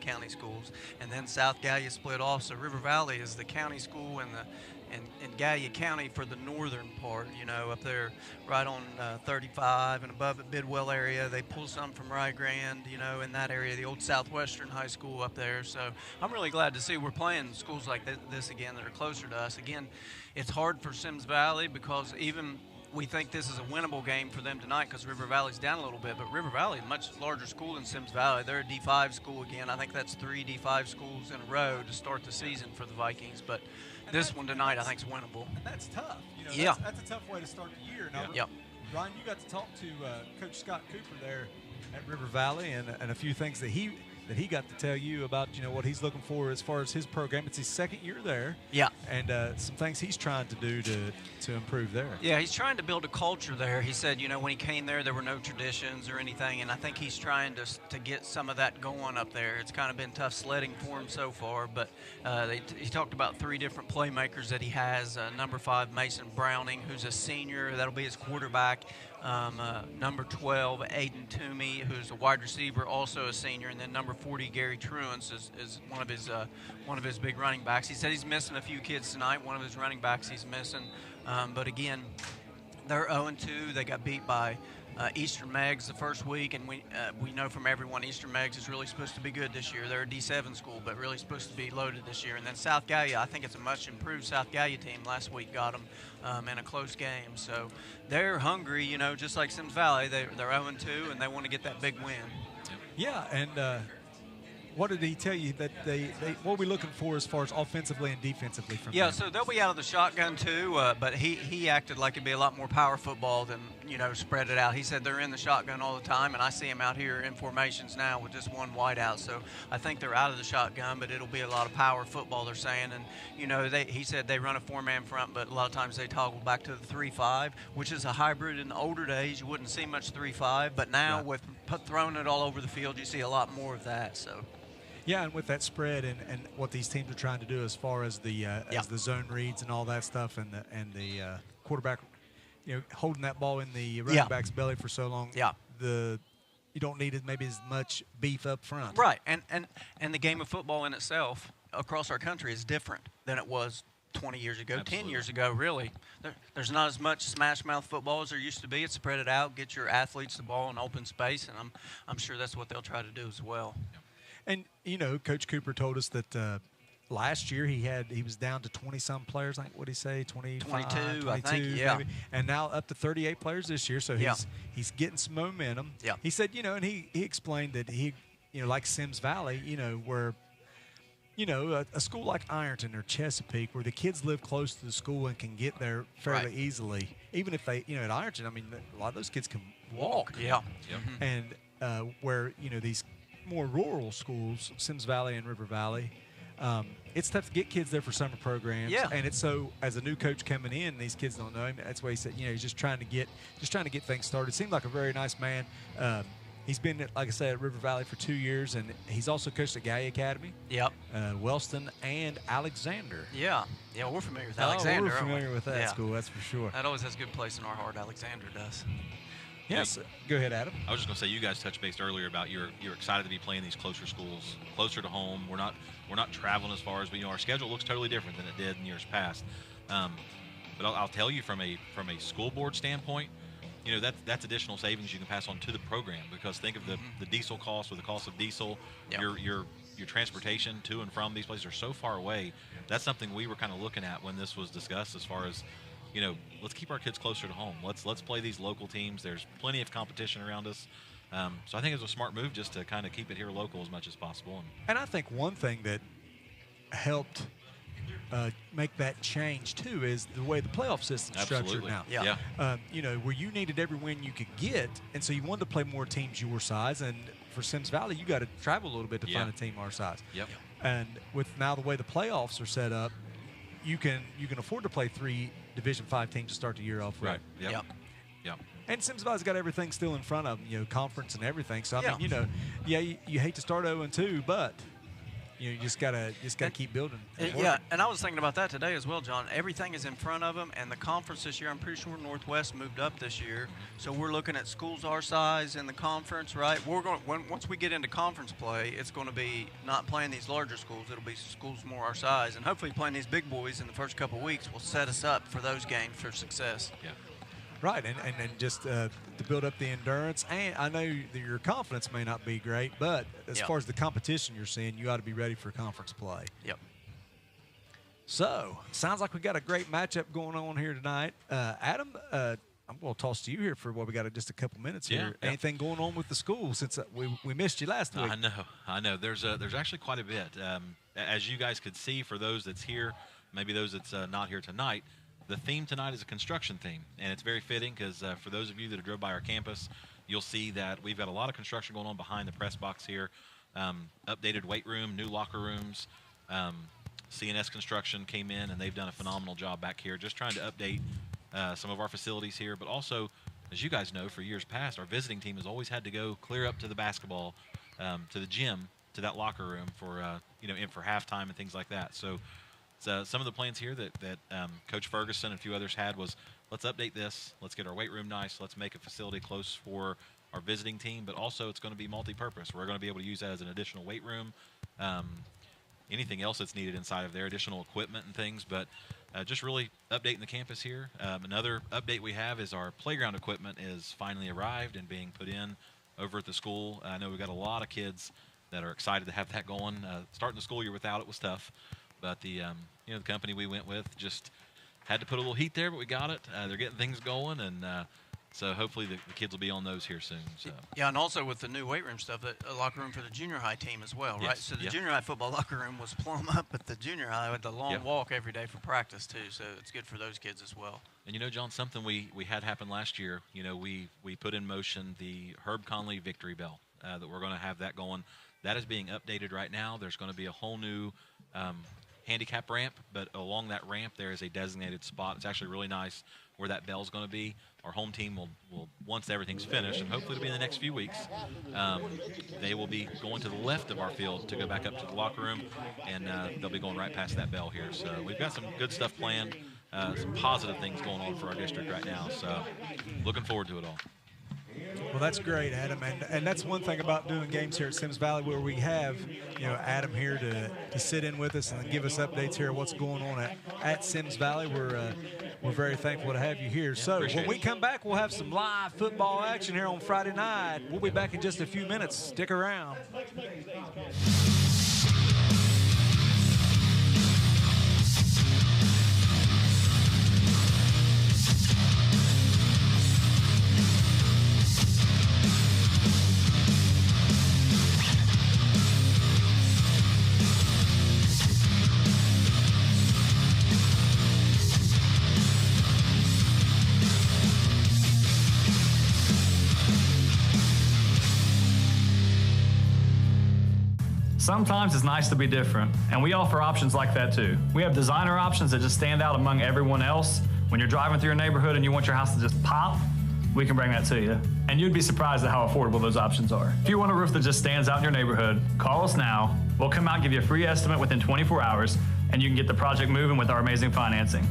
county schools. And then South Gallia split off, so River Valley is the county school and Gallia County for the northern part, up there right on 35 and above at Bidwell area. They pull some from Rye Grand, in that area, the old Southwestern High School up there. So I'm really glad to see we're playing schools like this again that are closer to us. Again, it's hard for Symmes Valley because even we think this is a winnable game for them tonight because River Valley's down a little bit, but River Valley is a much larger school than Symmes Valley. They're a D5 school again. I think that's 3 D5 schools in a row to start the season for the Vikings, but this one tonight I think is winnable. And that's tough. Yeah. That's a tough way to start the year. Now, Yep. Ryan, you got to talk to Coach Scott Cooper there at River Valley and a few things that he got to tell you about, what he's looking for as far as his program. It's his second year there. Yeah. And some things he's trying to do to improve there. Yeah, he's trying to build a culture there. He said, when he came there were no traditions or anything, and I think he's trying to get some of that going up there. It's kind of been tough sledding for him so far, but he talked about 3 different playmakers that he has. Number 5, Mason Browning, who's a senior. That'll be his quarterback. Number 12, Aiden Toomey, who's a wide receiver, also a senior, and then number 40, Gary Truance is one of his big running backs. He said he's missing a few kids tonight. One of his running backs he's missing, but again, they're 0-2. They got beat by Eastern Megs the first week, and we know from everyone Eastern Megs is really supposed to be good this year. They're a D7 school, but really supposed to be loaded this year. And then South Gallia, I think it's a much improved South Gallia team. Last week got them in a close game, so they're hungry. Just like Symmes Valley, they're 0-2, and they want to get that big win. Yeah, and what did he tell you that what are we looking for as far as offensively and defensively from them? Yeah, so they'll be out of the shotgun too, but he acted like it'd be a lot more power football than, spread it out. He said they're in the shotgun all the time, and I see him out here in formations now with just one wide out. So I think they're out of the shotgun, but it'll be a lot of power football, they're saying. And, he said they run a 4-man front, but a lot of times they toggle back to the 3-5, which is a hybrid. In the older days, you wouldn't see much 3-5, but now with throwing it all over the field, you see a lot more of that. So. Yeah, and with that spread and what these teams are trying to do as far as the zone reads and all that stuff, and the quarterback, holding that ball in the running back's belly for so long. Yeah. You don't need maybe as much beef up front. Right, and the game of football in itself across our country is different than it was 20 years ago, Absolutely. 10 years ago, really. There's not as much smash mouth football as there used to be. It's spread it out, get your athletes the ball in open space, and I'm sure that's what they'll try to do as well. And, Coach Cooper told us that last year he was down to 20-some players. What did he say, 22, I think, yeah. maybe. And now up to 38 players this year, so he's getting some momentum. Yeah. He said, and he explained that he, like Symmes Valley, where, a school like Ironton or Chesapeake, where the kids live close to the school and can get there fairly easily. Even if they, at Ironton, a lot of those kids can walk. Yeah. And where, these more rural schools, Symmes Valley and River Valley, it's tough to get kids there for summer programs. Yeah. And it's so, as a new coach coming in, these kids don't know him. That's why he said, he's just trying to get things started. Seemed like a very nice man. He's been, like I said, at River Valley for 2 years, and he's also coached at Gallia Academy. Yep. Wellston and Alexander. Yeah, we're familiar with Alexander. We're familiar with that school, that's for sure. That always has a good place in our heart. Alexander does. Yes. Go ahead, Adam. I was just going to say, you guys touched base earlier about you're excited to be playing these closer schools, closer to home. We're not traveling as far as, but our schedule looks totally different than it did in years past. But I'll tell you from a school board standpoint, that's additional savings you can pass on to the program, because think of the diesel cost or the cost of diesel. Yep. Your transportation to and from these places are so far away. That's something we were kind of looking at when this was discussed, as far as, let's keep our kids closer to home. Let's play these local teams. There's plenty of competition around us. So I think it was a smart move just to kind of keep it here local as much as possible. And I think one thing that helped make that change too is the way the playoff system's structured now. Yeah. Where you needed every win you could get, and so you wanted to play more teams your size. And for Symmes Valley, you got to travel a little bit to find a team our size. Yep. And with now the way the playoffs are set up, you can afford to play 3 Division V teams to start the year off with. Right. Yep. And Symmes Valley's got everything still in front of them, conference and everything. So I mean, you hate to start 0-2, but you just gotta keep building. Yeah, and I was thinking about that today as well, John. Everything is in front of them, and the conference this year, I'm pretty sure Northwest moved up this year. So we're looking at schools our size in the conference, right? We're going once we get into conference play, it's going to be not playing these larger schools. It'll be schools more our size, and hopefully playing these big boys in the first couple of weeks will set us up for those games for success. Yeah. Right, and just to build up the endurance. And I know that your confidence may not be great, but as far as the competition you're seeing, you ought to be ready for conference play. Yep. So, sounds like we got a great matchup going on here tonight. Adam, I'm going to toss to you here for we got just a couple minutes here. Yeah. Anything going on with the school since we missed you last week? I know. There's actually quite a bit. As you guys could see, for those that's here, maybe those that's not here tonight, the theme tonight is a construction theme, and it's very fitting because for those of you that have drove by our campus, you'll see that we've got a lot of construction going on behind the press box here. Updated weight room, new locker rooms. CNS Construction came in, and they've done a phenomenal job back here just trying to update some of our facilities here. But also, as you guys know, for years past, our visiting team has always had to go clear up to the basketball, to the gym, to that locker room for, in for halftime and things like that. So some of the plans here that Coach Ferguson and a few others had was, let's update this, let's get our weight room nice, let's make a facility close for our visiting team, but also it's going to be multi-purpose. We're going to be able to use that as an additional weight room, anything else that's needed inside of there, additional equipment and things, but just really updating the campus here. Another update we have is our playground equipment is finally arrived and being put in over at the school. I know we've got a lot of kids that are excited to have that going. Starting the school year without it was tough. But the the company we went with just had to put a little heat there, but we got it. They're getting things going, and so hopefully the kids will be on those here soon. So. Yeah, and also with the new weight room stuff, a locker room for the junior high team as well, right? Yes. So the junior high football locker room was plumb up at the junior high with the long walk every day for practice too. So it's good for those kids as well. And John, something we had happen last year. We put in motion the Herb Conley Victory Bell that we're going to have that going. That is being updated right now. There's going to be a whole new handicap ramp, but along that ramp there is a designated spot. It's actually really nice where that bell's going to be. Our home team will once everything's finished, and hopefully it'll be in the next few weeks, they will be going to the left of our field to go back up to the locker room, and they'll be going right past that bell here. So we've got some good stuff planned, some positive things going on for our district right now. So looking forward to it all. Well, that's great, Adam, and that's one thing about doing games here at Symmes Valley, where we have Adam here to sit in with us and give us updates here of what's going on at Symmes Valley. We're very thankful to have you here. So when we come back, we'll have some live football action here on Friday night. We'll be back in just a few minutes. Stick around. Sometimes it's nice to be different, and we offer options like that too. We have designer options that just stand out among everyone else. When you're driving through your neighborhood and you want your house to just pop, we can bring that to you. And you'd be surprised at how affordable those options are. If you want a roof that just stands out in your neighborhood, call us now. We'll come out and give you a free estimate within 24 hours, and you can get the project moving with our amazing financing.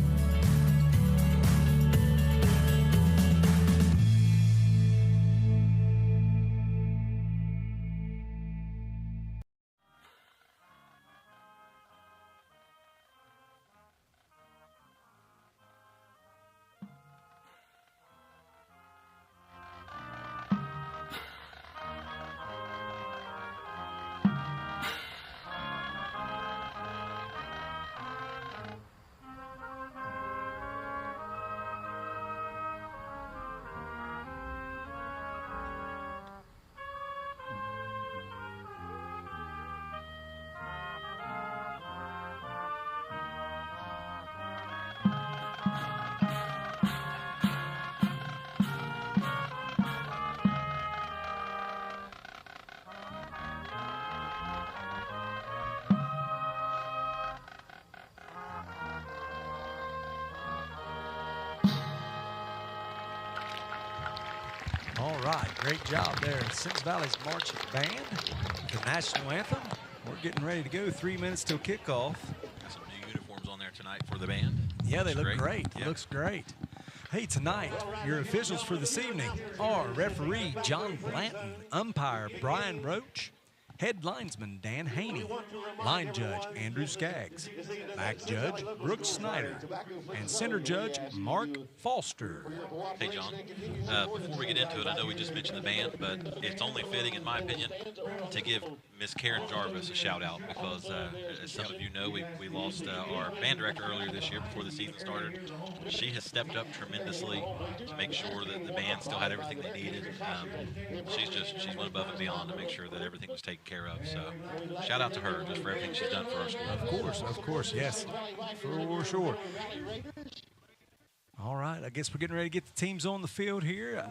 All right, great job there. Symmes Valley's marching band, the national anthem. We're getting ready to go. 3 minutes till kickoff. Got some new uniforms on there tonight for the band. Yeah, they look great. Yeah. It looks great. Hey, tonight, your officials for this evening are referee John Blanton, umpire Brian Roach, head linesman Dan Haney, line judge Andrew Skaggs, back judge Brooks Snyder, and center judge Mark Foster. Hey, John, before we get into it, I know we just mentioned the band, but it's only fitting, in my opinion, to give Miss Karen Jarvis a shout-out because, as some of you know, we lost our band director earlier this year before the season started. She has stepped up tremendously to make sure that the band still had everything they needed. She's went above and beyond to make sure that everything was taken care of. So, shout-out to her just for everything she's done for our school. Of course, yes, for sure. All right, I guess we're getting ready to get the teams on the field here.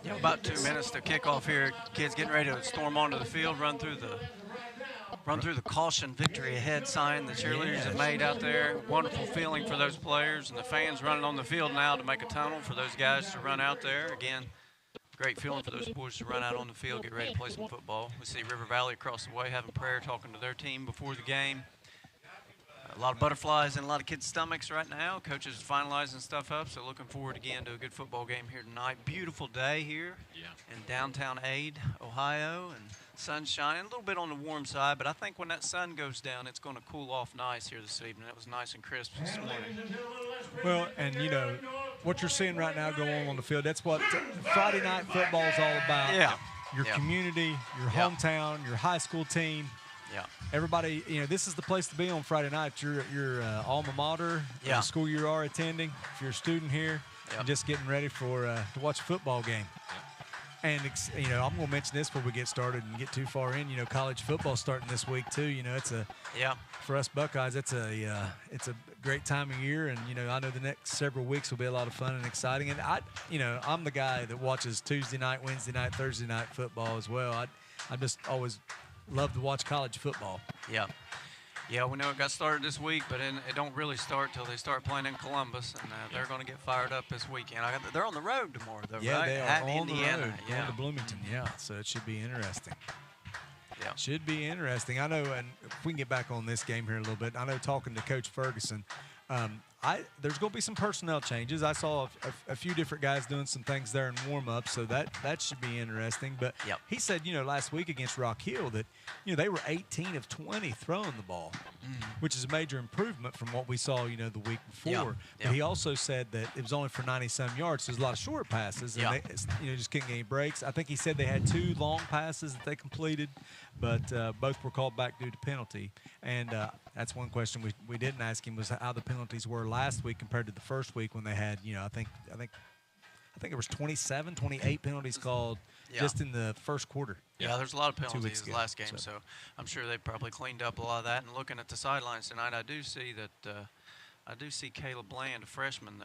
Yeah, about 2 minutes to kick off here. Kids getting ready to storm onto the field, run through the caution victory ahead sign the cheerleaders have made out there. Wonderful feeling for those players and the fans running on the field now to make a tunnel for those guys to run out there. Again, great feeling for those boys to run out on the field, get ready to play some football. We see River Valley across the way having prayer, talking to their team before the game. A lot of butterflies in a lot of kids' stomachs right now. Coaches finalizing stuff up, so looking forward again to a good football game here tonight. Beautiful day here in downtown Ada, Ohio, and sun shining. A little bit on the warm side, but I think when that sun goes down, it's going to cool off nice here this evening. It was nice and crisp this morning. Well, and you know, what you're seeing right now going on the field, that's what Friday night football is all about. Yeah. Your community, your hometown, your high school team. Yeah. Everybody, you know, this is the place to be on Friday night. Your alma mater, the school you are attending. If you're a student here, and just getting ready for to watch a football game. And you know, I'm going to mention this before we get started and get too far in. You know, college football starting this week too. You know, it's for us Buckeyes, it's a great time of year, and you know, I know the next several weeks will be a lot of fun and exciting. And I'm the guy that watches Tuesday night, Wednesday night, Thursday night football as well. I just always love to watch college football. Yeah, we know it got started this week, but it don't really start till they start playing in Columbus, and they're going to get fired up this weekend. They're on the road tomorrow, though, yeah, right? They are at on Indiana. the road, going to Bloomington. So it should be interesting. Yeah, should be interesting. I know, and if we can get back on this game here a little bit, I know talking to Coach Ferguson, there's going to be some personnel changes. I saw a few different guys doing some things there in warm-up, so that should be interesting. But he said, you know, last week against Rock Hill that, you know, they were 18 of 20 throwing the ball, which is a major improvement from what we saw, you know, the week before. But he also said that it was only for 90-some yards, so there's a lot of short passes, and they, you know, just couldn't get any breaks. I think he said they had 2 long passes that they completed, but both were called back due to penalty. And that's one question we didn't ask him was how the penalties were last week compared to the first week when they had, you know, I think it was 27, 28 penalties called just in the first quarter. Yeah, there's a lot of penalties last game, so I'm sure they probably cleaned up a lot of that. And looking at the sidelines tonight, I do see Caleb Bland, a freshman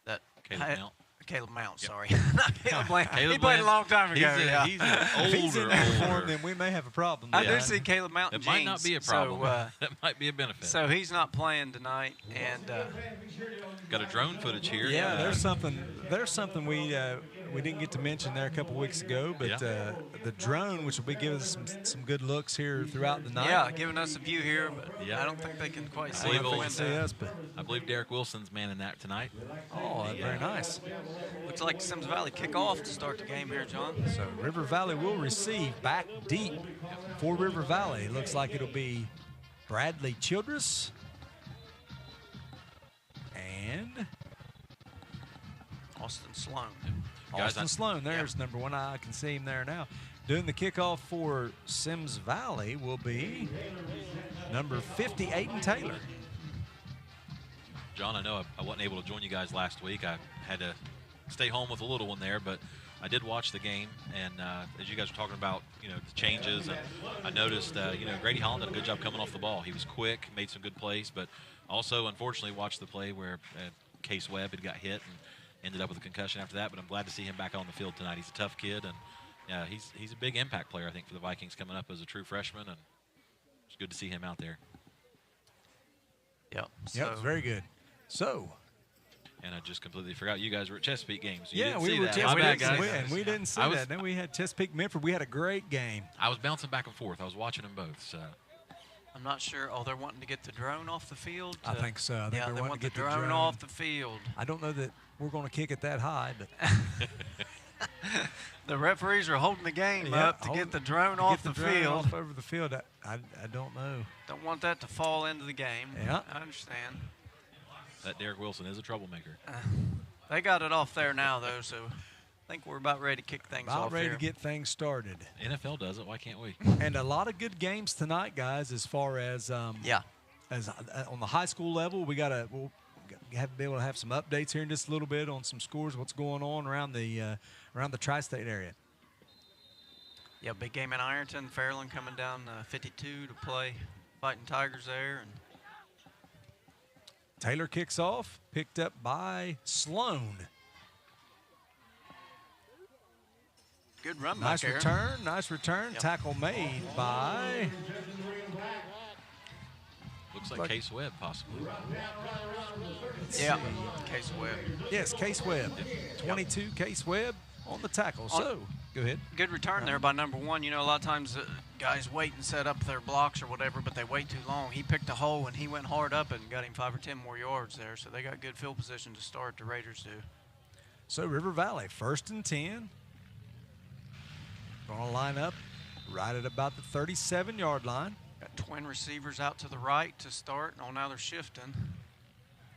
that Caleb Mount, sorry. Not Caleb Bland. He played a long time ago. He's an older. If he's in that form, then we may have a problem. I do see Caleb Mount in jeans. It might not be a problem. So, that might be a benefit. So he's not playing tonight. And got a drone footage here. Yeah, there's something we didn't get to mention there a couple weeks ago, but the drone, which will be giving us some good looks here throughout the night. Yeah, giving us a view here, but I don't think they can quite see us. I believe Derek Wilson's manning that tonight. Oh, very nice. Looks like Symmes Valley kick off to start the game here, John. So River Valley will receive back deep for River Valley. Looks like it'll be Bradley Childress and Austin Sloan. Austin Sloan, there's number 1. I can see him there now. Doing the kickoff for Symmes Valley will be number 50, Aiden Taylor. John, I know I wasn't able to join you guys last week. I had to stay home with a little one there, but I did watch the game, and as you guys were talking about, you know, the changes, and I noticed, you know, Grady Holland did a good job coming off the ball. He was quick, made some good plays, but also, unfortunately, watched the play where Case Webb had got hit and ended up with a concussion after that, but I'm glad to see him back on the field tonight. He's a tough kid, and he's a big impact player, I think, for the Vikings coming up as a true freshman, and it's good to see him out there. Yep. Yep, very good. So, And I just completely forgot you guys were at Chesapeake games. You Yeah, didn't we see were that. Chesapeake, My bad, guys. and we didn't see that. Then we had Chesapeake Memphis. We had a great game. I was bouncing back and forth. I was watching them both. So I'm not sure. Oh, they're wanting to get the drone off the field? I think so. I think yeah, they want want to get the drone off the field. I don't know that we're going to kick it that high, but the referees are holding the game up to get the drone off the field. Off over the field. I don't know. Don't want that to fall into the game. Yeah. I understand. that Derek Wilson is a troublemaker. They got it off there now, though, so I think we're about ready to kick things off About ready here. to get things started. NFL does it. Why can't we? And a lot of good games tonight, guys, as far as as on the high school level. We'll be able to have some updates here in just a little bit on some scores, what's going on around the tri-state area. Yeah, big game in Ironton. Fairland coming down 52 to play Fighting Tigers there. And Taylor kicks off, picked up by Sloan. good run back Nice there. Nice return. Yep. Tackle made by Looks like Case Webb, possibly. Yeah, Case Webb. Yes, Case Webb. 22, Case Webb on the tackle. So, go ahead. Good return there by number one. You know, a lot of times guys wait and set up their blocks or whatever, but they wait too long. He picked a hole, and he went hard up and got him 5 or 10 more yards there. So they got good field position to start. The Raiders do. So, River Valley, 1st and 10. Going to line up right at about the 37-yard line. Got twin receivers out to the right to start. Oh, now they're shifting.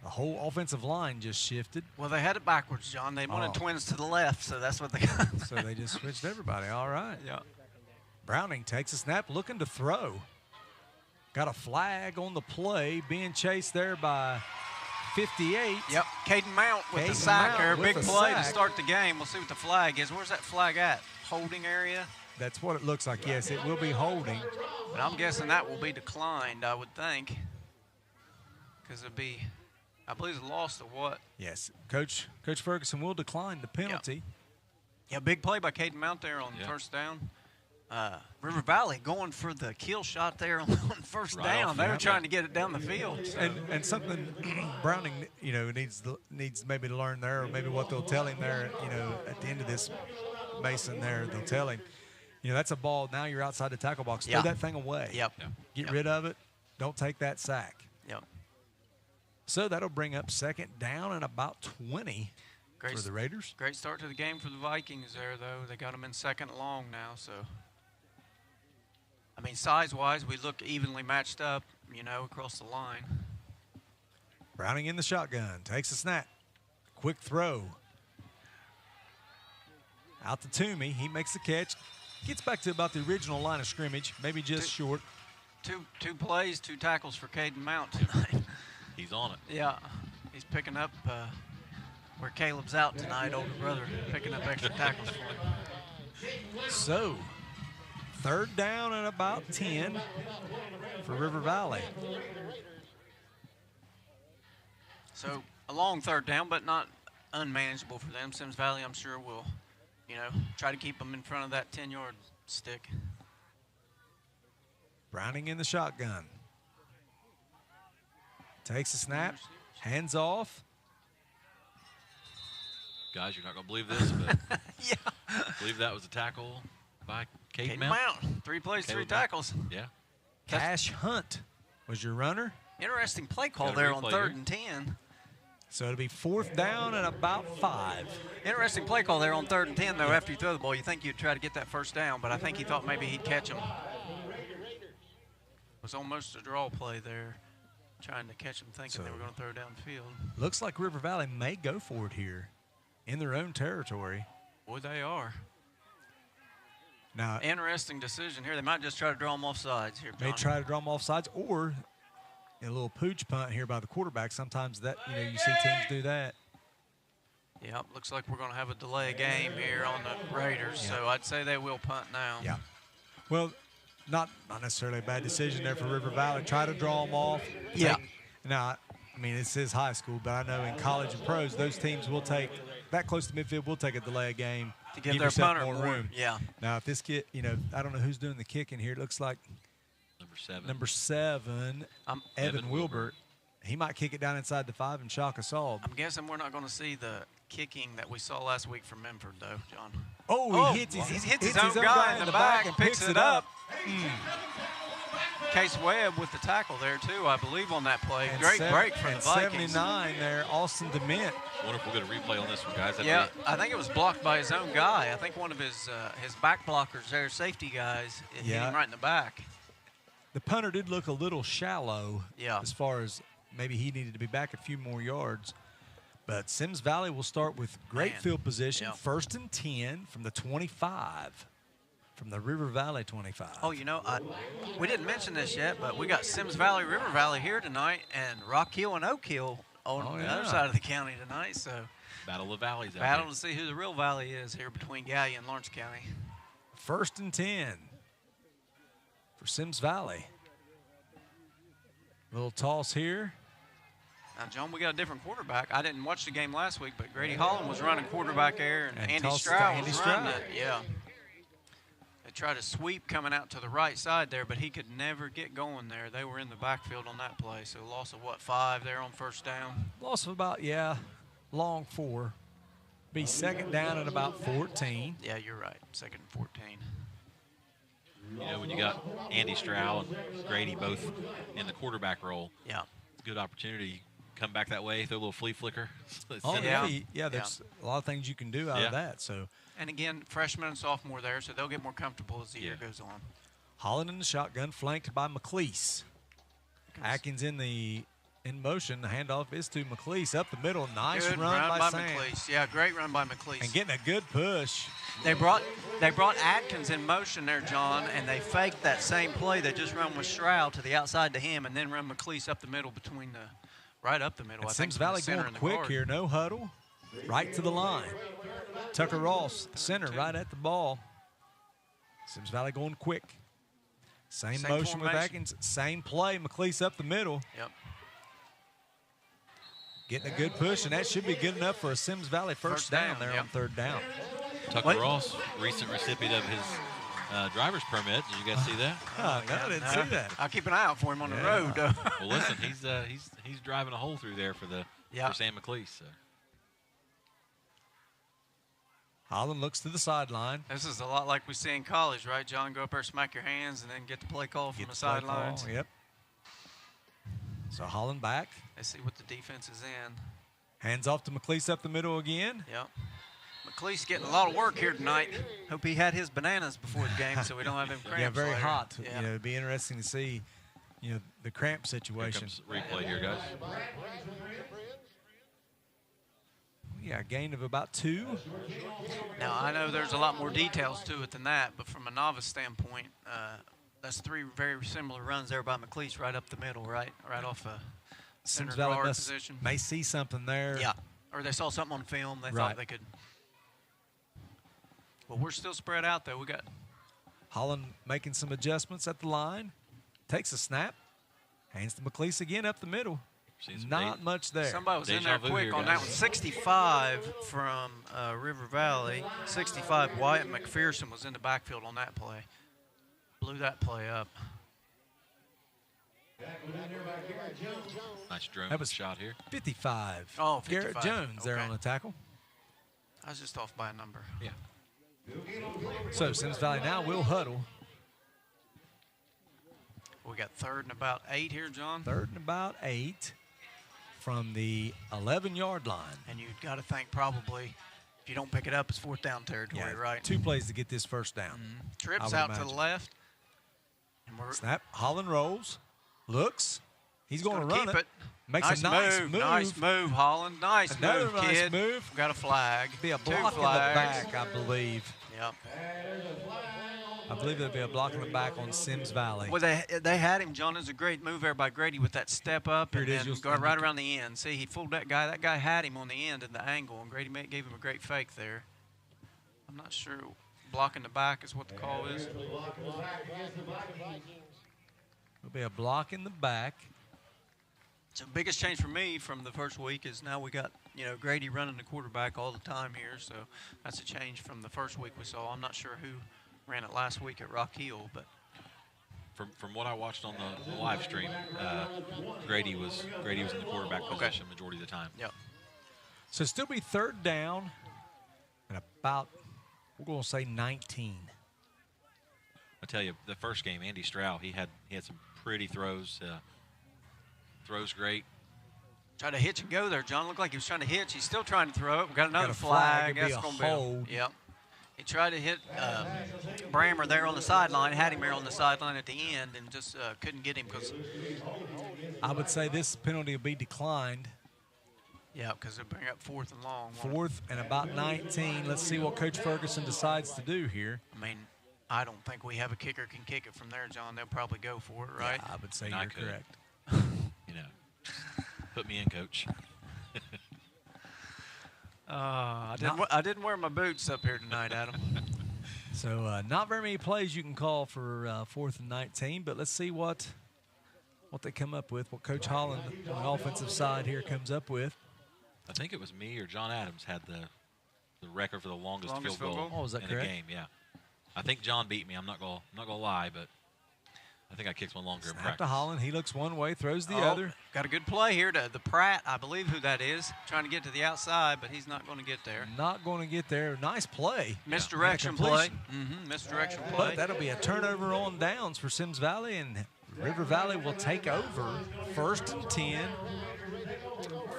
The whole offensive line just shifted. Well, they had it backwards, John. They wanted twins to the left, so that's what they got. So they just switched everybody. All right. Yeah. Browning takes a snap, looking to throw. Got a flag on the play, being chased there by 58. Yep. Caden Mount with the sack there. Big play to start the game. We'll see what the flag is. Where's that flag at? Holding area? That's what it looks like. Yes, it will be holding. But I'm guessing that will be declined, I would think. Because it'd be, I believe, it's lost or what? Yes. Coach Ferguson will decline the penalty. Yeah, big play by Caden Mount there on first down. River Valley going for the kill shot there on first down. They were trying to get it down the field. So. And something Browning, needs maybe to learn there, or maybe what they'll tell him there, at the end of this, Mason there, they'll tell him, that's a ball. Now you're outside the tackle box. Throw that thing away. Yep. Get rid of it. Don't take that sack. Yep. So that'll bring up 2nd down and about 20 for the Raiders. Great start to the game for the Vikings there, though. They got them in 2nd and long now, so. I mean, size-wise, we look evenly matched up, across the line. Browning in the shotgun. Takes a snap. Quick throw. Out to Toomey. He makes the catch. Gets back to about the original line of scrimmage, maybe just short. Two plays, 2 tackles for Caden Mount tonight. He's on it. Yeah. He's picking up where Caleb's out tonight, older brother, picking up extra tackles for him. So, 3rd down and about 10 for River Valley. So, a long 3rd down, but not unmanageable for them. Symmes Valley, I'm sure, will, try to keep them in front of that 10-yard stick. Browning in the shotgun. Takes a snap. Hands off. Guys, you're not going to believe this, but Yeah. I believe that was a tackle by Caden Caden Mount. Mount. 3 plays, 3 Caleb tackles. Yeah. Cash Hunt was your runner. Interesting play call Got a there on replay 3rd here. and 10. So it'll be 4th down and about 5. Interesting play call there on 3rd and 10, though, after you throw the ball. You think you'd try to get that 1st down, but I think he thought maybe he'd catch him. It was almost a draw play there, trying to catch him thinking they were going to throw down the field. Looks like River Valley may go for it here in their own territory. Boy, they are. Now, Interesting decision here. They might just try to draw them off sides here, John. may try to draw them off sides, or a little pooch punt here by the quarterback. Sometimes that, you see teams do that. Yep, looks like we're going to have a delay game here on the Raiders, so I'd say they will punt now. Yeah. Well, not necessarily a bad decision there for River Valley. Try to draw them off. Now, this is high school, but I know in college and pros, those teams will take that close to midfield. Will take a delay game To give their yourself punter more room. Yeah. Now, if this kid, I don't know who's doing the kicking here. It looks like Number 7. number 7, Evan Wilbert. he might kick it down inside the 5 and shock us all. I'm guessing we're not going to see the kicking that we saw last week from Memphis, though, John. Oh, he hits his own guy in the back and picks it up. Case Webb with the tackle there, too, I believe, on that play. And Great break from the Vikings. 79 there, Austin DeMint. I wonder if we'll get a replay on this one, guys. I think it was blocked by his own guy. I think one of his back blockers there, safety guys, hit him right in the back. The punter did look a little shallow as far as maybe he needed to be back a few more yards. But Symmes Valley will start with great field position, 1st and 10 from the 25. From the River Valley 25. Oh, you know, we didn't mention this yet, but we got Symmes Valley, River Valley here tonight, and Rock Hill and Oak Hill on the other side of the county tonight. So Battle of Valleys. Battle to see who the real valley is here between Gallia and Lawrence County. 1st and 10 for Symmes Valley. Little toss here. Now, John, we got a different quarterback. I didn't watch the game last week, but Grady Holland was running quarterback there, and Andy Stroud was running it. Yeah. They tried to sweep coming out to the right side there, but he could never get going there. They were in the backfield on that play, so loss of, 5 there on 1st down? Loss of about, long 4. Be 2nd down at about 14. Yeah, you're right, 2nd and 14. You know, when you got Andy Stroud and Grady both in the quarterback role, good opportunity. Come back that way, throw a little flea flicker. There's a lot of things you can do out of that. So. And again, freshman and sophomore there, so they'll get more comfortable as the year goes on. Holland in the shotgun, flanked by McLeese. Atkins in motion. The handoff is to McLeese up the middle. Nice good run by McLeese. Yeah, great run by McLeese. And getting a good push. They brought Atkins in motion there, John, and they faked that same play. They just run with Stroud to the outside to him, and then run McLeese up the middle right up the middle. And Symmes Valley going quick here. No huddle. Right to the line. Tucker Ross, center, right at the ball. Symmes Valley going quick. Same motion with Atkins. Same play. McLeese up the middle. Yep. Getting a good push, and that should be good enough for a Symmes Valley first down there on 3rd down. Tucker Ross, recent recipient of his driver's permit. Did you guys see that? No, I didn't see that. I'll keep an eye out for him on the road. Well, listen, he's driving a hole through there for Sam McLeese. So. Holland looks to the sideline. This is a lot like we see in college, right, John? Go up there, smack your hands, and then get the play call from the sidelines. Yep. So Holland back. They see what the defense is in. Hands off to McLeese up the middle again. Yep. McLeese getting a lot of work here tonight. Hope he had his bananas before the game so we don't have him cramps. Yeah, very later. hot. Yeah. It'd be interesting to see, the cramp situation. Here comes replay here, guys. Yeah, a gain of about 2. Now, I know there's a lot more details to it than that, but from a novice standpoint, that's 3 very similar runs there by McLeese right up the middle, right off a center guard position. May see something there. Yeah, or they saw something on film. They thought they could. Well, we're still spread out, though. We got Holland making some adjustments at the line. Takes a snap. Hands to McLeese again up the middle. Not much there. Somebody was in there quick on that one. 65 from River Valley. 65 Wyatt McPherson was in the backfield on that play. Blew that play up. Nice drone that was shot here. 55. Oh, 55. Garrett Jones there on the tackle. I was just off by a number. Yeah. So Symmes Valley now will huddle. We got 3rd and about 8 here, John. 3rd and about 8 from the 11-yard line. And you've got to think probably if you don't pick it up, it's 4th down territory, right? 2 plays to get this first down. Mm-hmm. Trips out to the left. And snap. Holland rolls. Looks. He's going to run it. Makes nice a nice move. Nice move, Holland. Nice Another move, kid. Nice move. Got a flag. Be a block in the back, I believe. Yep. I believe there'll be a block in the back on Symmes Valley. Well, they had him, John. It's a great move there by Grady with that step up and then go right around the end. See, he fooled that guy. That guy had him on the end in the angle, and Grady gave him a great fake there. I'm not sure. Blocking the back is what the call is. There'll be a block in the back. So the biggest change for me from the first week is now we got, Grady running the quarterback all the time here. So that's a change from the first week we saw. I'm not sure who ran it last week at Rock Hill, but from what I watched on the live stream, Grady was in the quarterback position majority of the time. Yep. So still be third down and about, we're going to say 19. I tell you, the first game, Andy Stroud, he had some pretty throws. Throws great. Tried to hitch and go there. John looked like he was trying to hitch. He's still trying to throw it. We got another Got a flag. flag. It'd be a hold. Yep. He tried to hit Brammer there on the sideline, had him there on the sideline at the end, and just couldn't get him because. I would say this penalty will be declined. Yeah, because they'll bring up 4th and long. Fourth and about 19. Let's see what Coach Ferguson decides to do here. I mean, I don't think we have a kicker can kick it from there, John. They'll probably go for it, right? Yeah, I would say I you're could. correct. You know, put me in, Coach. I didn't wear my boots up here tonight, Adam. So not very many plays you can call for 4th and 19, but let's see what they come up with, what Coach Holland on the offensive side here comes up with. I think it was me or John Adams had the record for the longest field goal Oh, is that in correct? a game. Yeah, I think John beat me. I'm not gonna lie, but I think I kicked one longer in Snap practice. to Holland. He looks one way, throws the other. Got a good play here to the Pratt, I believe who that is, trying to get to the outside, but he's not going to get there. Not going to get there. Nice play. Misdirection And a play. completion. Misdirection play. But that'll be a turnover on downs for Symmes Valley, and River Valley will take over 1st and 10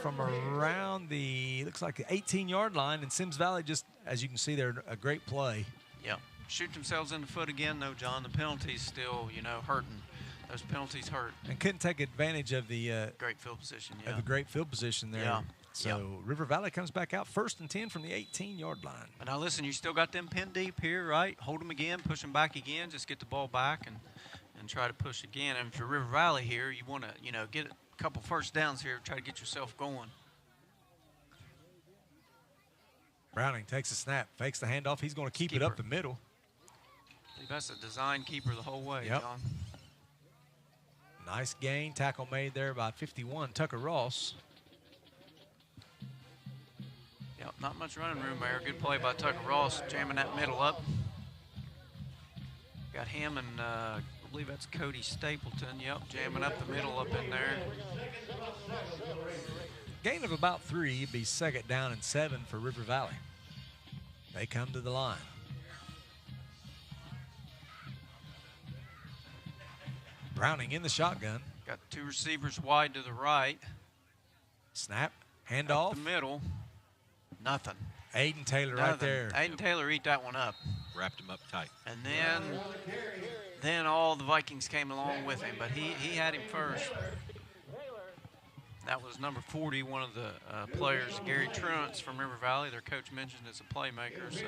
from around the, looks like the 18-yard line, and Symmes Valley just, as you can see there, a great play. Yeah. Shoot themselves in the foot again, though, John. The penalties still, hurting. Those penalties hurt. And couldn't take advantage of the Great field position, yeah. of the great field position there. Yeah. So River Valley comes back out 1st and 10 from the 18-yard line. But now listen, you still got them pinned deep here, right? Hold them again, push them back again, just get the ball back and try to push again. And for River Valley here, you want to, get a couple first downs here, try to get yourself going. Browning takes a snap, fakes the handoff. He's going to keep it up the middle. I think that's a design keeper the whole way, Yep. John. Nice gain. Tackle made there by 51, Tucker Ross. Yep, not much running room there. Good play by Tucker Ross, jamming that middle up. Got him and I believe that's Cody Stapleton. Yep, jamming up the middle up in there. Gain of about 3. It'd be 2nd down and 7 for River Valley. They come to the line. Browning in the shotgun. Got 2 receivers wide to the right. Snap. Up Handoff. the middle. Nothing. Aiden Taylor right Nothing. there. Aiden Taylor eat that one up. Wrapped him up tight. And then all the Vikings came along with him, but he had him first. That was number 40, one of the players, Gary Truance from River Valley. Their coach mentioned as a playmaker. So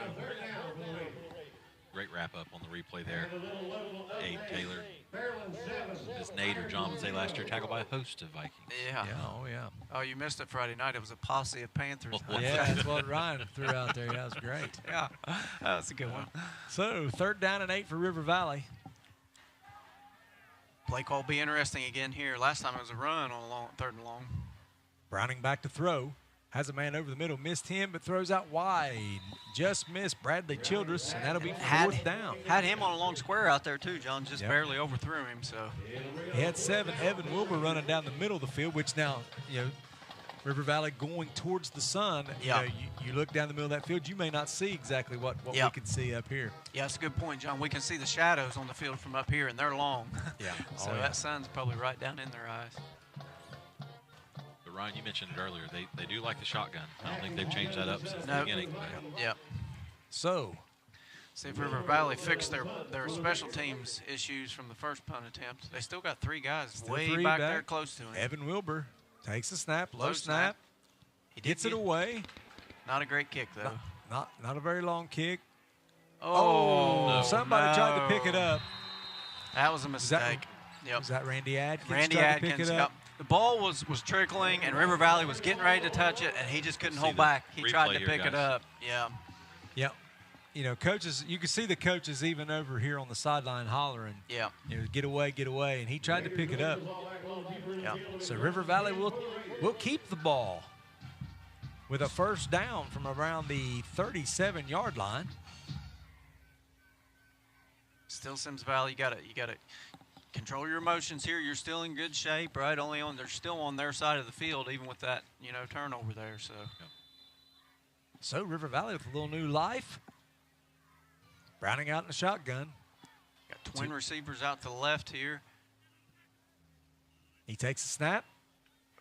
Great wrap up on the replay there. Abe Taylor, as Nate or John would say last year, tackled by a host of Vikings. yeah. Yeah. Oh, you missed it Friday night. It was a posse of Panthers. Yeah, that's what Ryan threw out there. That was great. Yeah, that was a good one. So 3rd down and 8 for River Valley. Play call will be interesting again here. Last time it was a run on 3rd and long. Browning back to throw. Has a man over the middle. Missed him, but throws out wide. Just missed Bradley Childress, and that'll be 4th down. Had him on a long square out there, too, John. Just barely overthrew him. So He had 7. Evan Wilbur running down the middle of the field, which now, River Valley going towards the sun. Yeah. You look down the middle of that field, you may not see exactly what we can see up here. Yeah, that's a good point, John. We can see the shadows on the field from up here, and they're long. Yeah. So that sun's probably right down in their eyes. But Ryan, you mentioned it earlier. They do like the shotgun. I don't think they've changed that up since the Nope. beginning. But Yep. So, See if River Valley fixed their special teams issues from the first punt attempt. They still got 3 guys still way 3 back there close to him. Evan Wilbur takes a snap, low Low snap, He did gets it get- away. Not a great kick, though. Not a very long kick. Oh, Somebody tried to pick it up. That was a that- mistake. Yep. Was that Randy Adkins? Randy tried to pick Adkins. it Yep. up? The ball was trickling, and River Valley was getting ready to touch it, and he just couldn't See hold the back. He tried replay to here, pick it guys. up. Yeah. Yep. Coaches, you can see the coaches even over here on the sideline hollering, Yeah. get away, and he tried to pick it up. Yeah. So River Valley will keep the ball with a first down from around the 37-yard line. Still Symmes Valley. You got to Control your emotions here. You're still in good shape, right? They're still on their side of the field, even with that, turnover there. So River Valley with a little new life. Browning out in the shotgun. Got twin receivers out to the left here. He takes a snap.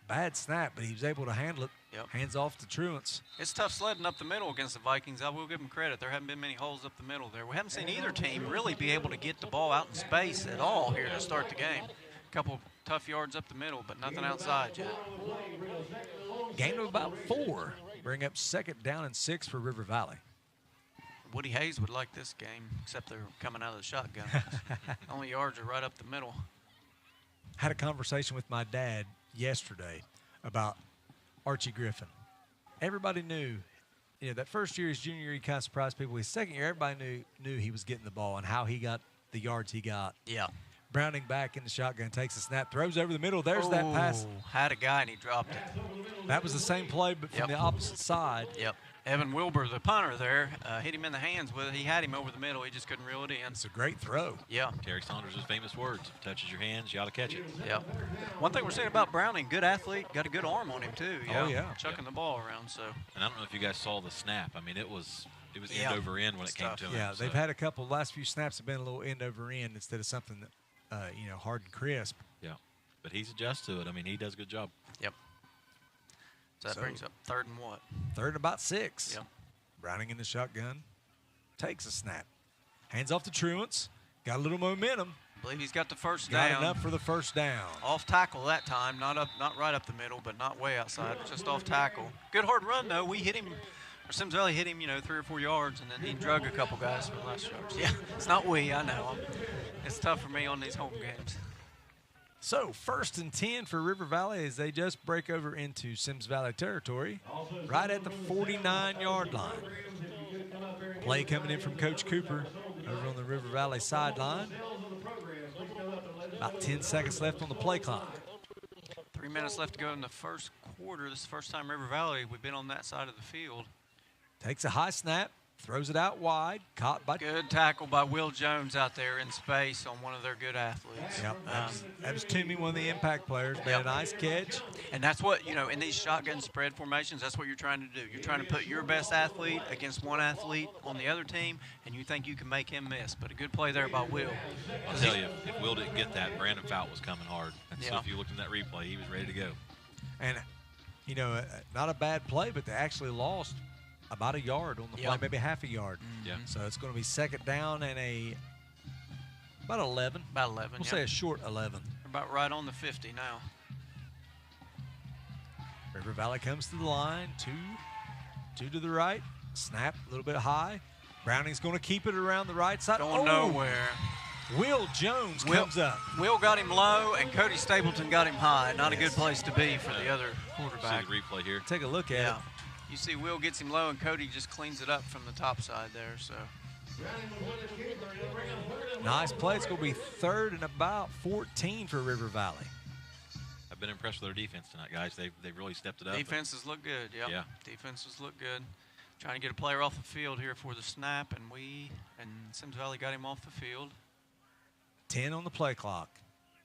A bad snap, but he was able to handle it. Yep. Hands off to Truants. It's tough sledding up the middle against the Vikings. I will give them credit. There haven't been many holes up the middle there. We haven't seen either team really be able to get the ball out in space at all here to start the game. A couple tough yards up the middle, but nothing outside yet. Gain of about 4. Bring up 2nd down and 6 for River Valley. Woody Hayes would like this game, except they're coming out of the shotgun. Only yards are right up the middle. Had a conversation with my dad yesterday about Archie Griffin. Everybody knew, that first year, his junior year, he kind of surprised people. His second year, everybody knew he was getting the ball and how he got the yards he got. Yeah. Browning back in the shotgun, takes a snap, throws over the middle. There's that pass. Had a guy and he dropped it. That was the same play, but from the opposite side. Yep. Evan Wilbur, the punter there, hit him in the hands with it. He had him over the middle. He just couldn't reel it in. It's a great throw. Yeah. Terry Saunders' famous words: if it touches your hands, you ought to catch it. Yep. One thing we're saying about Browning, good athlete, got a good arm on him too. Oh, yeah. Chucking the ball around. So. And I don't know if you guys saw the snap. I mean, it was Yeah. end over end when it came to him. Yeah, so. they've had a couple. Last few snaps have been a little end over end instead of something that, hard and crisp. Yeah, but he's adjusted to it. I mean, he does a good job. Yep. So that brings up 3rd and what? 3rd and about 6. Yep. Browning in the shotgun, takes a snap, hands off to Truants. Got a little momentum. I believe he's got the first Got down. enough for the first down. Off tackle that time, not right up the middle, but not way outside, just off tackle. Good hard run though. We hit him, or Symmes Valley hit him, 3 or 4 yards, and then he drug a couple guys for the last yards. Yeah, it's not we. I know. It's tough for me on these home games. So 1st and 10 for River Valley as they just break over into Symmes Valley territory, right at the 49-yard line. Play coming in from Coach Cooper over on the River Valley sideline. About 10 seconds left on the play clock. 3 minutes left to go in the first quarter. This is the first time River Valley we've been on that side of the field. Takes a high snap, throws it out wide, caught by... Good tackle by Will Jones out there in space on one of their good athletes. Yep, that was Toomey, one of the impact players. Made a nice catch. And that's what, in these shotgun spread formations, that's what you're trying to do. You're trying to put your best athlete against one athlete on the other team, and you think you can make him miss. But a good play there by Will. I'll tell you, if Will didn't get that, Brandon Fout was coming hard. And so if you looked in that replay, he was ready to go. And, not a bad play, but they actually lost about a yard on the play, maybe half a yard. Yeah. So it's going to be 2nd down and about 11. About 11, We'll say a short 11. We're about right on the 50 now. River Valley comes to the line, two to the right, snap a little bit high. Browning's going to keep it around the right side. Going nowhere. Will Jones comes up. Will got him low, and Cody Stapleton got him high. Not a good place to be for the other quarterback. See the replay here. Take a look at it. You see Will gets him low, and Cody just cleans it up from the top side there. So nice play. It's going to be 3rd and about 14 for River Valley. I've been impressed with their defense tonight, guys. They've really stepped it up. Defenses look good. Yep. Yeah. Defenses look good. Trying to get a player off the field here for the snap, and Symmes Valley got him off the field. 10 on the play clock.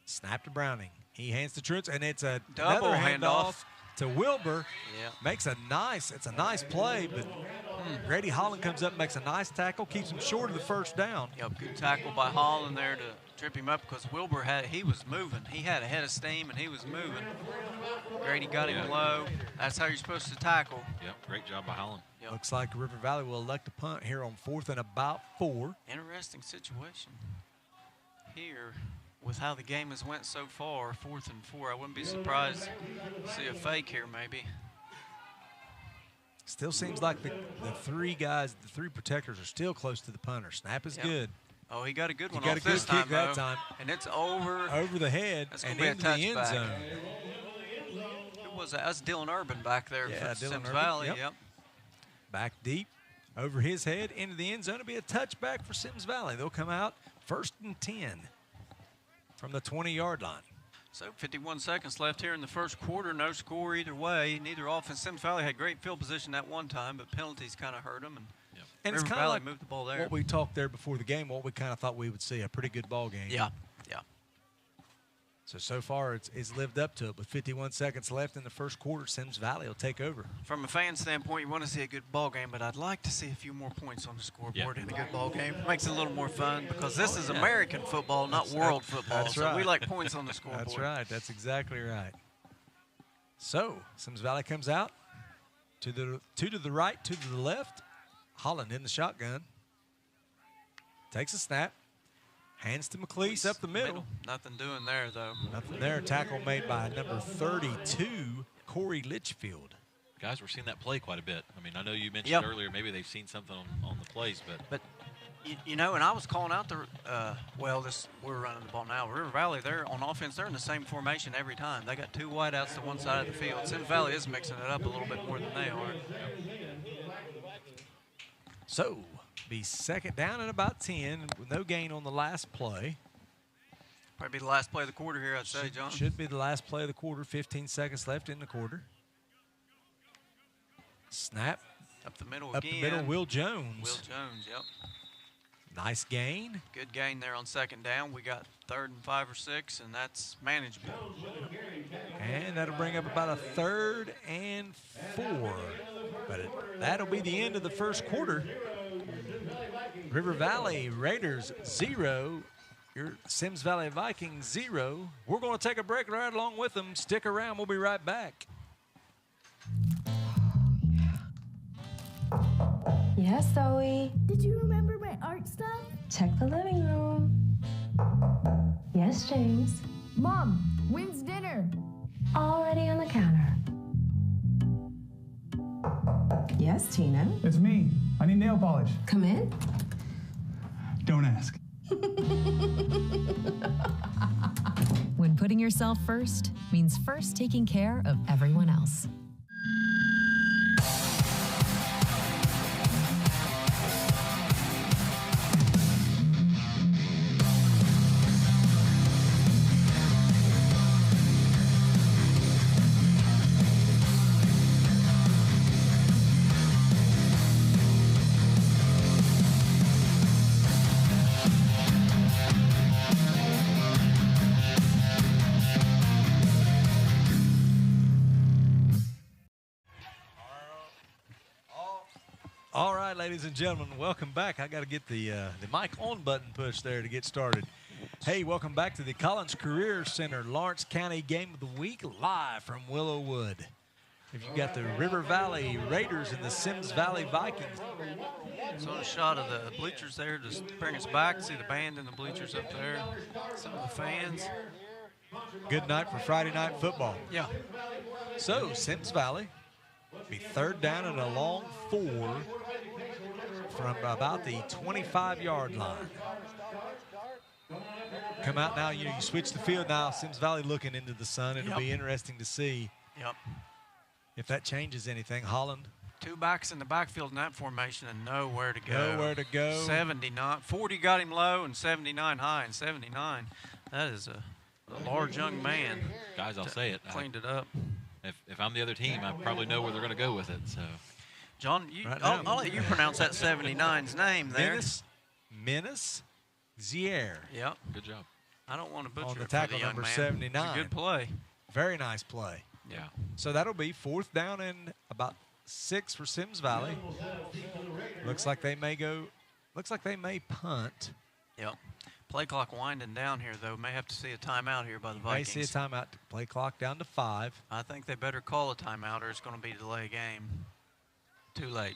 Snap to Browning. He hands to Truants, and it's a double handoff to Wilbur. Yeah. Makes it's a nice play, but Grady Holland comes up and makes a nice tackle, keeps him short of the first down. Yep, good tackle by Holland there to trip him up because Wilbur he was moving. He had a head of steam and he was moving. Grady got him low. That's how you're supposed to tackle. Yep, great job by Holland. Yep. Looks like River Valley will elect a punt here on 4th and about 4. Interesting situation here with how the game has went so far, 4th and 4. I wouldn't be surprised to see a fake here maybe. Still seems like the 3 protectors are still close to the punter. Snap is good. Oh, he got a good one He got off a good this kick time, that though. time. And it's over the head That's and gonna into be a the end touchback. zone. Who was that? That's Dylan Urban back there Yeah, for Dylan Symmes Urban, Valley. yep. Back deep, over his head, into the end zone. It'll be a touchback for Symmes Valley. They'll come out 1st and 10 from the 20-yard line. So 51 seconds left here in the first quarter. No score either way. Neither offense. Symmes Valley had great field position at one time, but penalties kind of hurt them. And River it's kind of Valley like moved the ball there. what we talked there before the game, what we kind of thought we would see, a pretty good ball game. Yeah. So far, it's lived up to it. With 51 seconds left in the first quarter, Symmes Valley will take over. From a fan standpoint, you want to see a good ball game, but I'd like to see a few more points on the scoreboard in a good ball game. Makes it a little more fun because this is American football, not world football. That's so right. we like points on the scoreboard. That's right. That's exactly right. So Symmes Valley comes out two to the right, two to the left. Holland in the shotgun. Takes a snap. Hands to McLeese up the middle. Nothing doing there, though. Nothing there. Tackle made by number 32, Corey Litchfield. Guys, we're seeing that play quite a bit. I mean, I know you mentioned earlier maybe they've seen something on the plays, but you know, and I was calling out the we're running the ball now. River Valley, they're on offense. They're in the same formation every time. They got 2 wideouts to one side of the field. Symmes Valley is mixing it up a little bit more than they are. So, be second down and about 10 with no gain on the last play. Probably be the last play of the quarter here, I'd say, John. Should be the last play of the quarter. 15 seconds left in the quarter. Snap. Up the middle Up again. the middle, Will Jones. Will Jones, yep. Nice gain. Good gain there on second down. We got 3rd and 5 or 6, and that's manageable. And that'll bring up about a 3rd and 4. But that'll be the end of the first quarter. River Valley Raiders 0. Your Symmes Valley Vikings 0. We're going to take a break right along with them. Stick around. We'll be right back. Yes, Zoe. Did you remember my art stuff? Check the living room. Yes, James. Mom, when's dinner? Already on the counter. Yes, Tina. It's me. I need nail polish. Come in. Don't ask. When putting yourself first means first taking care of everyone else. All right, ladies and gentlemen, welcome back. I got to get the mic on button pushed there to get started. Hey, welcome back to the Collins Career Center Lawrence County Game of the Week, live from Willowwood. If you've got the River Valley Raiders and the Symmes Valley Vikings. So a shot of the bleachers there, just bring us back. See the band in the bleachers up there. Some of the fans. Good night for Friday night football. Yeah. So, Symmes Valley be 3rd down and a long 4 from about the 25-yard line. Come out now, you switch the field now. Symmes Valley looking into the sun. It'll be interesting to see if that changes anything. Holland. 2 backs in the backfield in that formation and nowhere to go. Nowhere to go. 79. 40 got him low and 79 high. And 79, that is a large young man. guys, I'll say it. Cleaned it up. If I'm the other team, I probably know where they're going to go with it. So, John, I'll let you pronounce that 79's name there. Menace Zier. Yep. good job. I don't want to butcher On the it tackle for the young number man. 79. It's a good play. Very nice play. Yeah. So that'll be 4th down and about 6 for Symmes Valley. Looks like they may punt. Yep. Play clock winding down here, though. May have to see a timeout here by the Vikings. May see a timeout. Play clock down to 5. I think they better call a timeout or it's going to be a delay game. Too late.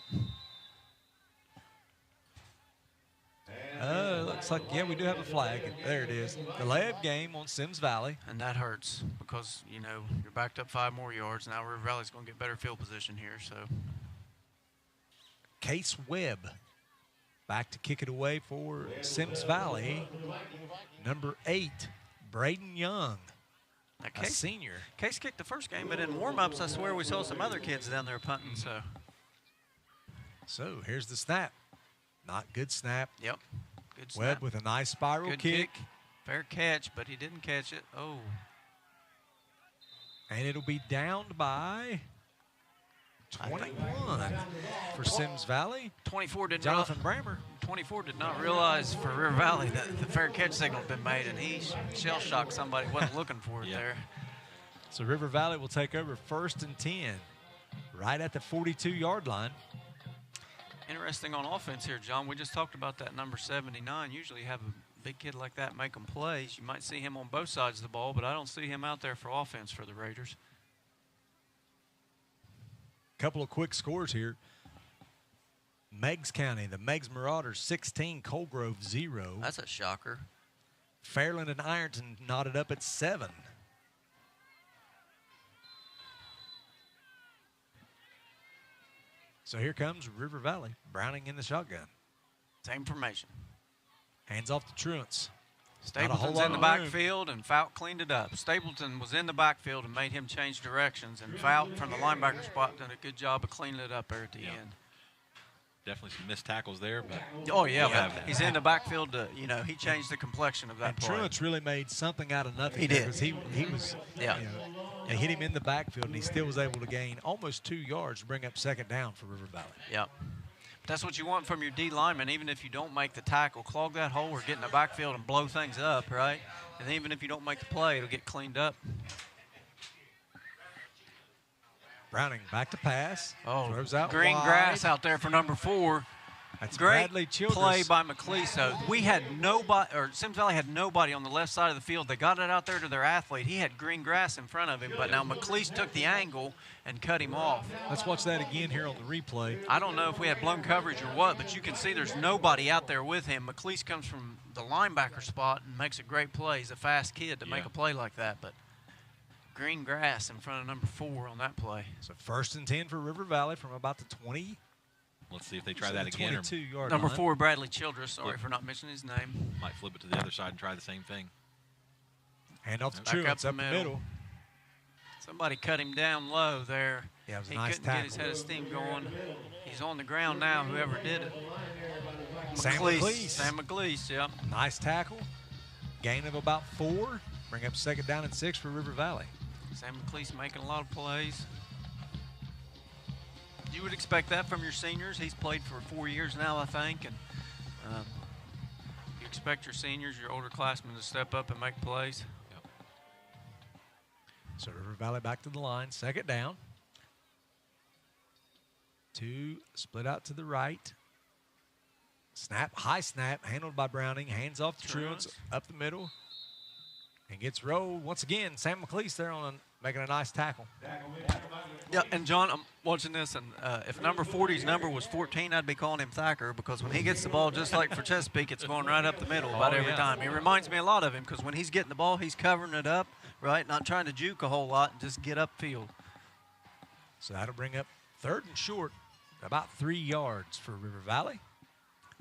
Looks like, we do have a flag. There it is. Delay of game on Symmes Valley. And that hurts because, you're backed up 5 more yards. Now River Valley's going to get better field position here. So Case Webb back to kick it away for Symmes Valley. Number 8, Braden Young, a senior. Case kicked the first game, but in warm-ups, I swear we saw some other kids down there punting. So here's the snap. Not good snap. Yep. Good snap. Webb with a nice spiral Good kick. Fair catch, but he didn't catch it. Oh. And it'll be downed by 21 for Symmes Valley. 24 didn't Jonathan Brammer. 24 did not realize for River Valley that the fair catch signal had been made, and he shell-shocked somebody who wasn't looking for it there. So River Valley will take over 1st and 10, right at the 42-yard line. Interesting on offense here, John. We just talked about that number 79. Usually you have a big kid like that making plays. You might see him on both sides of the ball, but I don't see him out there for offense for the Raiders. Couple of quick scores here. Meigs County, the Meigs Marauders 16, Cold Grove 0. That's a shocker. Fairland and Ironton knotted up at 7. So here comes River Valley. Browning in the shotgun. Same formation. Hands off to Truants. Stapleton's in the backfield, and Fout cleaned it up. Stapleton was in the backfield and made him change directions, and Fout from the linebacker spot did a good job of cleaning it up there at the end. Definitely some missed tackles there, but but he's in the backfield to, he changed the complexion of that play. Truants really made something out of nothing. He did. Because he was, they hit him in the backfield, and he still was able to gain almost 2 yards to bring up 2nd down for River Valley. Yep. That's what you want from your D lineman, even if you don't make the tackle. Clog that hole or get in the backfield and blow things up, right? And even if you don't make the play, it'll get cleaned up. Browning back to pass. Throws out green wide. grass out there for number 4. That's great Bradley Childress. Play by McLeese. We had nobody, or Symmes Valley had nobody on the left side of the field. They got it out there to their athlete. He had green grass in front of him, but now McLeese took the angle and cut him off. Let's watch that again here on the replay. I don't know if we had blown coverage or what, but you can see there's nobody out there with him. McLeese comes from the linebacker spot and makes a great play. He's a fast kid to make a play like that, but green grass in front of number 4 on that play. So 1st and 10 for River Valley from about the 20. Let's see if they try that again. 22-yard Number line. 4, Bradley Childress. Sorry for not mentioning his name. Might flip it to the other side and try the same thing. Hand off to Truants up the middle. Somebody cut him down low there. Yeah, it was a he nice couldn't tackle. get his head of steam going. He's on the ground now, whoever did it. Sam McLeese. Sam McLeese, yep. Nice tackle. Gain of about 4. Bring up 2nd down and 6 for River Valley. Sam McLeese making a lot of plays. You would expect that from your seniors. He's played for 4 years now, I think, and you expect your seniors, your older classmen, to step up and make plays. Yep. So River Valley back to the line, 2nd down. 2 split out to the right. Snap, high snap, handled by Browning. Hands off to Truants up the middle. And gets rolled. Once again, Sam McLeese there making a nice tackle. Yeah, and John, I'm watching this, and if number 40's number was 14, I'd be calling him Thacker, because when he gets the ball, just like for Chesapeake, it's going right up the middle about every time. He reminds me a lot of him, because when he's getting the ball, he's covering it up, right, not trying to juke a whole lot and just get upfield. So that'll bring up 3rd and short, about 3 yards for River Valley.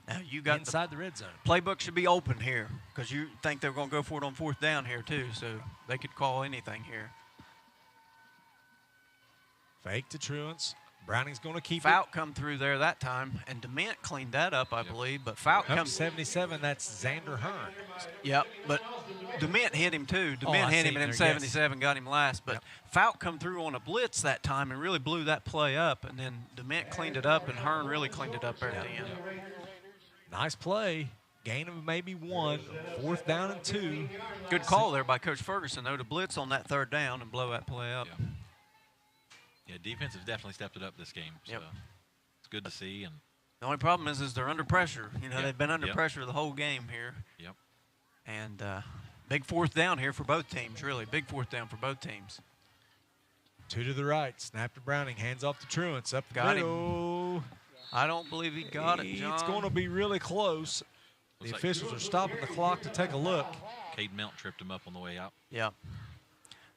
Now you got inside the red zone. Playbook should be open here, because you think they're going to go for it on 4th down here too, so they could call anything here. Fake to Truants. Browning's going to keep Fout come through there that time, and Dement cleaned that up, I believe. But Fout comes 77. That's Xander Hearn. Yep, but Dement hit him too. Dement hit him, and then 77 got him last. But Fout come through on a blitz that time and really blew that play up, and then Dement cleaned it up, and Hearn really cleaned it up there at the end. Nice play. Gain of maybe 1. 4th down and 2. Good call there by Coach Ferguson, though, to blitz on that 3rd down and blow that play up. Yeah, defense has definitely stepped it up this game. So it's good to see. And the only problem is they're under pressure. You know, they've been under pressure the whole game here. Yep. And big 4th down here for both teams, really. Big 4th down for both teams. 2 to the right. Snap to Browning. Hands off to Truants. Up the middle. I don't believe he got it, John. It's going to be really close. The officials are stopping the clock to take a look. Cade Melt tripped him up on the way out. Yeah.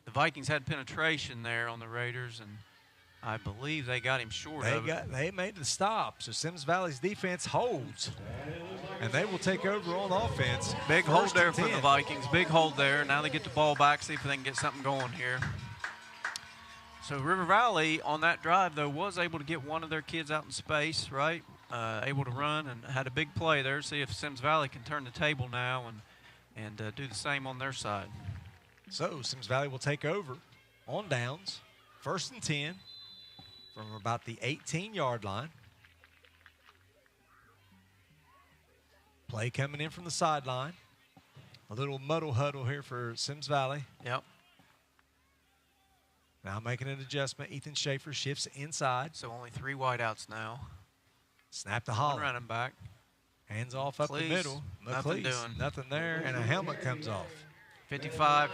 The Vikings had penetration there on the Raiders, and I believe they got him short of it. They made the stop, so Symmes Valley's defense holds, and they will take over on offense. Big hold there for the Vikings. Big hold there. Now they get the ball back, see if they can get something going here. So River Valley on that drive, though, was able to get one of their kids out in space, right? Able to run and had a big play there. See if Symmes Valley can turn the table now and do the same on their side. So Symmes Valley will take over on downs, 1st and 10 from about the 18-yard line. Play coming in from the sideline. A little muddle huddle here for Symmes Valley. Yep. Now making an adjustment. Ethan Schaefer shifts inside. So only 3 wideouts now. Snap to One Holland. running back. Hands off up the middle. Nothing doing. Nothing there, and a helmet comes off. 55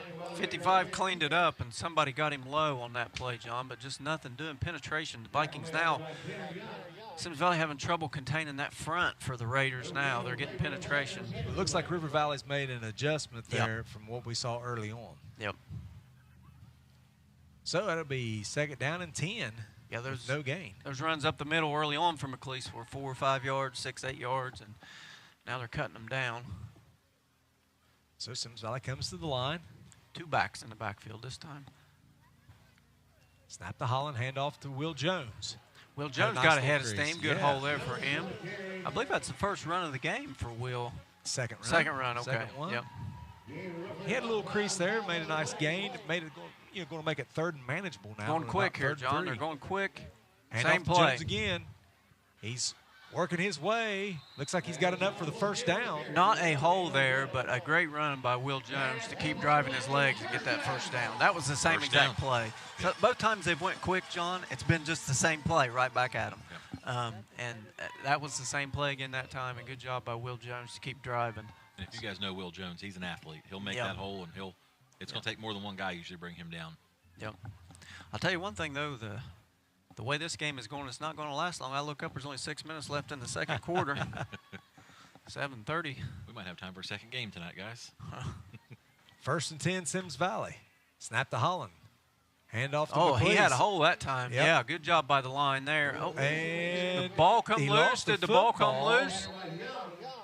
cleaned it up, and somebody got him low on that play, John, but just nothing doing. Penetration. The Vikings now, Symmes Valley having trouble containing that front for the Raiders now. They're getting penetration. It looks like River Valley's made an adjustment there from what we saw early on. Yep. So that'll be 2nd down and 10. Yeah, there's no gain. Those runs up the middle early on from McLeese were 4 or 5 yards, 6, 8 yards, and now they're cutting them down. So Symmes Valley comes to the line. 2 backs in the backfield this time. Snap to Holland, hand off to Will Jones. Will Jones got ahead of steam. Good hole there for him. I believe that's the first run of the game for Will. Second run. Second run, okay. Second one. Yep. He had a little crease there, made a nice gain, made it going to make it 3rd and manageable now. Going quick here, John. They're going quick. Hand Same off to play. Jones again. He's working his way. Looks like he's got enough for the 1st down. Not a hole there, but a great run by Will Jones to keep driving his legs and get that 1st down. That was the same exact play. So both times they've went quick, John, it's been just the same play right back at them. Yep. And that was the same play again that time, and good job by Will Jones to keep driving. And if you guys know Will Jones, he's an athlete. He'll make that hole, and it's going to take more than one guy usually to bring him down. Yep. I'll tell you one thing, though, the way this game is going, it's not going to last long. I look up, there's only 6 minutes left in the 2nd quarter. 7:30. We might have time for a 2nd game tonight, guys. 1st and 10, Symmes Valley. Snap to Holland. Hand off to McLeese. he had a hole that time. Yep. Yeah, good job by the line there. Oh, and the ball come loose. Did the ball come football. loose?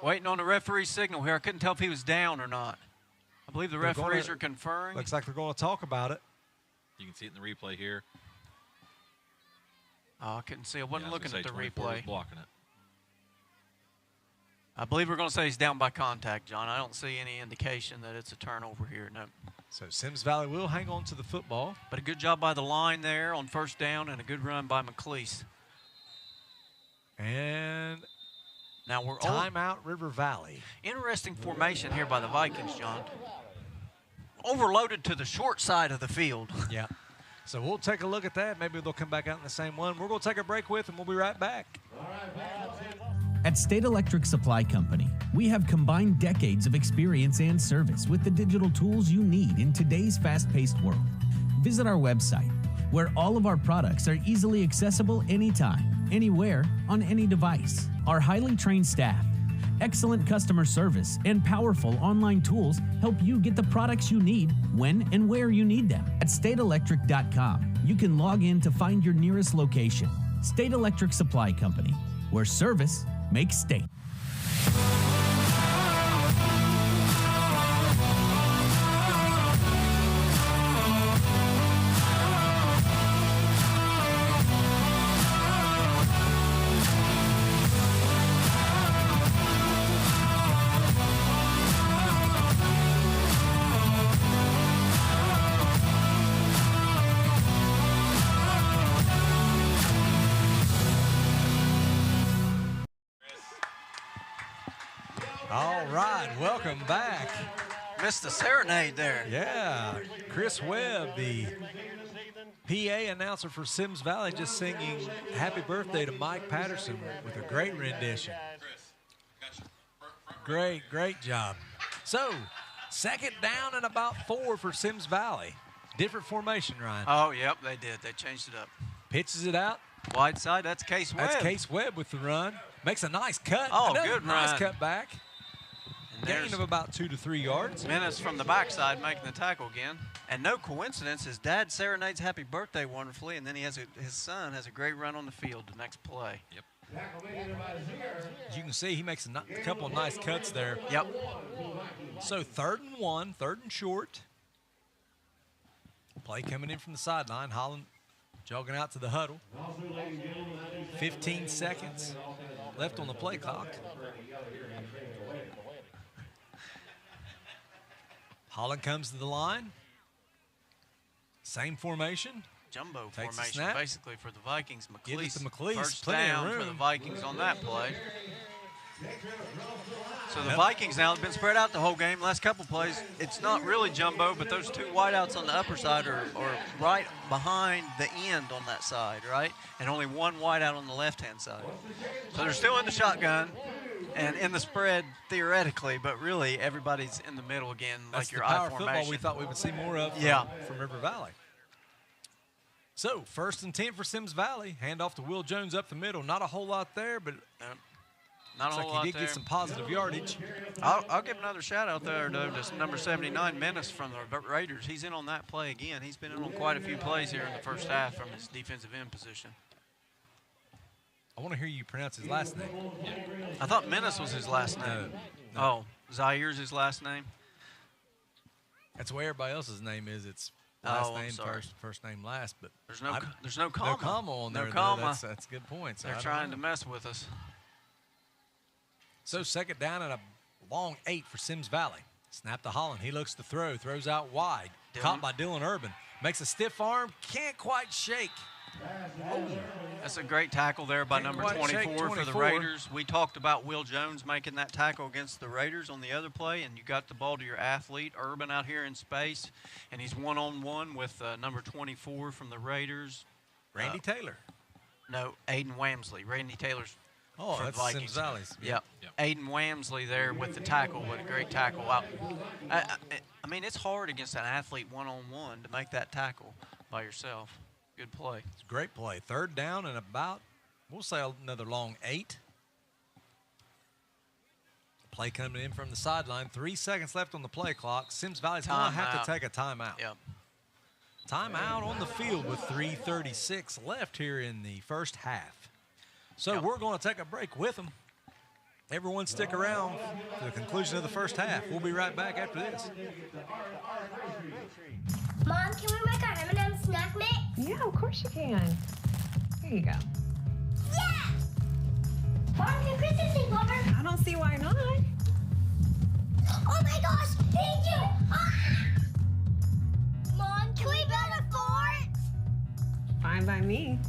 Waiting on the referee's signal here. I couldn't tell if he was down or not. I believe the referees are conferring. Looks like they're going to talk about it. You can see it in the replay here. Oh, I couldn't see. I wasn't looking at the 24 was replay. blocking it. I believe we're going to say he's down by contact, John. I don't see any indication that it's a turnover here. No. So Symmes Valley will hang on to the football. But a good job by the line there on 1st down and a good run by McLeese. And now we're timeout River Valley. Interesting formation here by the Vikings, John. Overloaded to the short side of the field. Yeah. So we'll take a look at that. Maybe they'll come back out in the same one. We're going to take a break and we'll be right back. At State Electric Supply Company, we have combined decades of experience and service with the digital tools you need in today's fast-paced world. Visit our website, where all of our products are easily accessible anytime, anywhere, on any device. Our highly trained staff, excellent customer service, and powerful online tools help you get the products you need when and where you need them. At stateelectric.com, you can log in to find your nearest location. State Electric Supply Company, where service makes state. All right, welcome back. Missed the serenade there. Yeah, Chris Webb, the PA announcer for Symmes Valley, just singing happy birthday to Mike Patterson with a great rendition. Great job. So, 2nd down and about 4 for Symmes Valley. Different formation, Ryan. Oh, yep, they did. They changed it up. Pitches it out. Wide side, that's Case Webb. That's Case Webb with the run. Makes a nice cut. Oh, Another good nice run. cut back. There's Gain of about 2 to 3 yards. Menace from the backside making the tackle again. And no coincidence, his dad serenades happy birthday wonderfully, and then he has his son has a great run on the field the next play. Yep. As you can see, he makes a couple of nice cuts there. Yep. So 3rd and 1, 3rd and short. Play coming in from the sideline. Holland jogging out to the huddle. 15 seconds left on the play clock. Holland comes to the line. Same formation. Jumbo Takes a formation snap. basically for the Vikings. Give it McLeese. to McLeese. First Plenty of down for room. the Vikings on that play. So the Vikings now have been spread out the whole game. Last couple plays, it's not really jumbo, but those two wideouts on the upper side are right behind the end on that side, right? And only one wideout on the left-hand side. So they're still in the shotgun and in the spread theoretically, but really everybody's in the middle again, That's like your the power I formation. football we thought we would see more of from River Valley. So 1st and 10 for Symmes Valley. Hand off to Will Jones up the middle. Not a whole lot there, but not a whole lot he did there. get some positive yardage. I'll give another shout out there to number 79, Menace from the Raiders. He's in on that play again. He's been in on quite a few plays here in the first half from his defensive end position. I want to hear you pronounce his last name. I thought Menace was his last name. No. Oh, Zaire's his last name? That's the way everybody else's name is. It's last name first name last, but there's no comma. No comma on there. No comma. That's a good point. So they're trying to mess with us. So 2nd down and a long 8 for Symmes Valley. Snap to Holland. He looks to throw. Throws out wide. Caught by Dylan Urban. Makes a stiff arm. Can't quite shake. That's a great tackle there by number 24 for the Raiders. We talked about Will Jones making that tackle against the Raiders on the other play, and you got the ball to your athlete, Urban, out here in space, and he's one-on-one with number 24 from the Raiders. Randy Taylor. No, Aiden Wamsley. Randy Taylor's from that's the Vikings. Symmes Valley's. Yep. Aiden Wamsley there with the tackle. What a great tackle. I mean, it's hard against an athlete one-on-one to make that tackle by yourself. Good play. It's a great play. 3rd down and about, we'll say another long 8. Play coming in from the sideline. 3 seconds left on the play clock. Symmes Valley's going to have to take a timeout. Yep. Timeout on the field with 3:36 left here in the first half. So we're going to take a break with them. Everyone stick around for the conclusion of the first half. We'll be right back after this. Mom, can we make our M&M snack mix? Yeah, of course you can. Here you go. Yeah! Mom, can Kristen sleep over? I don't see why not. Oh my gosh, thank you! Ah! Mom, can we build a fort? Fine by me.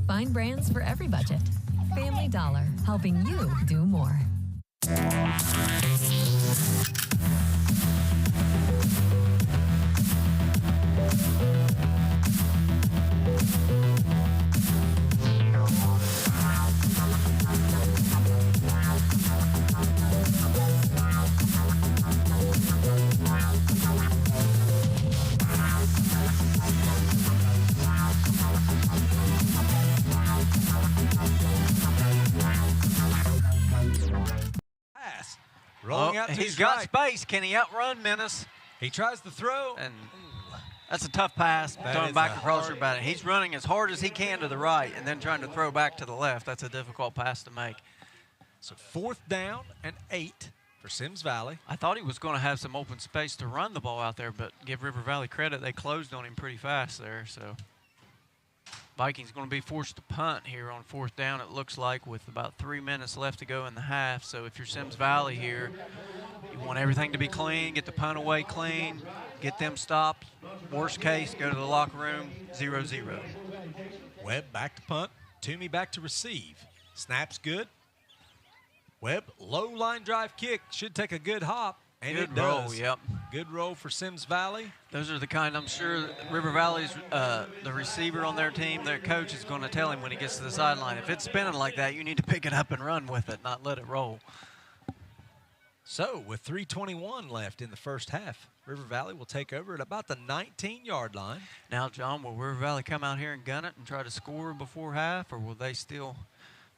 Find brands for every budget. Family Dollar, helping you do more. Rolling out to he's his got right. space. Can he outrun Menace? He tries to throw. And that's a tough pass, throwing back across your back. He's running as hard as he can to the right and then trying to throw back to the left. That's a difficult pass to make. So 4th down and 8 for Symmes Valley. I thought he was going to have some open space to run the ball out there, but give River Valley credit, they closed on him pretty fast there. So Vikings going to be forced to punt here on 4th down, it looks like, with about 3 minutes left to go in the half. So if you're Symmes Valley here, you want everything to be clean, get the punt away clean, get them stopped. Worst case, go to the locker room, 0-0. Webb back to punt. Toomey back to receive. Snap's good. Webb, low line drive kick. Should take a good hop. And Good it does. roll, yep. Good roll for Symmes Valley. Those are the kind, I'm sure River Valley's, the receiver on their team, their coach is going to tell him when he gets to the sideline, if it's spinning like that, you need to pick it up and run with it, not let it roll. So with 3:21 left in the first half, River Valley will take over at about the 19-yard line. Now, John, will River Valley come out here and gun it and try to score before half, or will they still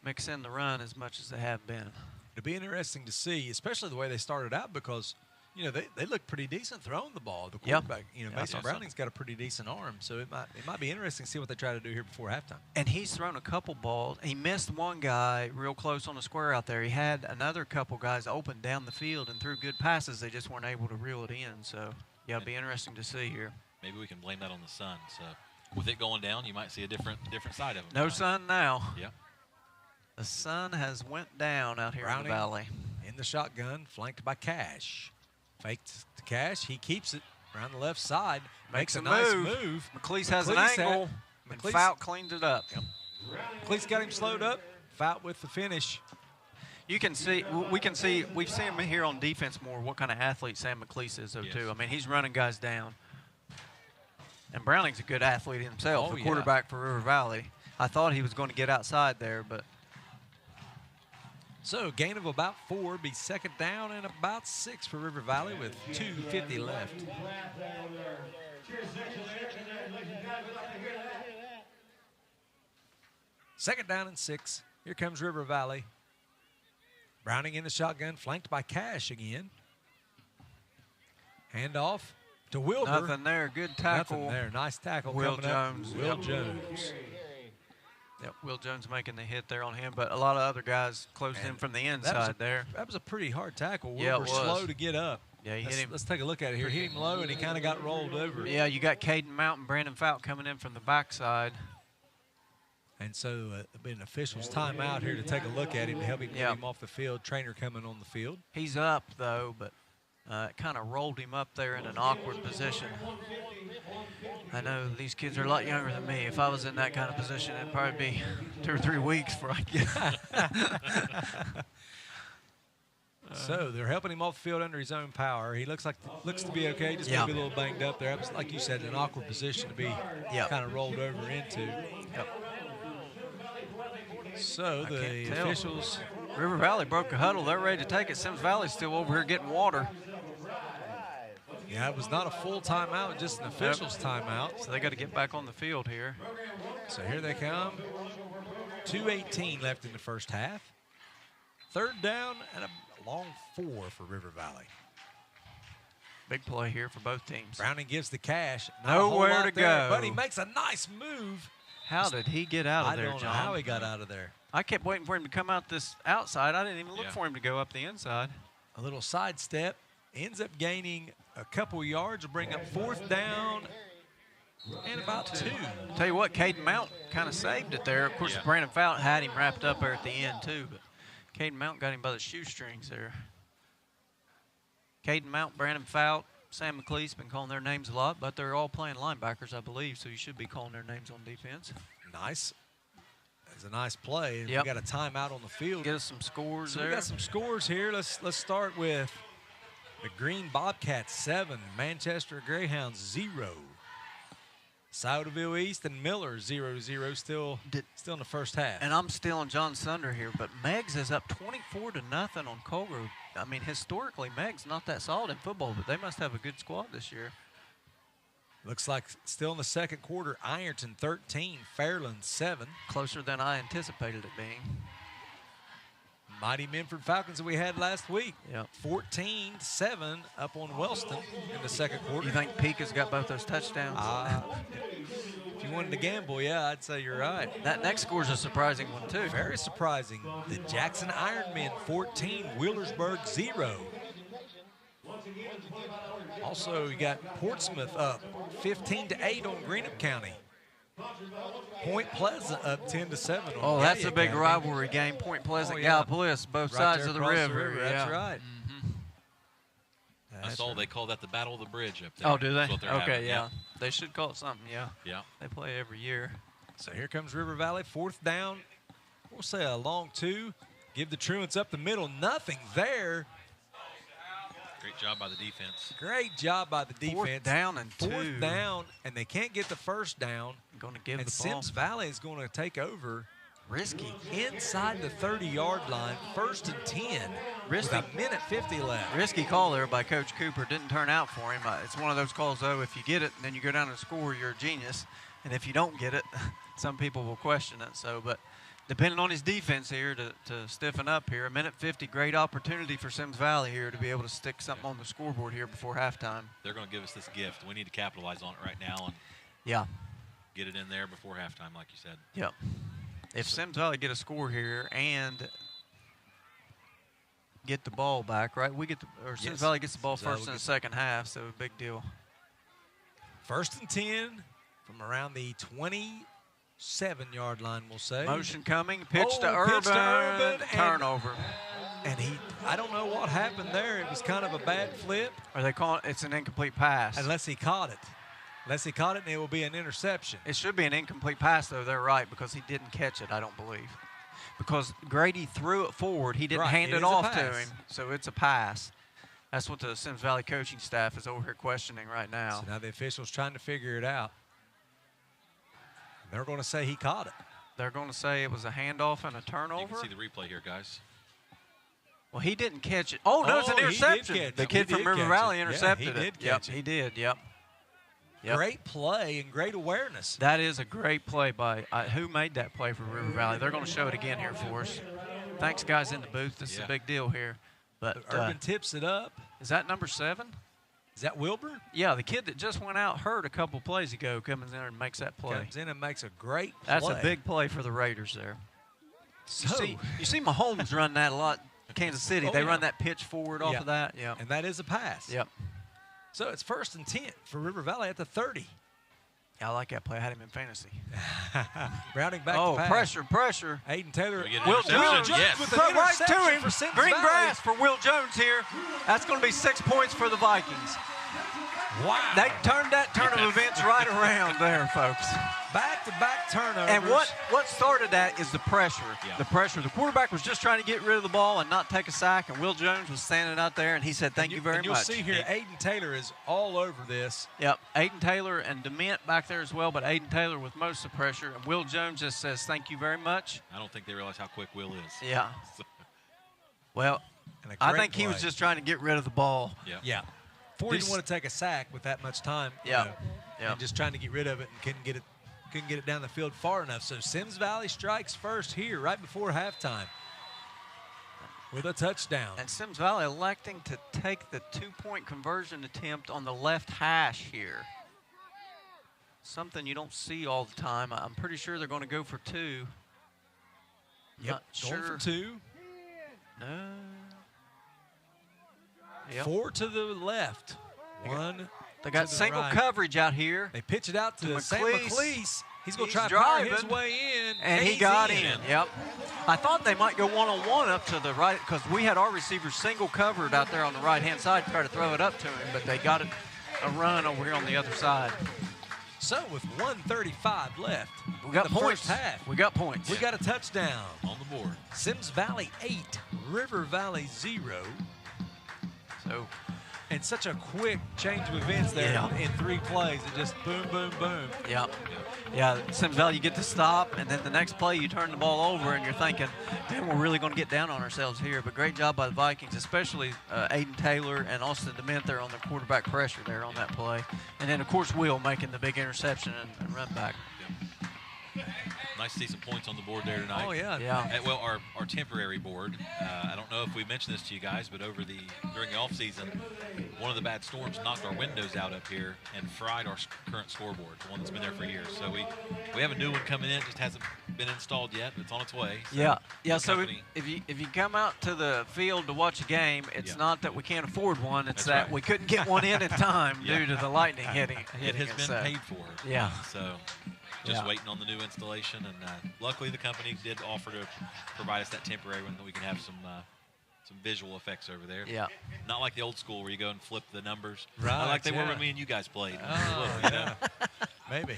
mix in the run as much as they have been? It'll be interesting to see, especially the way they started out, because you know they look pretty decent throwing the ball. The quarterback, Mason Browning's got a pretty decent arm, so it might be interesting to see what they try to do here before halftime. And he's thrown a couple balls. He missed one guy real close on the square out there. He had another couple guys open down the field and threw good passes. They just weren't able to reel it in. So yeah, it'll be interesting to see here. Maybe we can blame that on the sun. So with it going down, you might see a different side of him. No sun now. Yeah. The sun has went down out here in the valley. In the shotgun, flanked by Cash. Faked to Cash. He keeps it around the left side. Makes a nice move. McLeese has an angle. And Fout cleaned it up. Yep. McLeese got him slowed up. Fout with the finish. We can see, we've seen him here on defense more, what kind of athlete Sam McLeese is, though, too. I mean, he's running guys down. And Browning's a good athlete himself, a quarterback for River Valley. I thought he was going to get outside there, but. So, gain of about 4, be second down and about 6 for River Valley with 2:50 left. Second down and 6. Here comes River Valley. Browning in the shotgun, flanked by Cash again. Handoff to Wilbur. Nothing there. Good tackle. Nothing there. Nice tackle Will coming Jones. up. Will Jones. Yep, Will Jones making the hit there on him, but a lot of other guys closed in from the inside there. That was a pretty hard tackle. Yeah, Wilbur slow to get up. Yeah, he hit him. Let's take a look at it here. Hit him low, and he kind of got rolled over. Yeah, you got Caden Mount and Brandon Fout coming in from the backside. And so an official's timeout here to take a look at him to help him get him off the field. Trainer coming on the field. He's up, though, but it kind of rolled him up there in an awkward position. I know these kids are a lot younger than me. If I was in that kind of position, it'd probably be 2 or 3 weeks before I get. So they're helping him off the field under his own power. He looks to be okay, just maybe a little banged up there. Like you said, an awkward position to be kind of rolled over into. Yep. So the officials. River Valley broke a huddle. They're ready to take it. Symmes Valley's still over here getting water. Yeah, it was not a full timeout, just an official's timeout. So they got to get back on the field here. So here they come. 2:18 left in the first half. Third down and a long 4 for River Valley. Big play here for both teams. Browning gives the Cash. Nowhere to go. But he makes a nice move. How did he get out of there, John? I don't know how he got out of there. I kept waiting for him to come out this outside. I didn't even look for him to go up the inside. A little sidestep. Ends up gaining a couple yards. Will bring up 4th down and about 2. Tell you what, Caden Mount kind of saved it there. Of course, Brandon Fout had him wrapped up there at the end, too. But Caden Mount got him by the shoestrings there. Caden Mount, Brandon Fout, Sam McLeese been calling their names a lot, but they're all playing linebackers, I believe, so you should be calling their names on defense. Nice. That's a nice play. And we got a timeout on the field. Get us some scores there. We got some scores here. Let's start with the Green Bobcats 7, Manchester Greyhounds 0. Soudaville East and Miller 0-0 still in the first half. And I'm still on John Sunder here, but Meggs is up 24-0 on Colgrove. I mean, historically, Meggs not that solid in football, but they must have a good squad this year. Looks like still in the second quarter, Ironton 13, Fairland 7. Closer than I anticipated it being. Mighty Minford Falcons that we had last week. Yep. 14-7 up on Wellston in the second quarter. You think Peak has got both those touchdowns? If you wanted to gamble, I'd say you're right. That next score is a surprising one, too. Very surprising. The Jackson Ironmen 14, Wheelersburg 0. Also, you got Portsmouth up 15-8 on Greenup County. Point Pleasant up 10-7 on Oh, that's a Gallia big County. rivalry game. Point Pleasant, Gallipolis, both sides of the river. That's right. I saw they call that the Battle of the Bridge up there. Oh, do they? That's what they're having. Yeah. They should call it something, Yeah. They play every year. So here comes River Valley, 4th down. We'll say a long 2. Give the Truants up the middle. Nothing there. Great job by the defense. Great job by the defense. 4th down and 2. 4th down, and they can't get the first down. Going to give and the ball. Symmes Valley is going to take over. Risky. Inside the 30-yard line, 1st and 10. Risky. With a minute 50 left. Risky call there by Coach Cooper. Didn't turn out for him. It's one of those calls, though, if you get it and then you go down and score, you're a genius. And if you don't get it, some people will question it. So, but depending on his defense here to stiffen up here, a minute 50, great opportunity for Symmes Valley here to be able to stick something on the scoreboard here before halftime. They're going to give us this gift. We need to capitalize on it right now and get it in there before halftime, like you said. Yeah. If Symmes Valley get a score here and get the ball back, right? Symmes Valley gets the ball first in the second half, so big deal. 1st and 10 from around the 27-yard line, we'll say. Motion coming, pitch to Urban, turnover. And I don't know what happened there. It was kind of a bad flip. Are they calling it's an incomplete pass? Unless he caught it. Unless he caught it, and it will be an interception. It should be an incomplete pass, though. They're right, because he didn't catch it, I don't believe. Because Grady threw it forward. He didn't hand it off to him, so it's a pass. That's what the Symmes Valley coaching staff is over here questioning right now. So now the official's trying to figure it out. They're going to say he caught it. They're going to say it was a handoff and a turnover. You can see the replay here, guys. Well, he didn't catch it. Oh, no, it's an interception. The kid from River Valley intercepted it. Yep, he did. Yep. Great play and great awareness. That is a great play by who made that play for River Valley. They're going to show it again here for us. Thanks, guys in the booth. This is a big deal here. But Urban tips it up. Is that number 7? Is that Wilbur? Yeah, the kid that just went out hurt a couple plays ago comes in and makes that play. Comes in and makes a great play. That's a big play for the Raiders there. So, you see Mahomes run that a lot. Kansas City, they run that pitch forward off of that. Yeah. And that is a pass. Yep. So it's 1st and 10 for River Valley at the 30. Yeah, I like that play. I had him in fantasy. Rounding back to pass. pressure. Aiden Taylor. Will Jones with the right to interception him. for Symmes Green Valley. grass for Will Jones here. That's going to be 6 points for the Vikings. Wow. They turned that turn of events right around there, folks. Back-to-back turnovers. And what started that is the pressure. Yeah. The pressure. The quarterback was just trying to get rid of the ball and not take a sack, and Will Jones was standing out there, and he said, thank you very much. You'll see here, Aiden Taylor is all over this. Yep, Aiden Taylor and DeMint back there as well, but Aiden Taylor with most of the pressure. And Will Jones just says, thank you very much. I don't think they realize how quick Will is. Yeah. Well, I think he was just trying to get rid of the ball. Yeah. Didn't want to take a sack with that much time. Yeah. And just trying to get rid of it and couldn't get it down the field far enough. So Symmes Valley strikes first here right before halftime with a touchdown. And Symmes Valley electing to take the 2-point conversion attempt on the left hash here. Something you don't see all the time. I'm pretty sure they're going to go for 2. Yep, going for 2. No. Yep. 4 to the left. 1. They got single coverage out here. They pitch it out to Sam McLeese. He's going to try to power his way in. And he got in. Yep. I thought they might go one-on-one up to the right because we had our receivers single covered out there on the right-hand side, try to throw it up to him, but they got a run over here on the other side. So with 1:35 left, we got points. First half. We got points. We got a touchdown on the board. Symmes Valley 8, River Valley 0. So, and such a quick change of events there in 3 plays. It just boom, boom, boom. Yep. Yeah, Symmes Valley, you get to stop, and then the next play you turn the ball over, and you're thinking, man, we're really going to get down on ourselves here. But great job by the Vikings, especially Aiden Taylor and Austin DeMint there on the quarterback pressure there on that play. And then, of course, Will making the big interception and run back. Nice to see some points on the board there tonight. Oh, yeah. Well, our temporary board, I don't know if we mentioned this to you guys, but during the offseason, one of the bad storms knocked our windows out up here and fried our current scoreboard, the one that's been there for years. So we have a new one coming in. It just hasn't been installed yet, but it's on its way. So So if you come out to the field to watch a game, it's not that we can't afford one. It's that we couldn't get one in time due to the lightning hitting it has been paid for. Yeah. So just waiting on the new installation, and luckily the company did offer to provide us that temporary one that we can have some visual effects over there. Yeah. Not like the old school where you go and flip the numbers. Right. Not like they were when me and you guys played. Maybe.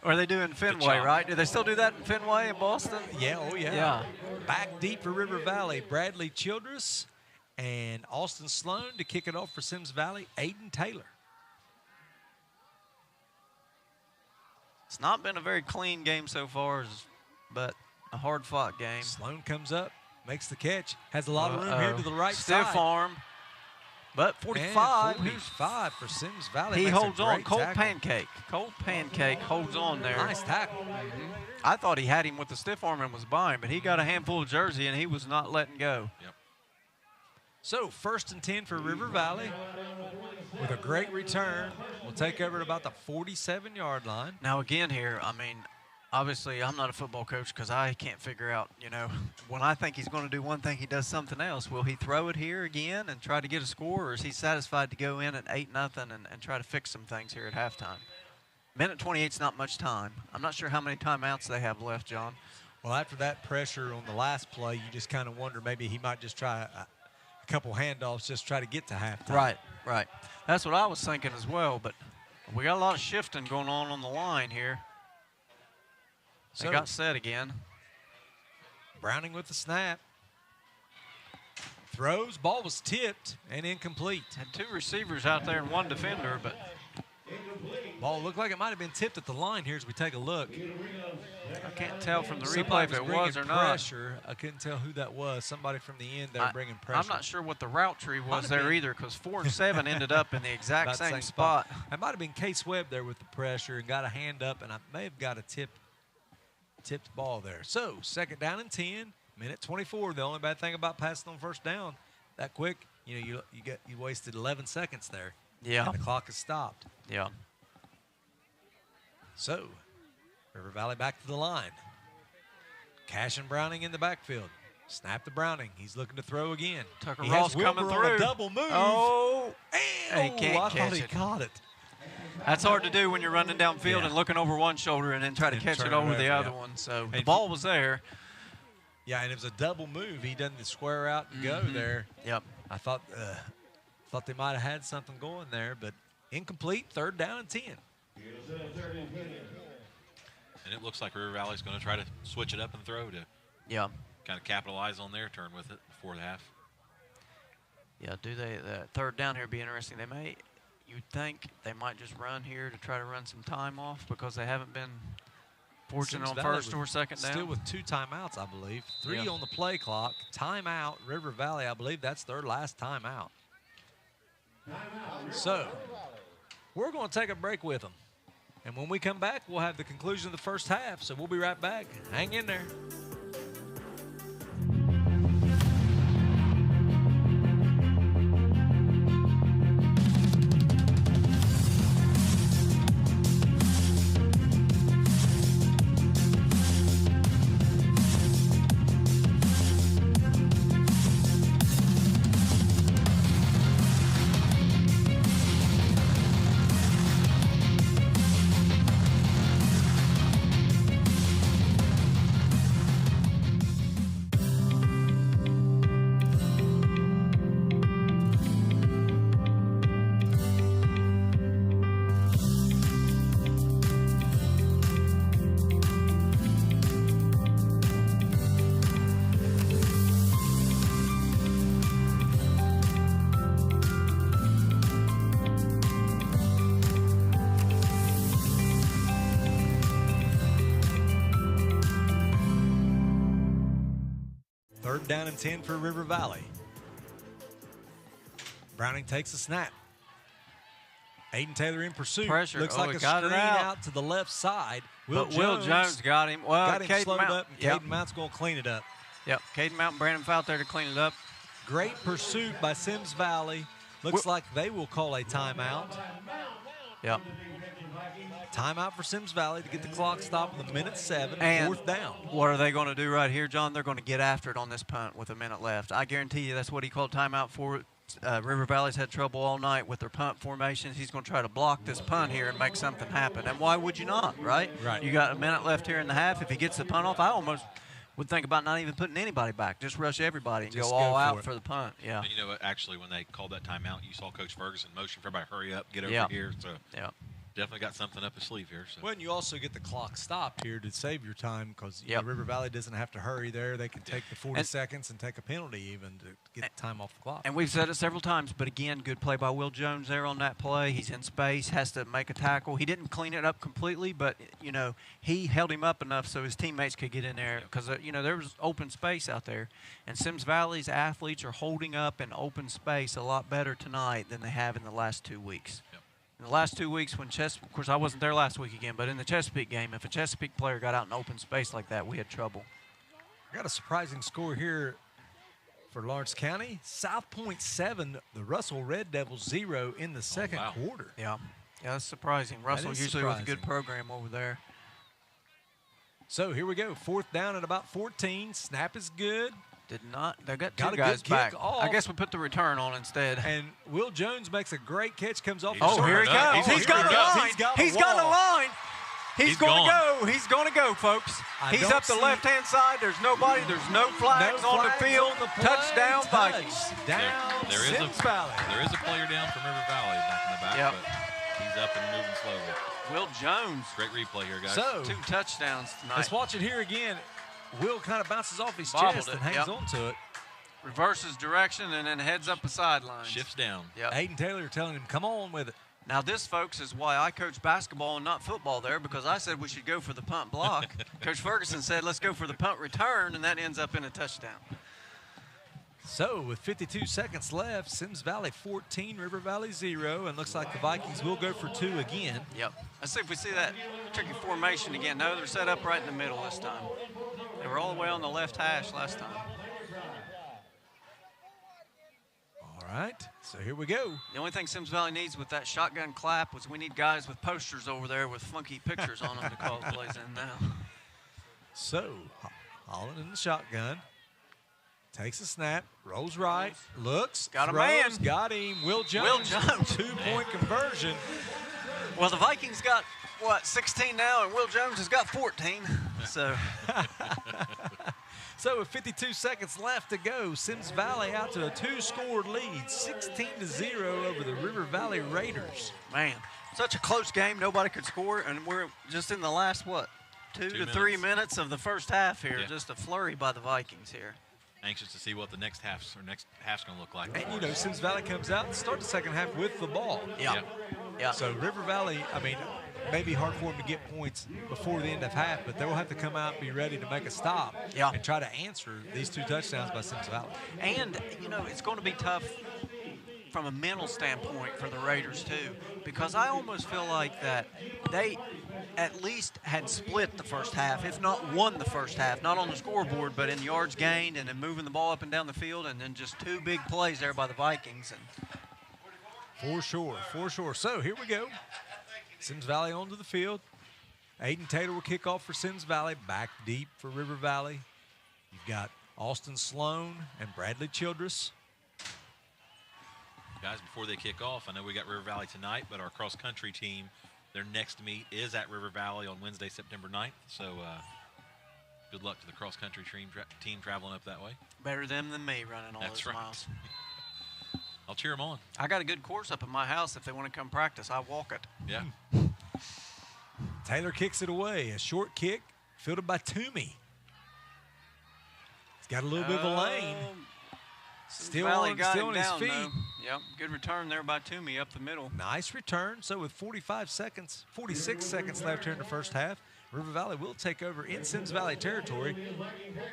Or are they doing Fenway, right? Do they still do that in Fenway in Boston? Yeah, oh yeah. Yeah. Back deep for River Valley, Bradley Childress and Austin Sloan to kick it off for Symmes Valley, Aiden Taylor. It's not been a very clean game so far, but a hard-fought game. Sloan comes up, makes the catch, has a lot of room here to the right side. Stiff arm, but 45. 45 for Symmes Valley. He holds on. Cold Pancake holds on there. Nice tackle. I thought he had him with the stiff arm and was by him, but he got a handful of jersey, and he was not letting go. Yep. So 1st and 10 for River Valley with a great return. We'll take over at about the 47-yard line. Now, again here, I mean, obviously I'm not a football coach because I can't figure out, when I think he's going to do one thing, he does something else. Will he throw it here again and try to get a score, or is he satisfied to go in at 8-0 and try to fix some things here at halftime? Minute 28 is not much time. I'm not sure how many timeouts they have left, John. Well, after that pressure on the last play, you just kind of wonder maybe he might just try a couple handoffs, just try to get to halftime. Right. That's what I was thinking as well, but We got a lot of shifting going on the line here. They got set again. Browning with the snap. Throws. Ball was tipped and incomplete. Had 2 receivers out there and 1 defender, but ball looked like it might have been tipped at the line here as we take a look. I can't tell from the Somebody replay if it bringing was or not. pressure. I couldn't tell who that was. Somebody from the end there bringing pressure. I'm not sure what the route tree was have there been. either, because 4 and 7 ended up in the exact About the same spot. It might have been Case Webb there with the pressure and got a hand up, and I may have got a tipped ball there. So 2nd down and 10, minute 24. The only bad thing about passing on first down that quick, you wasted 11 seconds there. Yeah. And the clock has stopped. Yeah. So River Valley back to the line. Cash and Browning in the backfield. Snap to Browning. He's looking to throw again. Tucker He Ross has Wilbur coming on through. a double move. Oh, and he can't I catch thought he it. caught it. That's hard to do when you're running downfield Yeah. and looking over one shoulder and then try to And catch turn it it over the over, other yeah. one. So the And ball was there. Yeah, and it was a double move. He done the square out and go there. Yep. I thought they might have had something going there, but incomplete. 3rd down and 10. And it looks like River Valley's going to try to switch it up and throw to Yeah. kind of capitalize on their turn with it before the half. Yeah, the 3rd down here would be interesting. You'd think they might just run here to try to run some time off because they haven't been fortunate Symmes on Valley 1st or 2nd down. Still with 2 timeouts, I believe. 3 Yeah. on the play clock. Timeout, River Valley. I believe that's their last timeout. So we're going to take a break with them. And when we come back, we'll have the conclusion of the first half. So we'll be right back. Hang in there. Down and 10 for River Valley. Browning takes a snap. Aiden Taylor in pursuit. Pressure. Looks Oh, like he a got it screen out. out to the left side. Will Jones got him. Well, got him Caden slowed Mount, up, and yep. Caden Mount's going to clean it up. Yep, Caden Mount and Brandon Fouts there to clean it up. Great pursuit by Symmes Valley. Looks like they will call a timeout. Yep. Timeout for Symmes Valley to get the clock stopped with 1:07, And 4th down. What are they going to do right here, John? They're going to get after it on this punt with a minute left. I guarantee you that's what he called timeout for. River Valley's had trouble all night with their punt formations. He's going to try to block this punt here and make something happen. And why would you not, right? Right. You got a minute left here in the half. If he gets the punt off, I almost would think about not even putting anybody back. Just rush everybody and Just go all go for out it. for the punt. Yeah. And you know what? Actually, when they called that timeout, you saw Coach Ferguson motion for everybody, hurry up, get over Yeah. here. So Yeah. definitely got something up his sleeve here. So. Well, and you also get the clock stopped here to save your time because Yep. River Valley doesn't have to hurry there. They can take the 40 And- seconds and take a penalty even to get the time off the clock. And we've said it several times, but again, good play by Will Jones there on that play. He's in space, has to make a tackle. He didn't clean it up completely, but, you know, he held him up enough so his teammates could get in there because, you know, there was open space out there. And Symmes Valley's athletes are holding up in open space a lot better tonight than they have in the last 2 weeks. Yep. In the last 2 weeks when of course I wasn't there last week again, but in the Chesapeake game, if a Chesapeake player got out in open space like that, we had trouble. I got a surprising score here for Lawrence County. South Point 7, the Russell Red Devils 0 in the second wow. quarter. Yeah, that's surprising. Russell is usually with a good surprising. program over there. So here we go, 4th down at about 14. Snap is good. Did not. They got Got two a guys good back. kick off. I guess we put the return on instead. And Will Jones makes a great catch, comes off. Oh, the here shoulder. he goes. He's here got he a goes. line. He's got a got a wall. line. He's He's going to gone. go. He's going to go, folks. I He's don't up the see- left-hand side. There's nobody. There's no flags on the flags field. on the play. Touchdown, Vikings. Touchdown, There is Symmes Valley. There is a player down from River Valley back in the back. Yep. But He's up and moving slowly. Will Jones. Great replay here, guys. So 2 touchdowns tonight. let's watch it here again. Will kind of bounces off his Bobbled chest it, and hangs yep. onto it. Reverses direction and then heads up the sidelines. Shifts down. Yep. Hayden Taylor telling him, come on with it. Now this, folks, is why I coach basketball and not football there, because I said we should go for the punt block. Coach Ferguson said let's go for the punt return, and that ends up in a touchdown. So with 52 seconds left, Symmes Valley 14, River Valley 0, and looks like the Vikings will go for 2 again. Yep. Let's see if we see that tricky formation again. No, they're set up right in the middle this time. They were all the way on the left hash last time. All right, so here we go. The only thing Symmes Valley needs with that shotgun clap was we need guys with posters over there with funky pictures on them to call the plays in now. So Holland in the shotgun. Takes a snap, rolls right, looks, Got a throws, man. got him. Will Jones, Will Jones. 2-point conversion. Well, the Vikings got, 16 now, and Will Jones has got 14. So So with 52 seconds left to go, Symmes Valley out to a 2-score lead, 16-0 over the River Valley Raiders. Man, such a close game. Nobody could score, and we're just in the last, 2 to 3 minutes of the first half here. Yeah. Just a flurry by the Vikings here. Anxious to see what the next half's going to look like. And, Symmes Valley comes out and starts the second half with the ball. Yeah. Yeah. So River Valley, maybe hard for them to get points before the end of half, but they'll have to come out and be ready to make a stop and try to answer these 2 touchdowns by Symmes Valley. And, it's going to be tough from a mental standpoint for the Raiders, too, because I almost feel like that they at least had split the first half, if not won the first half, not on the scoreboard, but in yards gained and then moving the ball up and down the field, and then just 2 big plays there by the Vikings. For sure. So here we go. Symmes Valley onto the field. Aiden Taylor will kick off for Symmes Valley. Back deep for River Valley. You've got Austin Sloan and Bradley Childress. Guys, before they kick off, I know we got River Valley tonight, but our cross-country team, their next meet is at River Valley on Wednesday, September 9th. So good luck to the cross-country team traveling up that way. Better them than me running all those miles. I'll cheer them on. I got a good course up at my house. If they want to come practice, I walk it. Yeah. Taylor kicks it away. A short kick fielded by Toomey. He's got a little bit of a lane. Still on his feet. Though. Yep, good return there by Toomey up the middle. Nice return. So with 46 seconds left here in the first half, River Valley will take over in Symmes Valley territory.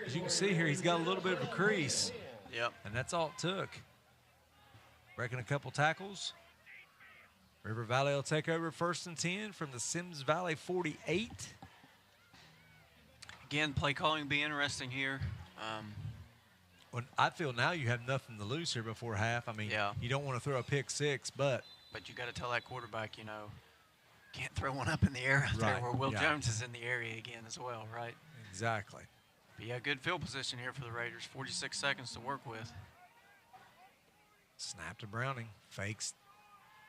As you can see here, he's got a little bit of a crease. Yep. And that's all it took. Breaking a couple tackles. River Valley will take over 1st and 10 from the Symmes Valley 48. Again, play calling will be interesting here. I feel now you have nothing to lose here before half. You don't want to throw a pick 6, but you got to tell that quarterback, can't throw one up in the air out there where Will Jones is in the area again as well, right? Exactly. But yeah, good field position here for the Raiders. 46 seconds to work with. Snap to Browning. Fakes.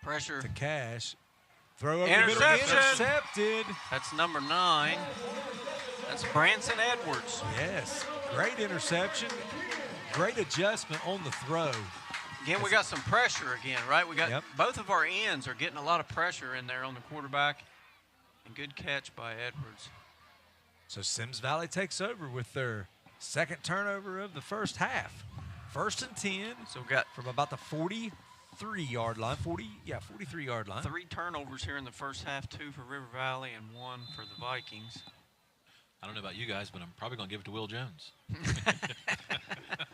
Pressure. To Cash. Throw over the middle. Intercepted. That's number 9. That's Branson Edwards. Yes. Great interception. Great adjustment on the throw. Again, we got some pressure again, right? We got both of our ends are getting a lot of pressure in there on the quarterback. And good catch by Edwards. So Symmes Valley takes over with their second turnover of the first half. 1st and 10. So we got from about the 43-yard line. 43-yard line. 3 turnovers here in the first half, 2 for River Valley and 1 for the Vikings. I don't know about you guys, but I'm probably going to give it to Will Jones.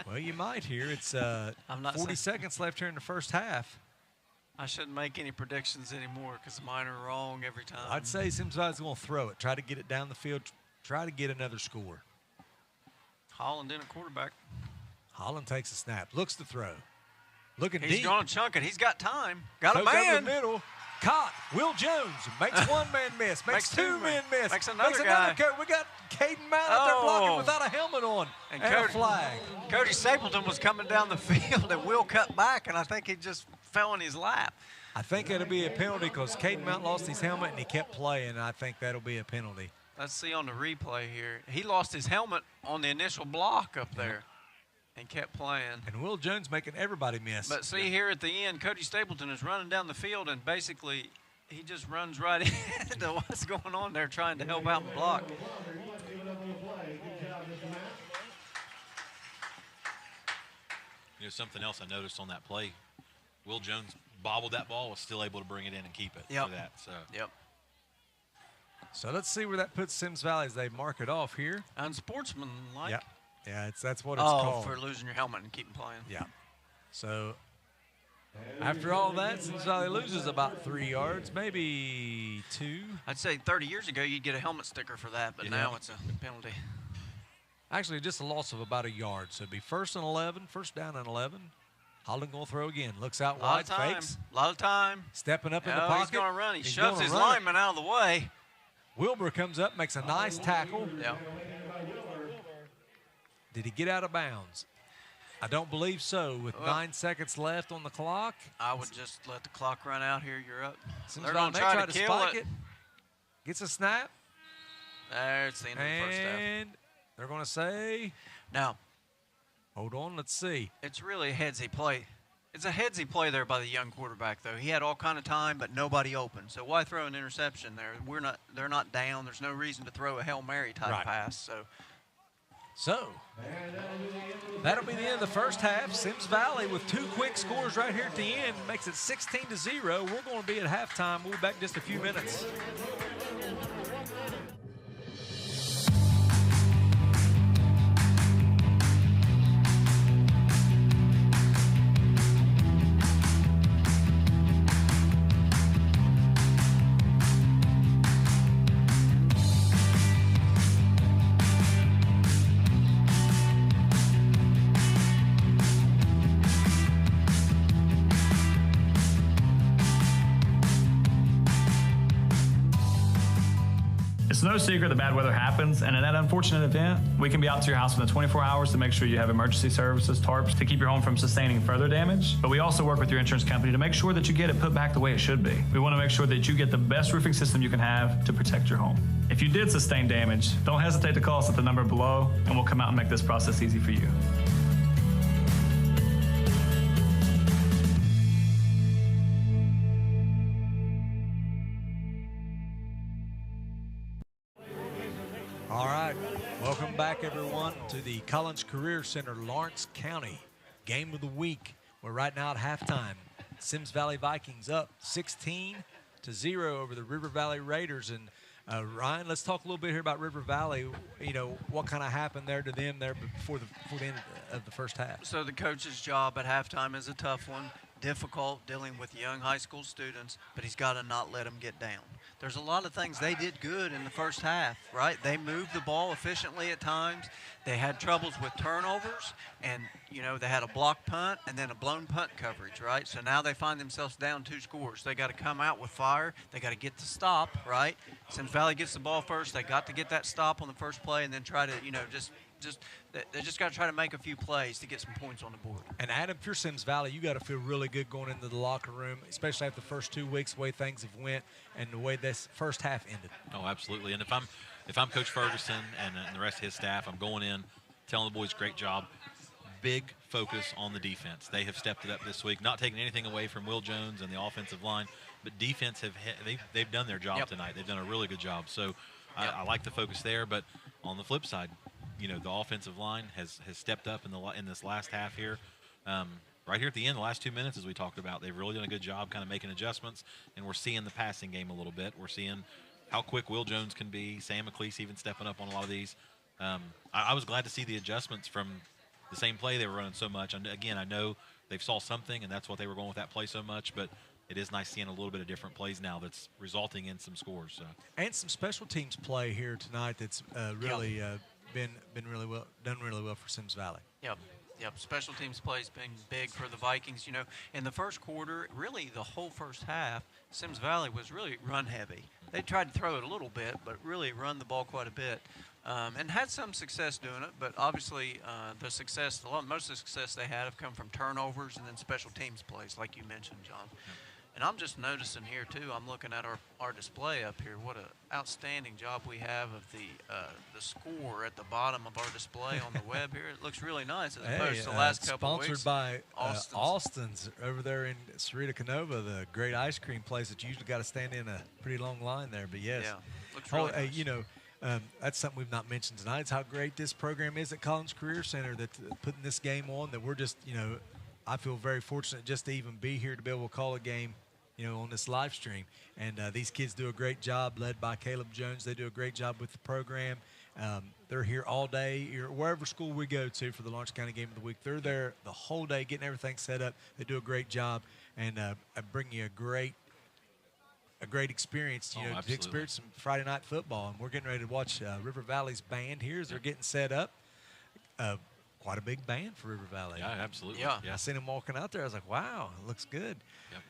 Well, you might here. It's 40 seconds left here in the first half. I shouldn't make any predictions anymore because mine are wrong every time. I'd say Symmes Valley's going to throw it. Try to get it down the field. Try to get another score. Holland in a quarterback. Holland takes a snap. Looks to throw. Looking deep. He's going to chunk it. He's got time. Got a Goes man. Down the middle. Caught. Will Jones makes 1 man miss. Makes 2 men miss. Makes another guy. We got Caden Mount out there blocking without a helmet on. And a flag. Cody Stapleton was coming down the field and Will cut back, and I think he just fell in his lap. I think it'll be a penalty because Caden Mount lost his helmet and he kept playing. I think that'll be a penalty. Let's see on the replay here. He lost his helmet on the initial block up there and kept playing. And Will Jones making everybody miss. But see here at the end, Cody Stapleton is running down the field, and basically he just runs right into what's going on there, trying to help out and block. You know, something else I noticed on that play, Will Jones bobbled that ball, was still able to bring it in and keep it for that. So. Yep. So let's see where that puts Symmes Valley as they mark it off here. Unsportsmanlike. Yeah. Yeah, that's what it's called. For losing your helmet and keeping playing. Yeah. So after all that, Symmes Valley loses about 3 yards, maybe 2. I'd say 30 years ago you'd get a helmet sticker for that, but now it's a penalty. Actually, just a loss of about 1 yard. So it'd be first down and 11. Holden going to throw again. Looks out wide, fakes. A lot of time. Stepping up in the pocket. He's going to run. He shoves his lineman out of the way. Wilbur comes up, makes a nice tackle. Yeah. Did he get out of bounds? I don't believe so. With 9 seconds left on the clock. I would just let the clock run out here. You're up. They're going to try to spike it. Gets a snap. There's the end of the first half. And they're going to say. Now. Hold on, let's see. It's really a headsy play. It's a headsy play there by the young quarterback, though. He had all kind of time, but nobody open. So why throw an interception there? They're not down. There's no reason to throw a Hail Mary type pass. So that'll be the end of the first half. Symmes Valley with 2 quick scores right here at the end makes it 16-0. We're going to be at halftime. We'll be back in just a few minutes. It's no secret that bad weather happens, and in that unfortunate event, we can be out to your house within 24 hours to make sure you have emergency services, tarps, to keep your home from sustaining further damage. But we also work with your insurance company to make sure that you get it put back the way it should be. We want to make sure that you get the best roofing system you can have to protect your home. If you did sustain damage, don't hesitate to call us at the number below, and we'll come out and make this process easy for you. All right, welcome back, everyone, to the Collins Career Center, Lawrence County Game of the Week. We're right now at halftime. Symmes Valley Vikings up 16-0 over the River Valley Raiders. And Ryan, let's talk a little bit here about River Valley. You know, what kind of happened there to them there before the end of the first half? So the coach's job at halftime is a tough one, difficult, dealing with young high school students, but he's got to not let them get down. There's a lot of things they did good in the first half, right? They moved the ball efficiently at times. They had troubles with turnovers, and, you know, they had a blocked punt and then a blown punt coverage, right? So now they find themselves down 2 scores. They got to come out with fire. They got to get the stop, right? Symmes Valley gets the ball first. They got to get that stop on the first play and then try to, you know, they just got to try to make a few plays to get some points on the board. And Adam, if you're Symmes Valley, you got to feel really good going into the locker room, especially after the first 2 weeks, the way things have went and the way this first half ended. Oh, absolutely. And if I'm Coach Ferguson and the rest of his staff, I'm going in, telling the boys great job. Big focus on the defense. They have stepped it up this week, not taking anything away from Will Jones and the offensive line, but defense they've done their job tonight. They've done a really good job. So I like the focus there. But on the flip side, you know, the offensive line has stepped up in this last half here. Right here at the end, the last 2 minutes, as we talked about, they've really done a good job kind of making adjustments, and we're seeing the passing game a little bit. We're seeing how quick Will Jones can be, Sam McLeese even stepping up on a lot of these. I was glad to see the adjustments from the same play they were running so much. And again, I know they've saw something, and that's what they were going with that play so much, but it is nice seeing a little bit of different plays now that's resulting in some scores. So. And some special teams play here tonight that's really been really well done for Symmes Valley. Yep. Special teams plays been big for the Vikings. You know, in the first quarter, really the whole first half, Symmes Valley was really run heavy. They tried to throw it a little bit, but really run the ball quite a bit, and had some success doing it. But obviously, most of the success they had have come from turnovers and then special teams plays, like you mentioned, John. And I'm just noticing here, too, I'm looking at our display up here. What an outstanding job we have of the score at the bottom of our display on the web here. It looks really nice as opposed to the last couple of weeks. Sponsored by Austin's over there in Sarita Canova, the great ice cream place that you usually got to stand in a pretty long line there. But, yes. Yeah, looks really nice. You know, that's something we've not mentioned tonight. It's how great this program is at Collins Career Center, that putting this game on, that we're just, you know, I feel very fortunate just to even be here to be able to call a game, you know, on this live stream. And these kids do a great job, led by Caleb Jones. They do a great job with the program. They're here all day, wherever school we go to for the Lawrence County Game of the Week. They're there the whole day getting everything set up. They do a great job, and bring you a great experience, you know, to experience some Friday night football. And we're getting ready to watch River Valley's band here as they're getting set up. Quite a big band for River Valley. Yeah, absolutely. Yeah. I seen him walking out there. I was like, wow, it looks good. Yep.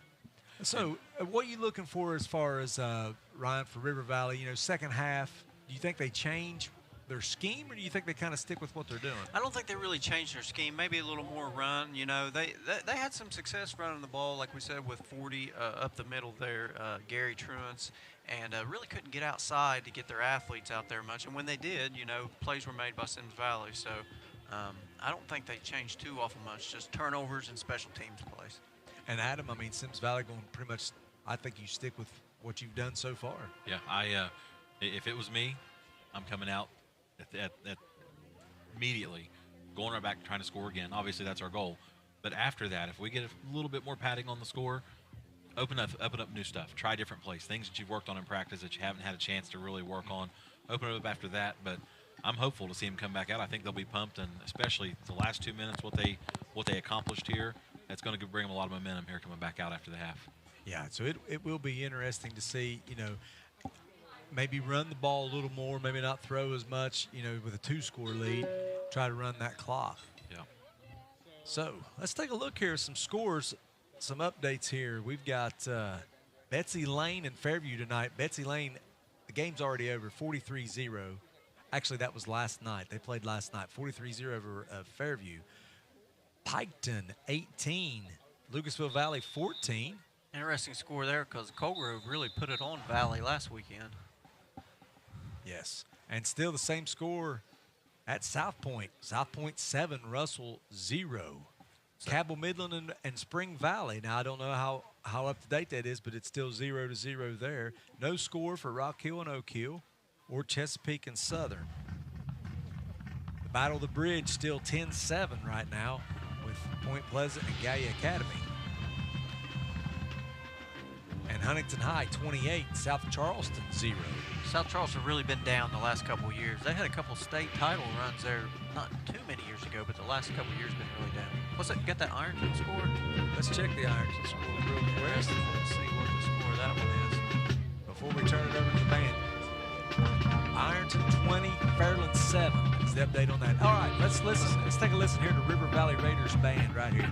So what are you looking for as far as, Ryan, for River Valley? You know, second half, do you think they change their scheme, or do you think they kind of stick with what they're doing? I don't think they really changed their scheme. Maybe a little more run. You know, they had some success running the ball, like we said, with 40 up the middle there, Gary Truance, and really couldn't get outside to get their athletes out there much. And when they did, you know, plays were made by Symmes Valley. So I don't think they changed too awful much, just turnovers and special teams plays. And Adam, I mean, Symmes Valley going pretty much, I think you stick with what you've done so far. Yeah, if it was me, I'm coming out at immediately, going right back trying to score again. Obviously, that's our goal. But after that, if we get a little bit more padding on the score, open up new stuff. Try different plays, things that you've worked on in practice that you haven't had a chance to really work on. Open it up after that. But I'm hopeful to see them come back out. I think they'll be pumped, and especially the last 2 minutes, what they accomplished here, that's going to bring them a lot of momentum here coming back out after the half. Yeah, so it will be interesting to see, you know, maybe run the ball a little more, maybe not throw as much, you know, with a 2-score lead, try to run that clock. Yeah. So let's take a look here, some scores, some updates here. We've got Betsy Lane and Fairview tonight. Betsy Lane, the game's already over, 43-0. Actually, that was last night. They played last night, 43-0 over Fairview. Piketon, 18. Lucasville Valley, 14. Interesting score there because Colgrove really put it on Valley last weekend. Yes, and still the same score at South Point. South Point 7, Russell 0. Cabell Midland and Spring Valley. Now, I don't know how up to date that is, but it's still 0-0 there. No score for Rock Hill and Oak Hill or Chesapeake and Southern. The Battle of the Bridge still 10-7 right now with Point Pleasant and Gallia Academy. And Huntington High 28, South Charleston 0. South Charleston really been down the last couple of years. They had a couple state title runs there not too many years ago, but the last couple of years been really down. What's that? Got that Ironton score? Let's check the Ironton score real quick. Let's see what the score of that one is. Before we turn it over to the band. Ironton 20, Fairland 7 is the update on that. All right, let's listen. Let's take a listen here to River Valley Raiders band right here.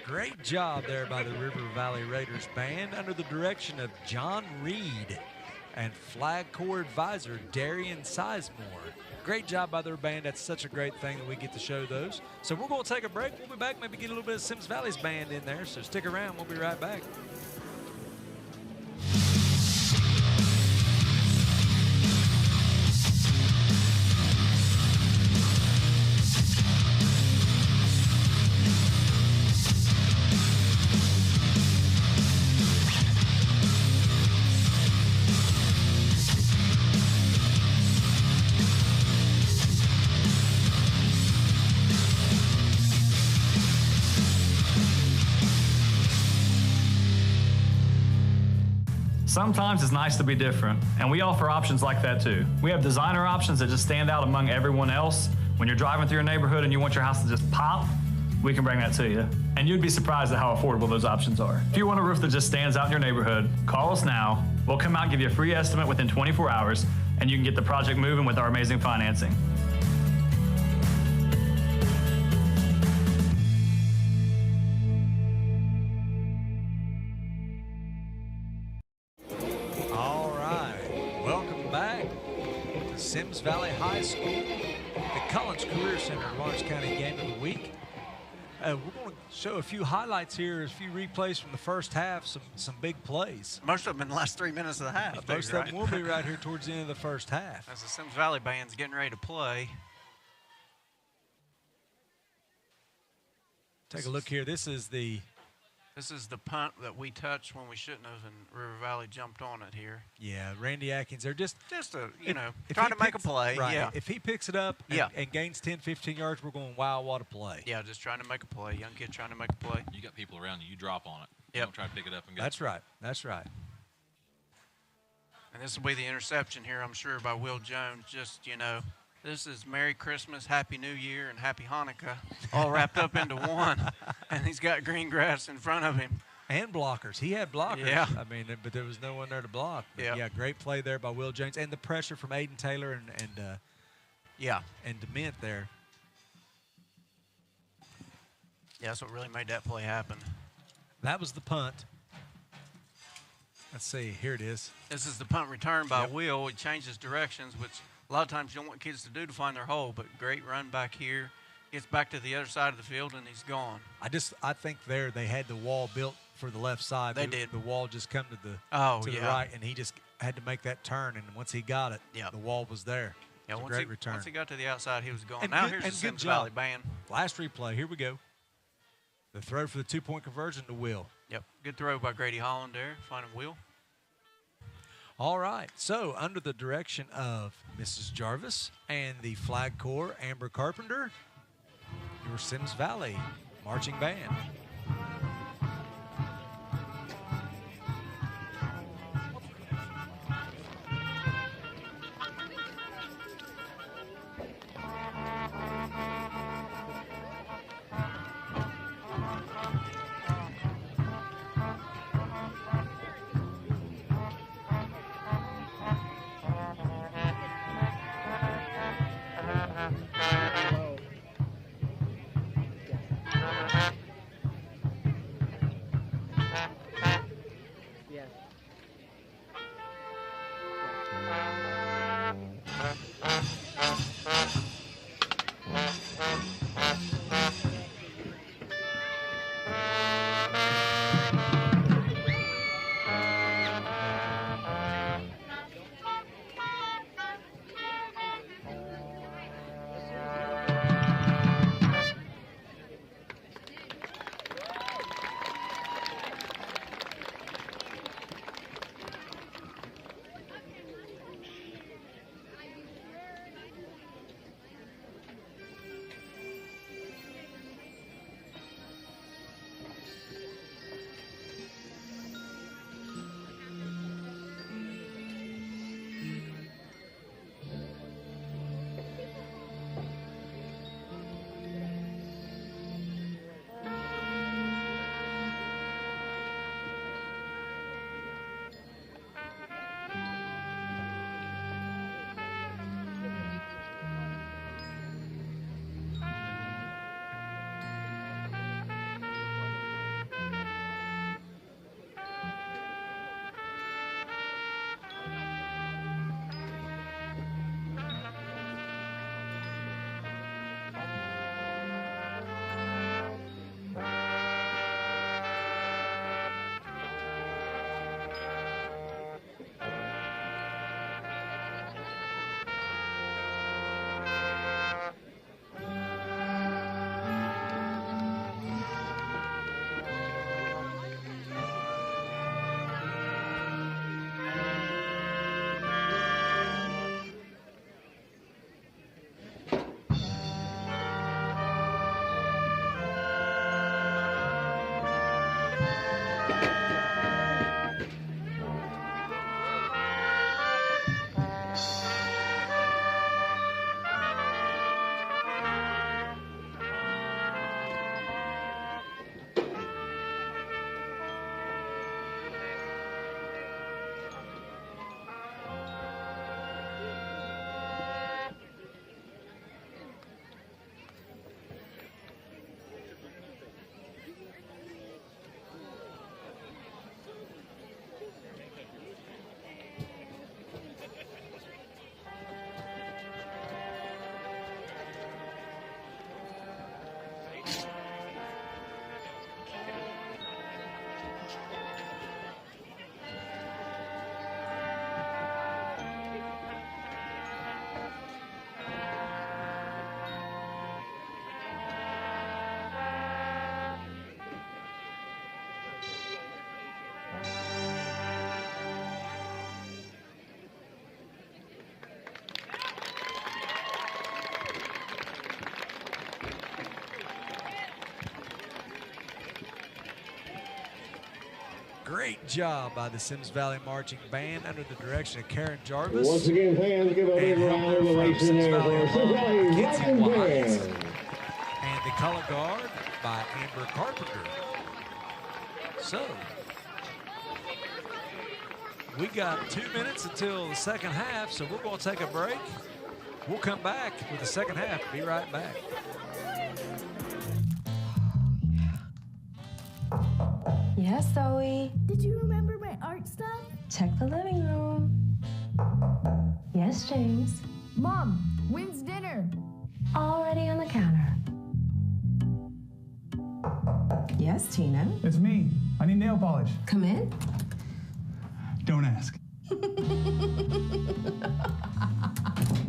Great job there by the River Valley Raiders band under the direction of John Reed and flag corps advisor Darian Sizemore. Great job by their band. That's such a great thing that we get to show those. So we're going to take a break. We'll be back, maybe get a little bit of Symmes Valley's band in there. So stick around. We'll be right back. Sometimes it's nice to be different, and we offer options like that too. We have designer options that just stand out among everyone else. When you're driving through your neighborhood and you want your house to just pop, we can bring that to you. And you'd be surprised at how affordable those options are. If you want a roof that just stands out in your neighborhood, call us now. We'll come out and give you a free estimate within 24 hours, and you can get the project moving with our amazing financing. Symmes Valley High School, the Collins Career Center, Lawrence County Game of the Week. We're going to show a few highlights here, a few replays from the first half, some big plays. Most of them in the last 3 minutes of the half. Most of them will be right here towards the end of the first half. As the Symmes Valley band's getting ready to play. Take a look here. This is the punt that we touched when we shouldn't have, and River Valley jumped on it here. Yeah, Randy Atkins. They're just trying to make a play. Right. Yeah. If he picks it up and gains 10, 15 yards, we're going, wow, what a play. Yeah, just trying to make a play. Young kid trying to make a play. You got people around you. You drop on it. Yep. Don't try to pick it up and go. That's right. That's right. And this will be the interception here, I'm sure, by Will Jones. Just, this is Merry Christmas, Happy New Year, and Happy Hanukkah all wrapped up into one. And he's got green grass in front of him. And blockers. He had blockers. Yeah. I mean, but there was no one there to block. But yeah, great play there by Will Jones. And the pressure from Aiden Taylor and DeMint there. Yeah, that's what really made that play happen. That was the punt. Let's see. Here it is. This is the punt return by Will. He changes directions, which a lot of times you don't want kids to do to find their hole, but great run back here. Gets back to the other side of the field, and he's gone. I think there they had the wall built for the left side. They did. The wall just come to the the right, and he just had to make that turn. And once he got it, the wall was there. Yeah, it was a great return. Once he got to the outside, he was going. And Now good, here's and the good Symmes job. Valley band. Last replay. Here we go. The throw for the 2-point conversion to Will. Yep, good throw by Grady Holland there, finding Will. All right, so under the direction of Mrs. Jarvis and the Flag Corps, Amber Carpenter, your Symmes Valley Marching Band. Great job by the Symmes Valley Marching Band under the direction of Karen Jarvis. Once again, fans, give a big round of ovation there for Symmes Valley Marching Band. And the color guard by Amber Carpenter. So, we got 2 minutes until the second half, so we're going to take a break. We'll come back with the second half. Be right back. Yes, Zoe. Did you remember my art stuff? Check the living room. Yes, James. Mom, when's dinner? Already on the counter. Yes, Tina. It's me. I need nail polish. Come in. Don't ask.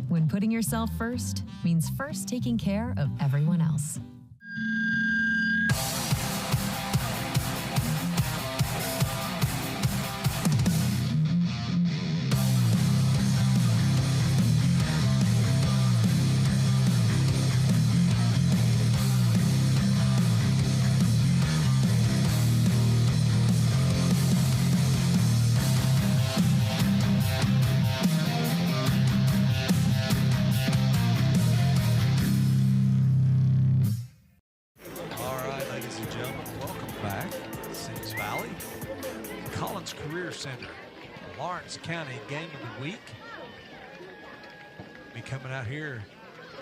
When putting yourself first means first taking care of everyone else. Center, Lawrence County game of the week. Be coming out here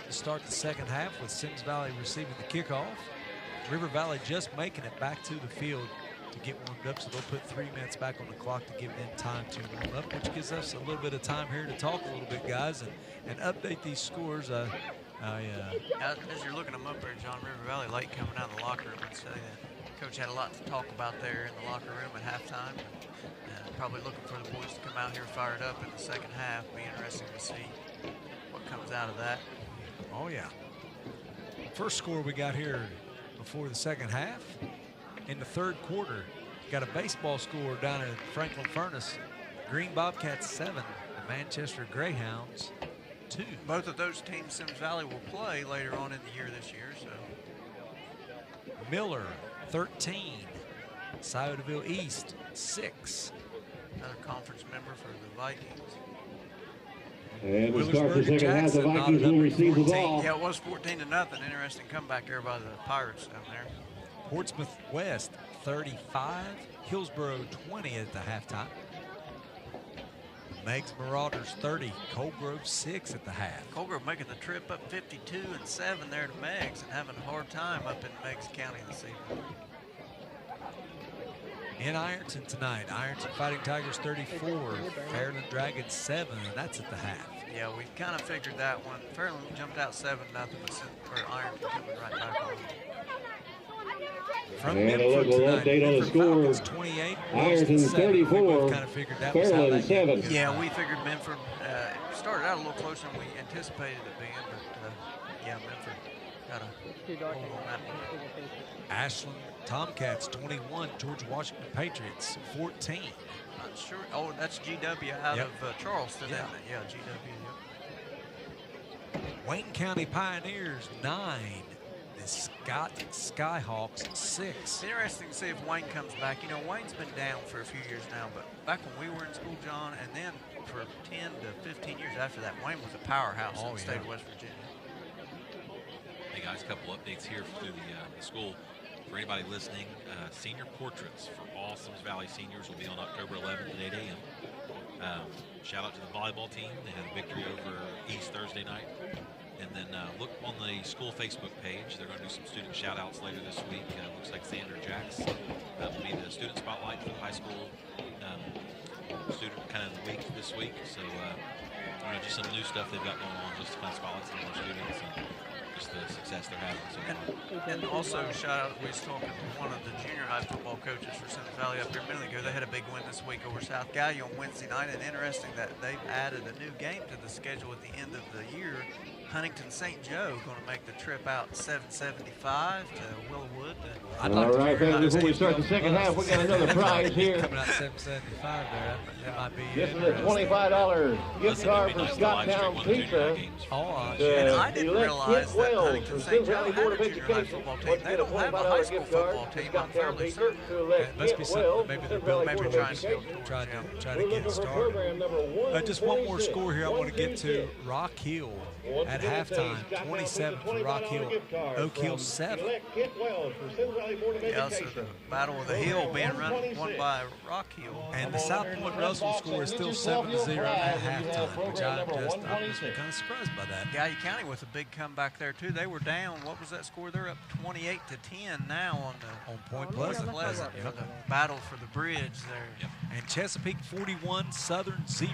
to start the second half with Symmes Valley receiving the kickoff. River Valley just making it back to the field to get warmed up, so they'll put 3 minutes back on the clock to give them time to warm up, which gives us a little bit of time here to talk a little bit, guys, and update these scores. As you're looking them up there, John, River Valley late coming out of the locker room, I'd say that Coach had a lot to talk about there in the locker room at halftime. Probably looking for the boys to come out here fired up in the second half. Be interesting to see what comes out of that. Oh, yeah. First score we got here before the second half. In the third quarter, got a baseball score down at Franklin Furnace. Green Bobcats 7, the Manchester Greyhounds 2. Both of those teams Symmes Valley will play later on in the year this year. So Miller 13, Sciotaville East 6. Another conference member for the Vikings. And to start the second half, the Vikings will receive the ball. Yeah, it was 14-0. Interesting comeback there by the Pirates down there. Portsmouth West 35, Hillsboro 20 at the halftime. Meigs Marauders 30, Coldgrove 6 at the half. Coldgrove making the trip up 52-7 there to Meigs and having a hard time up in Meigs County this evening. In Ironton tonight, Ironton Fighting Tigers 34, Fairland Dragons 7, and that's at the half. Yeah, we kind of figured that one. Fairland jumped out 7-0, but Ironton coming right back on. From and a Memphis local tonight, update on the score. 28, Ironton 34, kind of figured that was how Fairland that 7. Yeah, we figured Memphis started out a little closer than we anticipated it being, but yeah, Memphis got a hold on that one. Ashland Tomcats 21, George Washington Patriots 14. Not sure. Oh, that's GW out of Charleston, yeah. isn't it? Yeah, GW. Yep. Wayne County Pioneers 9, the Scott Skyhawks 6. Interesting to see if Wayne comes back. You know, Wayne's been down for a few years now, but back when we were in school, John, and then for 10 to 15 years after that, Wayne was a powerhouse in the state of West Virginia. Hey guys, a couple updates here through the school. For anybody listening, senior portraits for all Symmes Valley seniors will be on October 11th at 8 a.m. Shout out to the volleyball team. They had a victory over East Thursday night. And then look on the school Facebook page. They're going to do some student shout outs later this week. Looks like Xander Jacks will be the student spotlight for the high school student kind of the week this week. So just some new stuff they've got going on, just to kind of spotlight some more students and just the success they're having. So and also shout out, we was talking to one of the junior high football coaches for Symmes Valley up here a minute ago. They had a big win this week over South Gallia on Wednesday night, and interesting that they've added a new game to the schedule at the end of the year. Huntington St. Joe going to make the trip out 775 to Willowwood. All right, fellas, before we start the second half, we got another prize here. Coming out 775 there. That might be this is a $25 gift card for Scotttown Pizza. And I didn't realize that Huntington St. Joe had a junior high football team. They don't have a high school football team, I'm fairly certain. It must be something maybe they're building, maybe trying to get started. Just one more score here I want to get to. Rock Hill at halftime, 27 for Rock Hill, Oak Hill 7. Yeah, so the Battle of the Hill being won by Rock Hill. And the South Point Russell score is still 7-0 at halftime, which I'm just kind of surprised by that. Gallia County with a big comeback there too. They were down. What was that score? They're up 28-10 now on Point Pleasant. For the battle for the bridge there. And Chesapeake 41, Southern 0.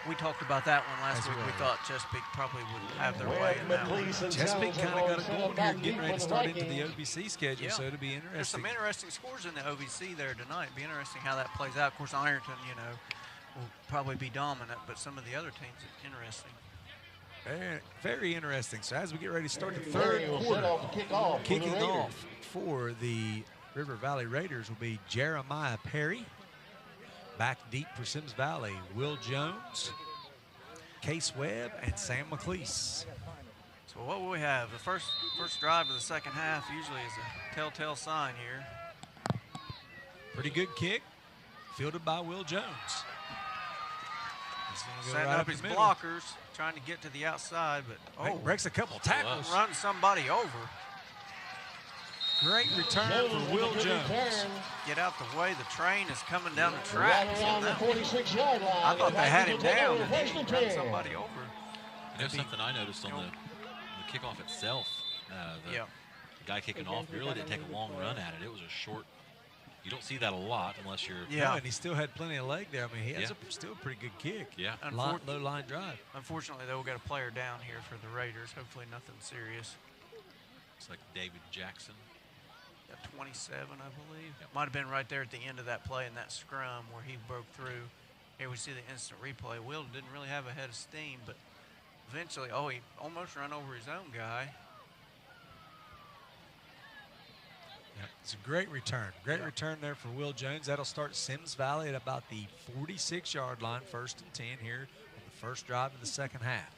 We talked about that one last week. We thought Chesapeake probably would have their way in that one. Chesapeake kind of got it going here, getting ready to start into the OVC schedule, so it'll be interesting. There's some interesting scores in the OVC there tonight. Be interesting how that plays out. Of course, Ironton, will probably be dominant, but some of the other teams are interesting. Very, very interesting. So as we get ready to start the third quarter, kicking off for the River Valley Raiders will be Jeremiah Perry. Back deep for Symmes Valley, Will Jones, Case Webb, and Sam McLeese. So what will we have? The first drive of the second half usually is a telltale sign here. Pretty good kick, fielded by Will Jones. Setting up his blockers, trying to get to the outside, but breaks a couple tackles. Runs somebody over. Great return for Will Jones. Get out the way. The train is coming down the track. On the 46-yard line. I thought they had him down, and he ran somebody over. You know something I noticed on the kickoff itself? The guy kicking off really didn't take a long run at it. It was a short. You don't see that a lot unless you're. Yeah, and he still had plenty of leg there. I mean, he has still a pretty good kick. Yeah. Low line drive. Unfortunately, they will get a player down here for the Raiders. Hopefully, nothing serious. Looks like David Jackson. 27, I believe. It might have been right there at the end of that play in that scrum where he broke through. Here we see the instant replay. Will didn't really have a head of steam, but eventually, he almost ran over his own guy. It's a great return. Great return there for Will Jones. That'll start Symmes Valley at about the 46-yard line, 1st and 10 here on the first drive of the second half.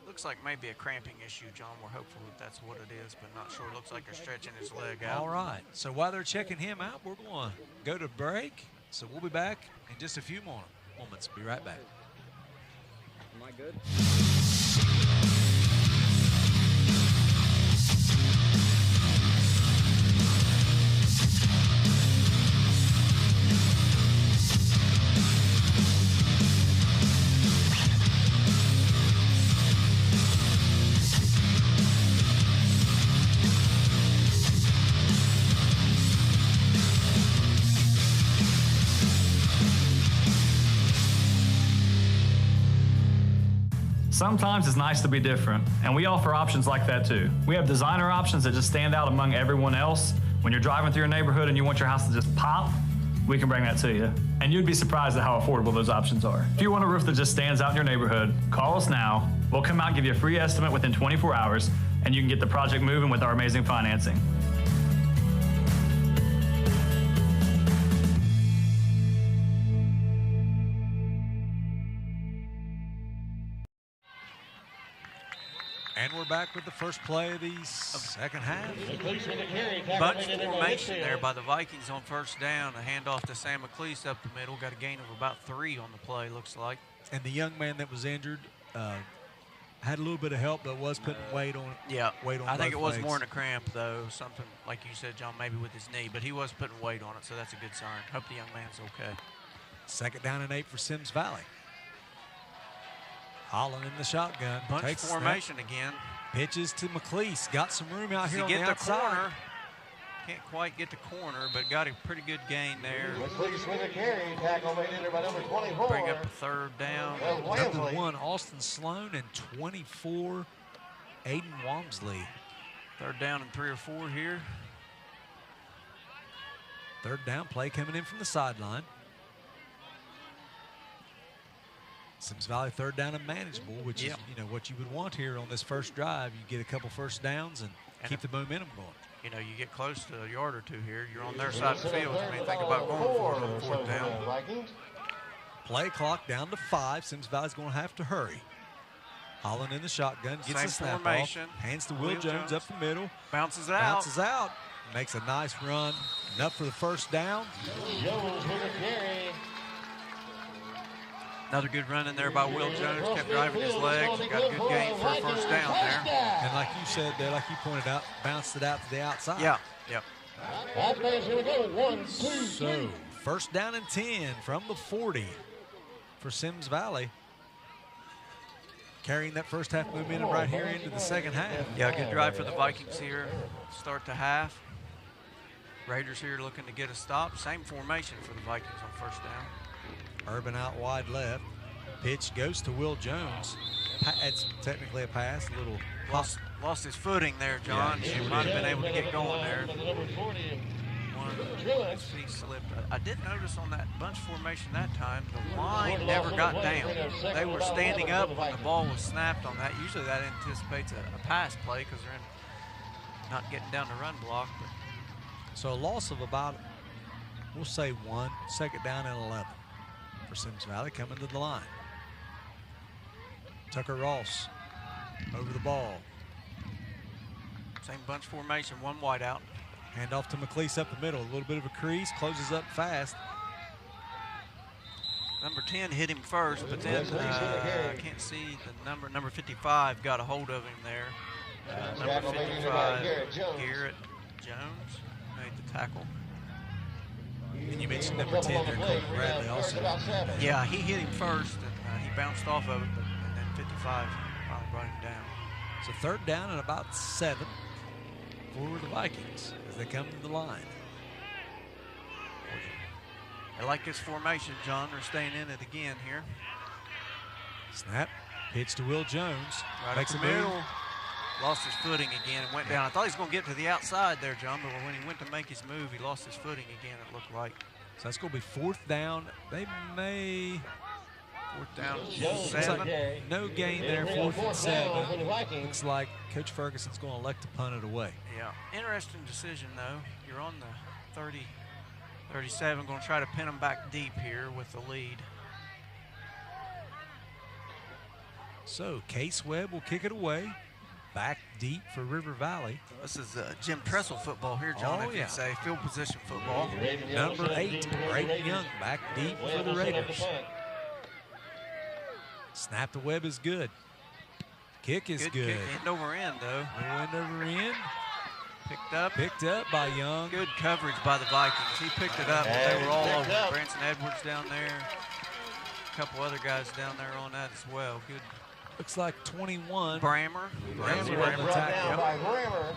Looks like maybe a cramping issue, John. We're hopeful that that's what it is, but not sure. Looks like they're stretching his leg out. All right. So while they're checking him out, we're going to go to break. So we'll be back in just a few moments. Be right back. Am I good? Sometimes it's nice to be different, and we offer options like that too. We have designer options that just stand out among everyone else. When you're driving through your neighborhood and you want your house to just pop, we can bring that to you. And you'd be surprised at how affordable those options are. If you want a roof that just stands out in your neighborhood, call us now. We'll come out and give you a free estimate within 24 hours, and you can get the project moving with our amazing financing. And we're back with the first play of the second half. Bunch formation there by the Vikings on first down. A handoff to Sam McLeese up the middle. Got a gain of about 3 on the play, looks like. And the young man that was injured had a little bit of help, but was putting weight on. Yeah, I think it was legs. more than a cramp, though. Something, like you said, John, maybe with his knee. But he was putting weight on it, so that's a good sign. Hope the young man's okay. Second down and 8 for Symmes Valley. Holland in the shotgun. Bunch takes formation snap, again. Pitches to McLeese. Got some room out here on the the outside. Corner. Can't quite get the corner, but got a pretty good gain there. McLeese with a carry. Tackle made in by number 24. Bring up a third down. Number 1, Austin Sloan, and 24, Aiden Walmsley. Third down and 3 or 4 here. Third down play coming in from the sideline. Symmes Valley third down and manageable, which is what you would want here on this first drive. You get a couple first downs and keep the momentum going. You get close to a yard or 2 here. You're on their side of the field. You may think about going for it on the fourth down. Play clock down to 5. Symmes Valley's going to have to hurry. Holland in the shotgun, gets the snap formation. off, hands to Will Jones up the middle. Bounces out. Bounces out. Makes a nice run. Enough for the first down. Jones with a carry. Another good run in there by Will Jones. Kept driving his legs. Got a good gain for a first down there. And like you said there, like you pointed out, bounced it out to the outside. Yeah, yep. Halfback's going to go. 1, 2, 3. So, first down and 10 from the 40 for Symmes Valley. Carrying that first half momentum right here into the second half. Yeah, good drive for the Vikings here. Start to half. Raiders here looking to get a stop. Same formation for the Vikings on first down. Urban out wide left. Pitch goes to Will Jones. It's technically a pass, a little lost his footing there, John. Yeah, He sure might have did. been able to get going there. Number 40. His feet slipped. I did notice on that bunch formation that time, the line never got down. They were standing up when the ball was snapped on that. Usually that anticipates a pass play because they're not getting down the run block. But So a loss of about, we'll say 1, second down and 11 for Symmes Valley coming to the line. Tucker Ross over the ball. same bunch formation, one wide out. Hand off to McLeese up the middle. A little bit of a crease, closes up fast. Number 10 hit him first, but then I can't see the number 55 got a hold of him there. Number 55, Garrett Jones, made the tackle. And you mentioned number 10 there, Colton Bradley also. Yeah, he hit him first, and he bounced off of it, and then 55 finally brought him down. So third down and about 7 for the Vikings as they come to the line. I like this formation, John. They're staying in it again here. Snap, pitch to Will Jones. Right Makes up a the move. middle. Lost his footing again and went down. I thought he was going to get to the outside there, John, but when he went to make his move, he lost his footing again, it looked like. So that's going to be fourth down. They may. Fourth down, Looks 7. like no gain there, 4th and 7. Looks like Coach Ferguson's going to elect to punt it away. Yeah, interesting decision, though. You're on the 30, 37, going to try to pin them back deep here with the lead. So Case Webb will kick it away. Back deep for River Valley. This is Jim Pressel football here, John, Oh, if yeah. you'd say. Field position football. Number 8, Braden Young, back deep for the Raiders. Snap to Webb is good. Kick is good. Kick, end over end, though. No end over end. Picked up by Young. Good coverage by the Vikings. He picked it up, but they were all over. Branson Edwards down there. A couple other guys down there on that as well. Good. Looks like 21. Brammer. on the tackle.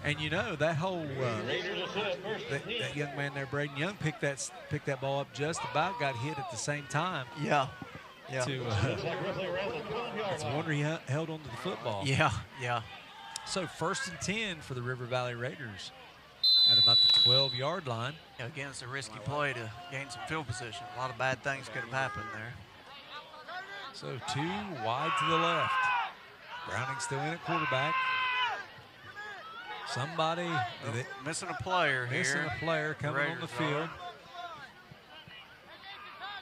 And you know, that whole that young man there, Braden Young, picked that ball up just about, got hit at the same time. Yeah. It's a wonder he held on to the football. Yeah. So 1st and 10 for the River Valley Raiders at about the 12-yard line. Yeah, again, it's a risky play to gain some field position. A lot of bad things could have happened there. So 2 wide to the left. Browning still in at quarterback. Somebody missing a player here. Missing a player coming on the field.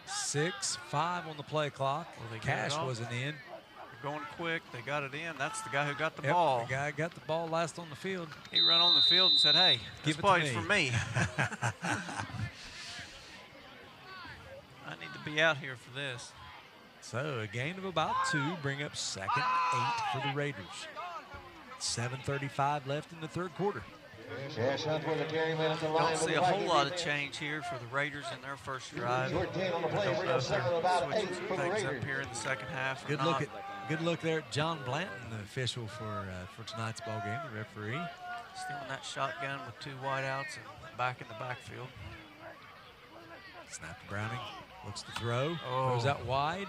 6-5 on the play clock. Well, Cash wasn't in. They're going quick. They got it in. That's the guy who got the ball. The guy got the ball last on the field. He ran on the field and said, hey, this play's for me. I need to be out here for this. So a gain of about 2, bring up 2nd and 8 for the Raiders. 7:35 left in the third quarter. Don't see a whole lot of change here for the Raiders in their first drive. I don't know if they're switching some things up here in the second half. Good look there at John Blanton, the official for tonight's ball game, the referee. Still in that shotgun with 2 wideouts and back in the backfield. Snap to Browning. Looks to throw. Throws out wide.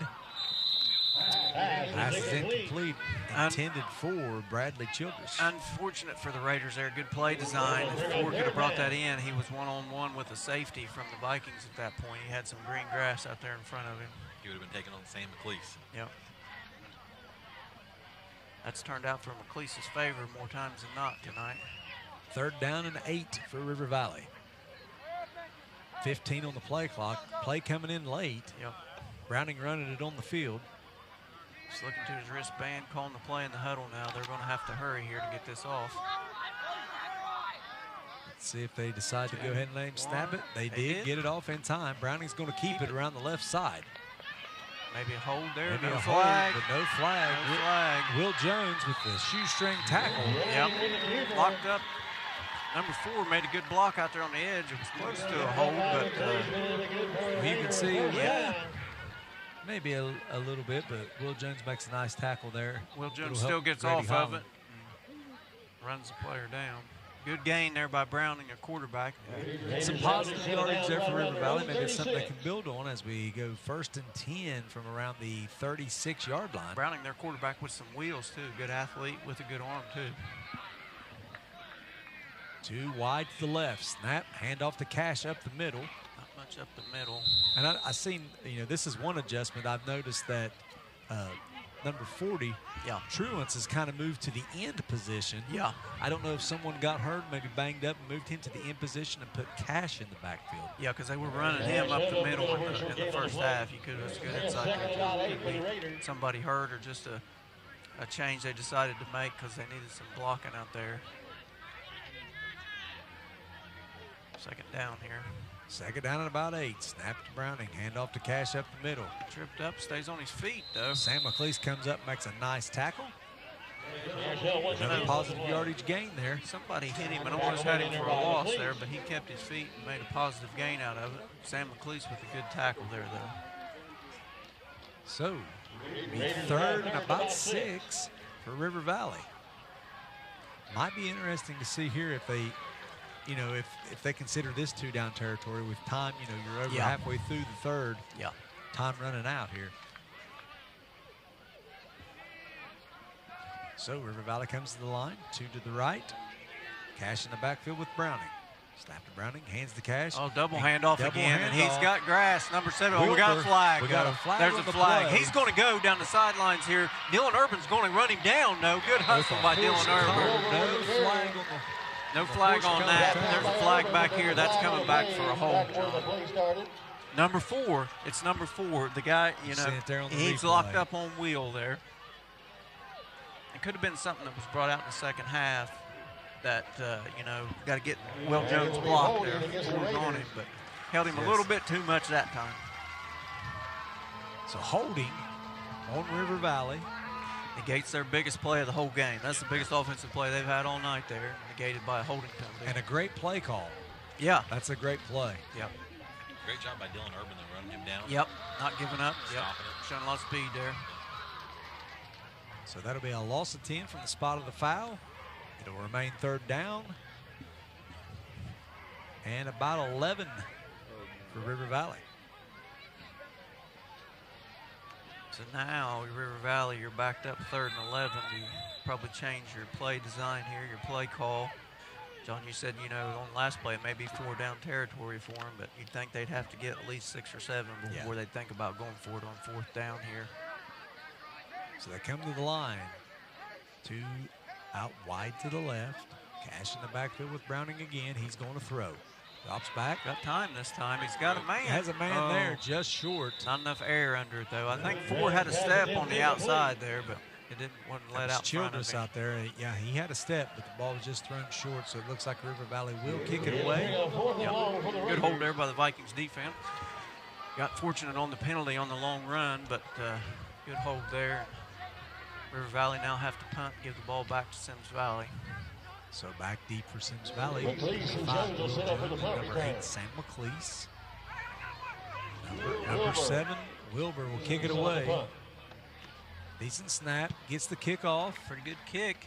Pass is incomplete. Intended for Bradley Childress. Unfortunate for the Raiders there. Good play design. If Ford could have brought that in, he was one-on-one with a safety from the Vikings at that point. He had some green grass out there in front of him. He would have been taking on Sam McLeese. Yep. That's turned out for McLeese's favor more times than not tonight. 3rd down and 8 for River Valley. 15 on the play clock. Play coming in late. Yep. Browning running it on the field. Just looking to his wristband, calling the play in the huddle now. They're going to have to hurry here to get this off. Let's see if they decide to go ahead and let him snap it. They did get it off in time. Browning's going to keep it around the left side. Maybe a hold there. Maybe no a flag. hold, but no flag. No flag. Will Jones with the shoestring tackle. Yep. Locked up. Number 4 made a good block out there on the edge. It was close to a hold, but you can see, maybe a little bit, but Will Jones makes a nice tackle there. Will Jones still gets off of it and runs the player down. Good gain there by Browning, a quarterback. Some positive yardage there for River Valley. Maybe it's something they can build on as we go 1st and 10 from around the 36-yard line. Browning, their quarterback, with some wheels, too. Good athlete with a good arm, too. 2 wide to the left. Snap, handoff to Cash up the middle. Not much up the middle. And I seen, this is one adjustment. I've noticed that number 40, Truance, has kind of moved to the end position. Yeah. I don't know if someone got hurt, maybe banged up, and moved him to the end position and put Cash in the backfield. Yeah, because they were running him up the middle in the first half. You could have good inside there. Could be somebody hurt or just a change they decided to make because they needed some blocking out there. 2nd down here. 2nd down and about 8. Snap to Browning. Handoff to Cash up the middle. Tripped up, stays on his feet, though. Sam McLeese comes up, makes a nice tackle. Another positive yardage gain there. Somebody hit him and almost had him for a loss there, but he kept his feet and made a positive gain out of it. Sam McLeese with a good tackle there, though. So, be 3rd and about 6 for River Valley. Might be interesting to see here if they, if they consider this 2-down territory with time, you're over halfway through the 3rd. Yeah. Time running out here. So River Valley comes to the line, 2 to the right. Cash in the backfield with Browning. Snap to Browning, hands the Cash. Oh, double handoff again, and he's got grass. Number 7. Wilbur, we got a flag. We got a flag. There's on a the flag. play. He's going to go down the sidelines here. Dylan Urban's going to run him down. No, good hustle by Dylan Urban. No flag on that. There's a flag back here. That's coming back for a hold, John. Number 4. It's number 4. The guy, he's locked up on wheel there. It could have been something that was brought out in the 2nd half that, got to get Will Jones blocked there on him, but held him a little bit too much that time. So holding on River Valley. Negates their biggest play of the whole game. That's the biggest offensive play they've had all night there, negated by a holding penalty. And a great play call. Yeah. That's a great play. Yep. Great job by Dylan Urban to run him down. Yep. Not giving up. Yep. Stopping it. Showing a lot of speed there. So that'll be a loss of 10 from the spot of the foul. It'll remain 3rd down. And about 11 for River Valley. So now, River Valley, you're backed up 3rd and 11. You probably change your play design here, your play call. John, you said, on last play, it may be 4-down territory for them, but you'd think they'd have to get at least 6 or 7 before they'd think about going for it on 4th down here. So they come to the line. 2 out wide to the left. Cash in the backfield with Browning again. He's going to throw. Drops back. Got time this time. He's got a man. Has a man there, just short. Not enough air under it, though. I think Ford had a step on the outside there, but it wasn't let out in front of him. out there. Yeah, he had a step, but the ball was just thrown short, so it looks like River Valley will kick it away. Yep. Good hold there by the Vikings defense. Got fortunate on the penalty on the long run, but good hold there. River Valley now have to punt, give the ball back to Symmes Valley. So back deep for Symmes Valley. Number 8, Sam McLeese. Number 7, Wilbur will kick it away. Decent snap, gets the kick off. Pretty good kick.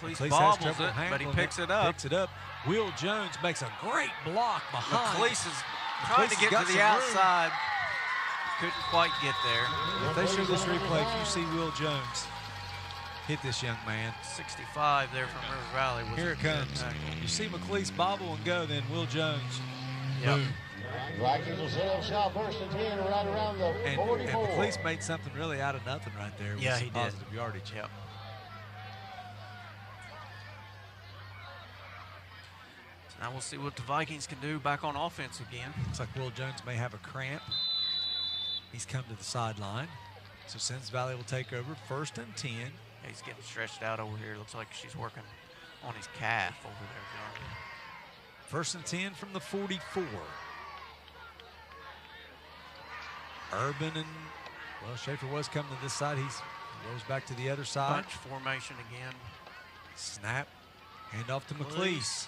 McLeese bobbles it, but he picks it up. Will Jones makes a great block behind. McLeese is trying to get to the outside. Couldn't quite get there. If they show this replay, if you see Will Jones hit this young man. 65 there from River Valley. Here it comes. You see McLeese bobble and go, then Will Jones move. Vikings will set up shop 1st and 10 right around the 44. And McLeese made something really out of nothing right there with some positive yardage. Yep. So now we'll see what the Vikings can do back on offense again. Looks like Will Jones may have a cramp. He's come to the sideline. So Symmes Valley will take over 1st and 10. Yeah, he's getting stretched out over here. Looks like she's working on his calf over there, John. 1st and 10 from the 44. Urban and, Schaefer was coming to this side. He goes back to the other side. Bunch formation again. Snap. Hand off to McLeese.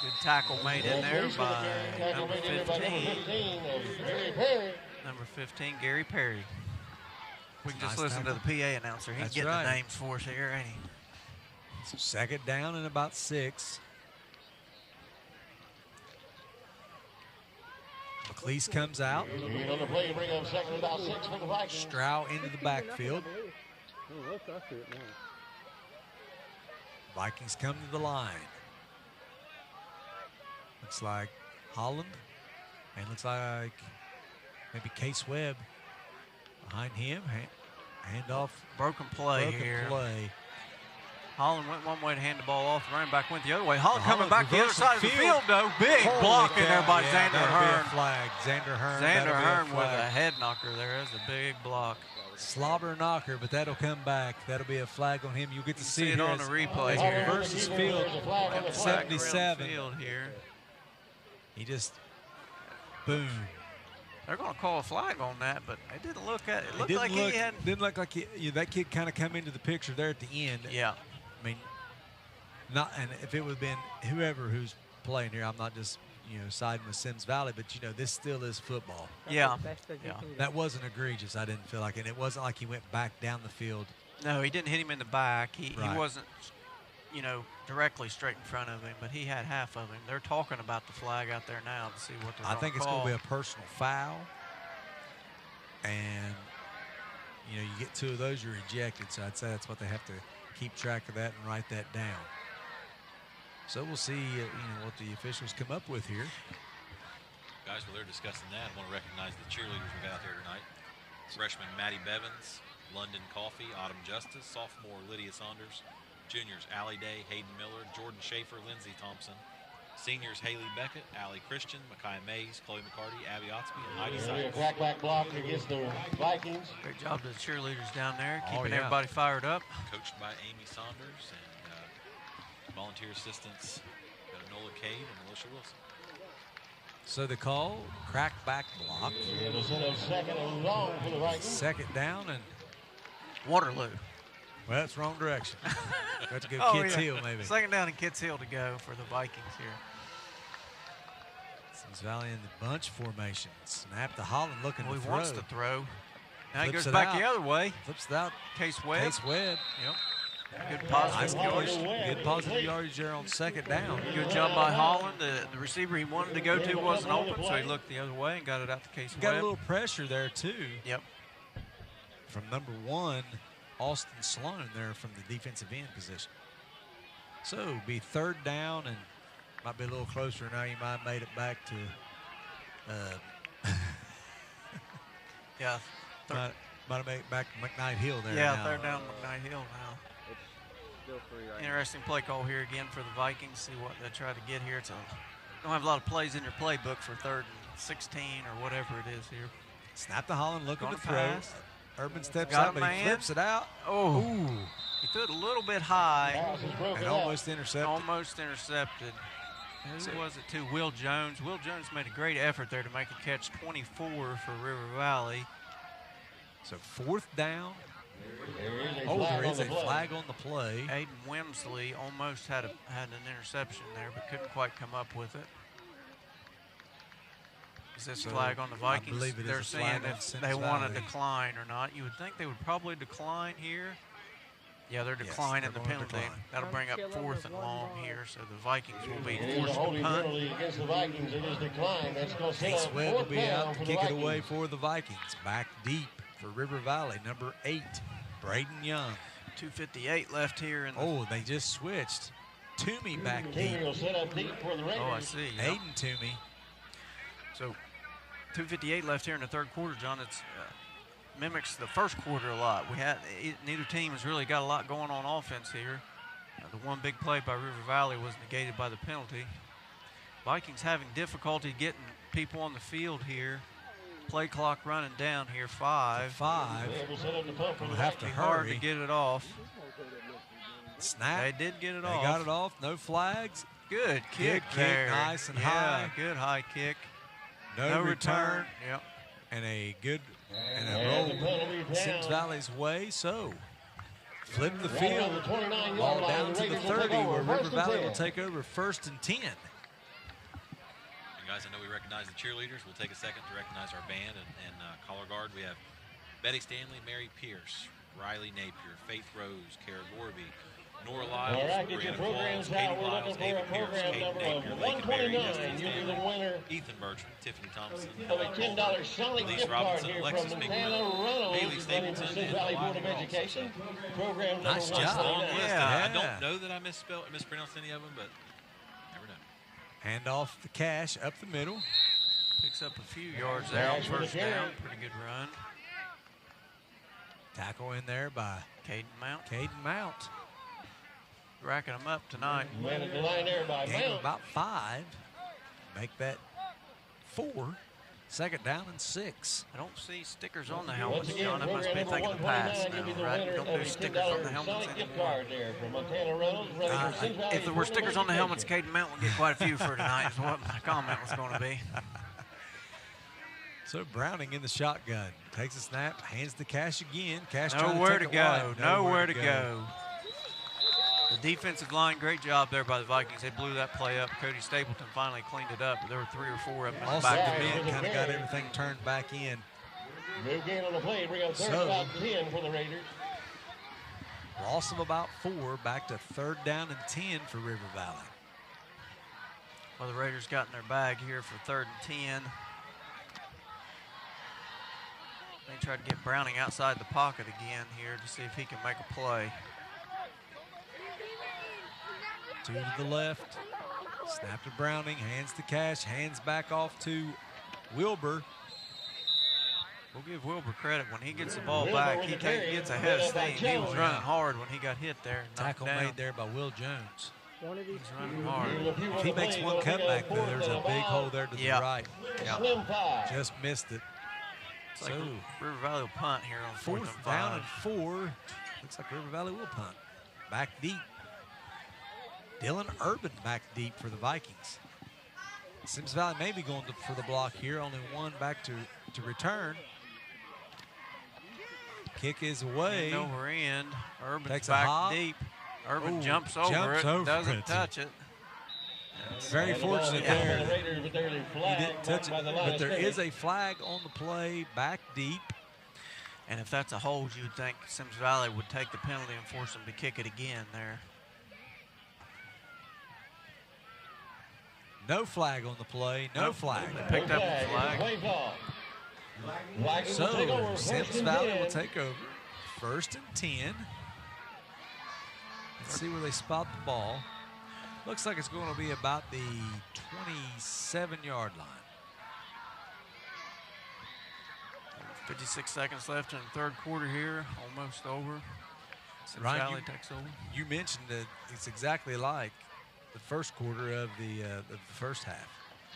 Good tackle made in there by number 15. Number 15, Gary Perry. We can just listen to the PA announcer. He's getting the names for us here, ain't he? So second down and about 6. McLeese comes out. On the play, bring up second and about 6 for the Vikings. Stroud into the backfield. Vikings come to the line. Looks like Holland. And looks like maybe Case Webb behind him. Handoff. Broken play Broken here. play. Holland went one way to hand the ball off. The running back went the other way. Holland coming Holland back the other side of the field, though. Big block in there by Xander Hearn. Flag. Xander Hearn. Xander Hearn with a head knocker there. That's a big block. Slobber knocker, but that'll come back. That'll be a flag on him. You'll get to see it on the replay here. Versus field, 77. Field here. He just, boom. They're going to call a flag on that, but it didn't look at it. It looked didn't like look, he had. Didn't look like that kid kind of come into the picture there at the end. Yeah. I mean, and if it would have been whoever who's playing here, I'm not just siding with Symmes Valley, but this still is football. Yeah. That wasn't egregious. I didn't feel like, and it wasn't like he went back down the field. No, he didn't hit him in the back. He Right. wasn't, directly straight in front of him, but he had half of him. They're talking about the flag out there now to see what they're I think it's going to be a personal foul, and you get 2 of those, you're ejected. So I'd say that's what they have to keep track of that and write that down. So we'll see, what the officials come up with here. Guys, while they're discussing that, I want to recognize the cheerleaders we've got out there tonight. Freshman Maddie Bevins, London Coffee, Autumn Justice, sophomore Lydia Saunders, juniors Allie Day, Hayden Miller, Jordan Schaefer, Lindsey Thompson, seniors Haley Beckett, Allie Christian, Micaiah Mays, Chloe McCarty, Abby Otsby, and Heidi Sykes. Crackback block against the Vikings. Great job to the cheerleaders down there, keeping yeah. everybody fired up. Coached by Amy Saunders, and volunteer assistants Nola Cade and Alicia Wilson. So the call, crackback block. Second and long for the Vikings. Second down and Waterloo. Well, that's wrong direction. Got to go Kids Hill, maybe. Second down and Kids Hill to go for the Vikings here. Symmes Valley in the bunch formation. Snap to Holland looking to He throw. wants to throw. Now he Flips goes it back out. the other way. Flips it out. Case Webb. Case Webb. Yep. Good positive yardage. Good positive yardage there on second down. Good job by Holland. The receiver he wanted to go to wasn't open, so he looked the other way and got it out to Case Webb. Got a little pressure there, too. Yep. From number 1, Austin Sloan there from the defensive end position. So it'll be third down and might be a little closer now. You might have made it back to yeah. Might have made it back to McKnight Hill there. Yeah, now. third down McKnight Hill now. Interesting play call here again for the Vikings. See what they try to get here. Don't have a lot of plays in your playbook for 3rd and 16 or whatever it is here. Snap to Holland, looking to throw. Pass. Urban steps Got out, a but he man. flips it out. Oh, Ooh. He threw it a little bit high. And almost intercepted. Almost intercepted. Who was it to? Will Jones. Will Jones made a great effort there to make a catch 24 for River Valley. So 4th down. There is a flag on the play. Aiden Wemsley almost had an interception there, but couldn't quite come up with it. Is this flag on the Vikings? I believe it They're is a saying flag on if Symmes they want Valley. to decline or not. You would think they would probably decline here. Yeah, they're declining they're the going to penalty. decline. That'll bring up 4th and long here, so the Vikings will be It is a forced to holding punt. penalty against the Vikings. It is declined. That's going to set Case up Webb will 4th be down out for to the kick it Vikings. away for the Vikings. Back deep for River Valley, number 8, Braden Young. 2:58 left here. They just switched. Toomey back deep. Toomey will set up deep for the Raiders. Oh, I see. Yep. Aiden Toomey. So 2:58 left here in the 3rd quarter, John. It's mimics the 1st quarter a lot. Neither team has really got a lot going on offense here. The one big play by River Valley was negated by the penalty. Vikings having difficulty getting people on the field here. Play clock running down here, 5. We'll have to hard to hurry. get it off. Snap. They did get it They off. got it off. No flags. Good kick Good kick, there. nice and Yeah, high. good high kick. No return. Yep. And a good roll Symmes Valley's way. So flip the field. Ball down to the 30 where River Valley will take over 1st and 10. And guys, I know we recognize the cheerleaders. We'll take a second to recognize our band and color guard. We have Betty Stanley, Mary Pierce, Riley Napier, Faith Rose, Kara Gorby, Nora All Lyles, right, get your Brianna programs Qualls, out. Katie We're Lyles, looking for Ava a Pierce, program Kate number Napier, of Lincoln Berry, 129. Justin You'll be the Stanley, winner Ethan Bertram, Tiffany Thompson, of a $10 Sonic Elise gift card Robinson, here Alexis from Miguel, Montana Haley Reynolds, running for Stapleton, Symmes and Valley Board Hawaii of Ross. Education. Program number Nice job. 129. List. Yeah. I don't know that I mispronounced any of them, but never know. Hand off the cash up the middle. Picks up a few yards there on Cash for the first carry. down. Pretty good run. Tackle in there by Caden Mount. Caden Mount. Racking them up tonight. Man at the line there by Gain of Mount. about 5. Make that 4. Second down and 6. I don't see stickers on the helmets, Once again, John. I must be program number thinking the pass 129. You'll be now, the right? winner Don't of do a stickers on the $10 helmets Sonic gift anymore. card there from Montana Reynolds, running for Symmes Valley If there were Board of stickers on the helmets, Education. Caden Mount would get quite a few for tonight, is what my comment was going to be. So Browning in the shotgun. Takes a snap, hands the cash again. Cash trying Nowhere to to take it wide. go. Nowhere to go. The defensive line, great job there by the Vikings. They blew that play up. Cody Stapleton finally cleaned it up. But there were 3 or 4 of them in the Also, back. the men kind of got everything turned back in. Move gain on the play, bring up third So- about 10 for the Raiders. Loss of about 4, back to third down and 10 for River Valley. Well, the Raiders got in their bag here for 3rd and 10. They tried to get Browning outside the pocket again here to see if he can make a play. 2 to the left. Snap to Browning, hands the cash, hands back off to Wilbur. We'll give Wilbur credit. When he gets the ball Wilbur back, with he the carry. gets ahead of steam. He was Jones. running hard when he got hit there. and knocked Tackle down. made there by Will Jones. He's running hard. If he makes one cutback, though, there's a big hole there to the right. Slim five. Just missed it. It's like So, River Valley will punt here on 4th and 4th down 5. and 4. Looks like River Valley will punt. Back deep. Dylan Urban back deep for the Vikings. Symmes Valley may be going for the block here. Only one back to return. Kick is away. End over end. Urban's Takes a back hop. deep. Urban Ooh, jumps over jumps it. over Doesn't it. touch it. Very fortunate there. The Raiders with their He flag didn't touch by it, the line but of there scrimmage. is a flag on the play back deep. And if that's a hold, you'd think Symmes Valley would take the penalty and force them to kick it again there. No flag on the play. No flag. They picked up the flag. Plays off. Vikings will take So over, Symmes first and Valley 10. will take over. 1st and 10. Let's see where they spot the ball. Looks like it's going to be about the 27-yard line. 56 seconds left in the 3rd quarter here. Almost over. Symmes Ryan, Valley takes over. You mentioned that it's exactly like the first quarter of the first half.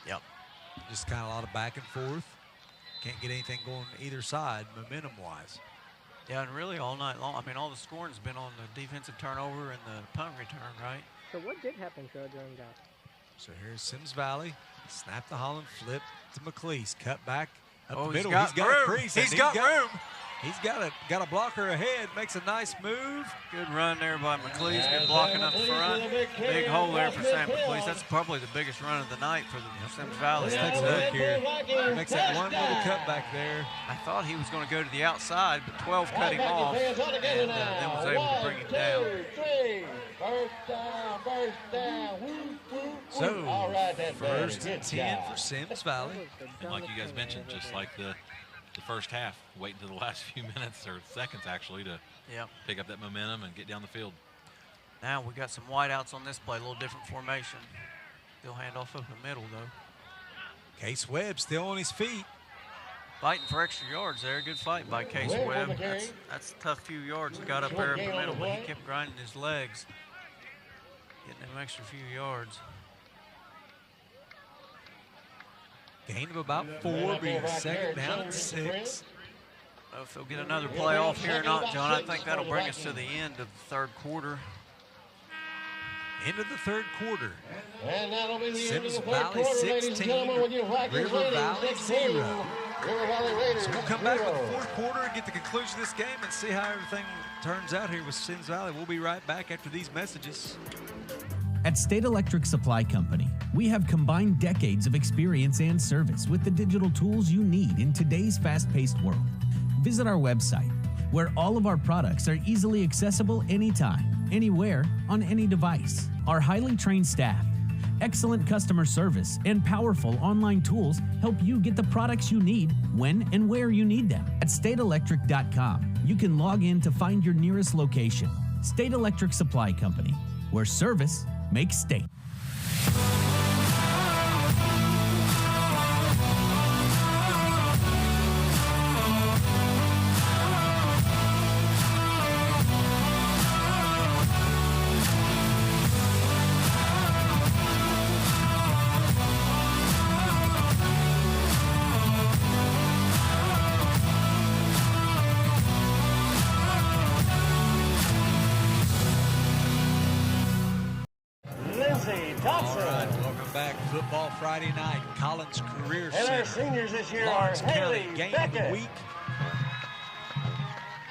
Yep. Just kind of a lot of back and forth. Can't get anything going either side, momentum-wise. Yeah, and really all night long. I mean, all the scoring's been on the defensive turnover and the punt return, right? So what did happen during that? So here's Symmes Valley. Snap to Holland, flip to McLeese. Cut back up the He's middle. got He's got room. a crease. He's and got room. He's got a blocker ahead. Makes a nice move. Good run there by McLeese. Good blocking up front. Big hole there for Sam McLeese. That's probably the biggest run of the night for the Symmes Valley. Let's take a look here. Makes that one little cutback there. I thought he was going to go to the outside, but 12 cut him off and then was able to bring him down. 1, 2, 3. First down. Woo, woo, woo. So, All right, that's 1st better. and Good 10 job. for Symmes Valley. And like you guys mentioned, just like the first half, wait until the last few minutes or seconds actually to pick up that momentum and get down the field. Now we got some wideouts on this play, a little different formation. They'll hand off up the middle though. Case Webb still on his feet. Fighting for extra yards there. Good fight by Case Webb on Webb. the carry. That's a tough few yards. He got up Short there up gain the on middle, the but he play. kept grinding his legs. Getting them extra few yards. Gain of about 4, being second down and 6. I don't know if they'll get another play off here or not, John. I think that'll bring us to the end of the 3rd quarter. End of the 3rd quarter. And that'll be the end of Symmes the 3rd Valley quarter, ladies and 16, gentlemen, with your Vikings River leading Valley 16. 0. River Valley Raiders So we'll come back with the 0. 4th quarter and get the conclusion of this game and see how everything turns out here with Symmes Valley. We'll be right back after these messages. At State Electric Supply Company, we have combined decades of experience and service with the digital tools you need in today's fast-paced world. Visit our website, where all of our products are easily accessible anytime. anywhere, on any device. Our highly trained staff, excellent customer service, and powerful online tools help you get the products you need when and where you need them. At stateelectric.com, you can log in to find your nearest location. State Electric Supply Company, where service makes state. Football Friday night, Collins Career Center. And our seniors this year Lawrence are County Haley Game Beckett, of the Week.